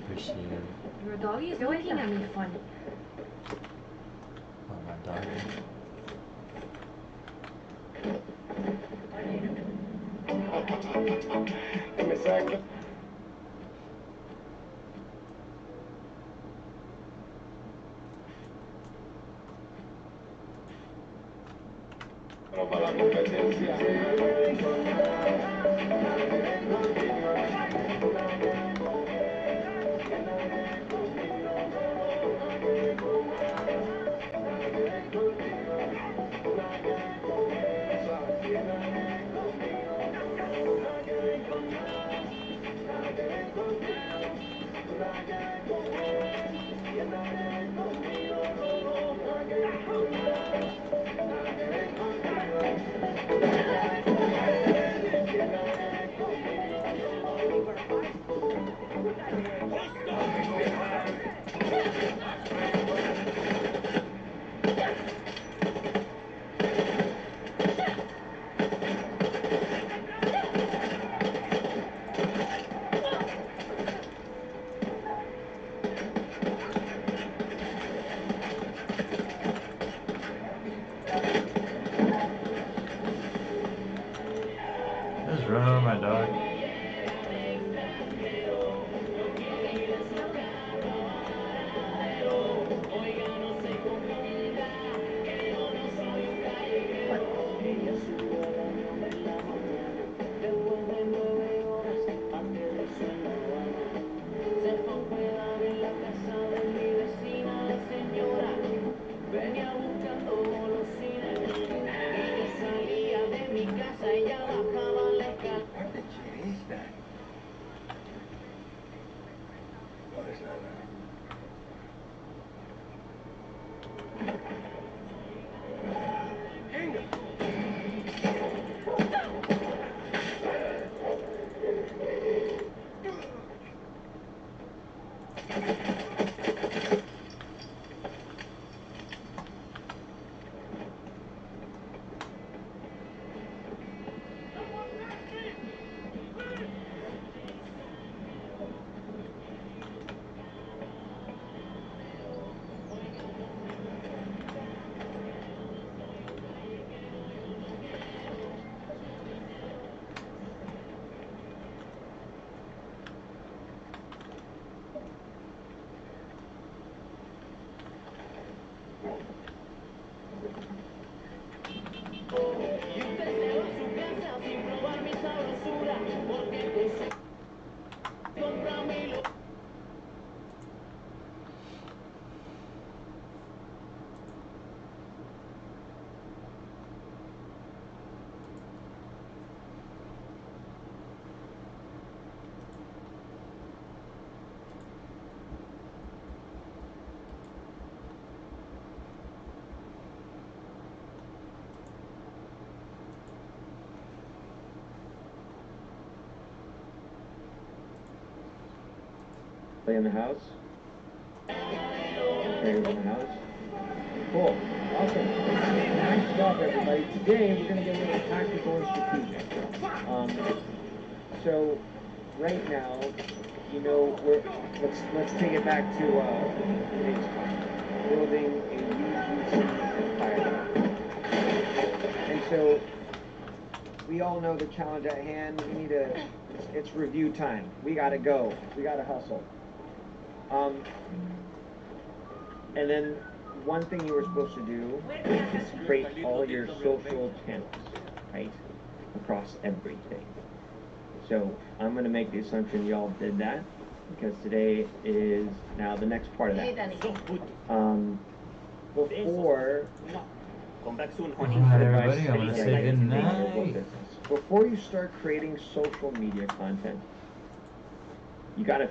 Appreciate it. Your doggy is looking at me funny. Oh, my dog. Just run over my dog. Venía buscando golosinas y que salía de mi casa y ya bajaba la escalera. What the shit is that? No es nada. Y usted se va a su casa sin probar mi sabrosura, porque compra mi lo. Play in the house? Play in the house? Cool. Awesome. Nice job, everybody. Today, we're going to get a little tactical and strategic. So, right now, you know, let's take it back to today's talk. Building a UGC empire. And so, we all know the challenge at hand. We need to, it's review time. We got to go. We got to hustle. And then one thing you were supposed to do is create all your social channels, right? Across everything. So I'm going to make the assumption y'all did that because today is now the next part of that. Before Come back soon, honey. Alright, everybody, I'm gonna say Stay good safe. night. Before you start creating social media content, you gotta